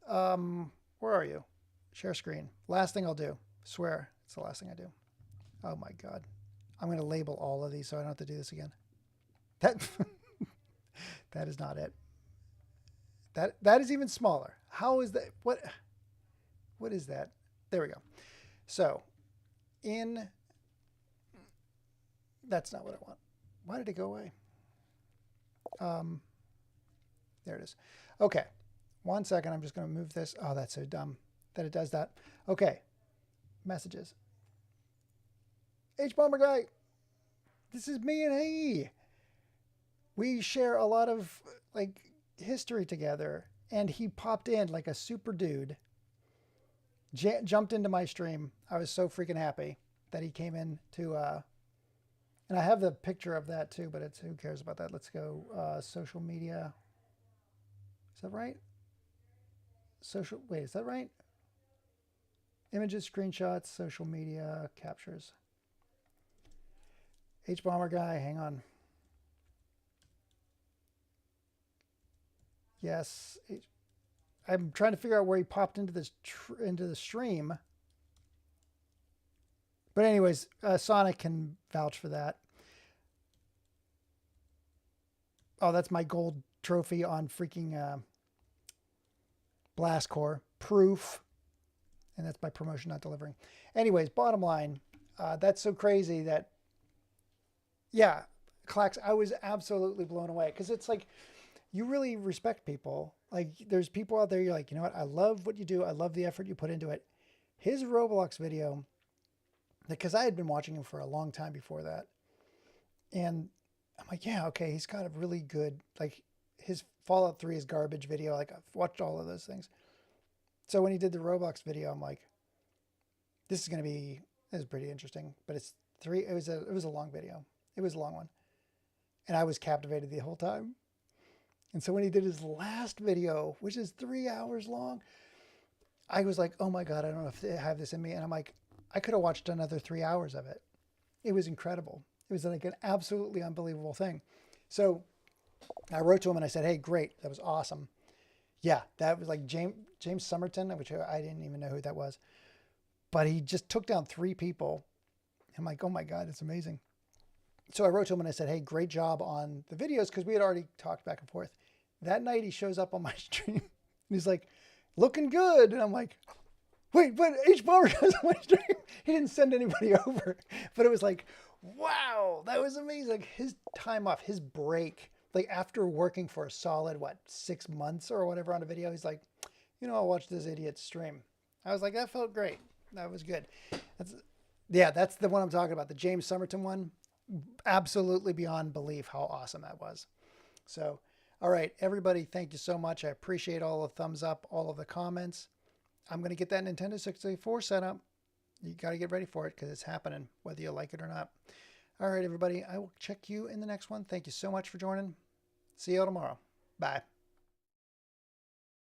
Where are you? Share screen. Last thing I'll do. Swear it's the last thing I do. Oh my God. I'm going to label all of these so I don't have to do this again. That is not it. That is even smaller. How is that? What is that? There we go. So that's not what I want. Why did it go away? There it is. Okay. 1 second. I'm just going to move this. Oh, that's so dumb that it does that. Okay. Messages. H-Bomber Guy. This is me and he. We share a lot of like history together. And he popped in like a super dude. Jumped into my stream. I was so freaking happy that he came in to... and I have the picture of that too, but who cares about that? Let's go social media. Is that right? Wait, is that right? Images, screenshots, social media, captures. H-Bomber Guy, hang on. Yes. I'm trying to figure out where he popped into this into the stream. But anyways, Sonic can vouch for that. Oh, that's my gold trophy on freaking Blast Core. Proof. And that's my promotion not delivering. Anyways, bottom line, that's so crazy that, yeah, Clax, I was absolutely blown away. Because it's like, you really respect people. Like, there's people out there, you're like, you know what? I love what you do. I love the effort you put into it. His Roblox video, because I had been watching him for a long time before that. And I'm like, yeah, okay, he's got a really good, like, his Fallout 3 is garbage video. Like, I've watched all of those things. So when he did the Roblox video, I'm like, this is pretty interesting. But it was a long video. It was a long one. And I was captivated the whole time. And so when he did his last video, which is 3 hours long, I was like, oh my God, I don't know if I have this in me. And I'm like, I could have watched another 3 hours of it. It was incredible. It was like an absolutely unbelievable thing. So I wrote to him and I said, hey, great. That was awesome. Yeah, that was like James Somerton, which I didn't even know who that was. But he just took down 3 people. I'm like, oh my God, it's amazing. So I wrote to him and I said, hey, great job on the videos, because we had already talked back and forth. That night he shows up on my stream and he's like, looking good. And I'm like, wait, but H-Bomber goes on my stream. He didn't send anybody over. But it was like, wow, that was amazing. Like his time off, his break, like after working for a solid, 6 months or whatever on a video, he's like, I'll watch this idiot stream. I was like, that felt great. That was good. That's the one I'm talking about. The James Somerton one. Absolutely beyond belief how awesome that was. So, all right, everybody, thank you so much. I appreciate all the thumbs up, all of the comments. I'm going to get that Nintendo 64 set up. You got to get ready for it because it's happening, whether you like it or not. All right, everybody, I will check you in the next one. Thank you so much for joining. See you all tomorrow. Bye.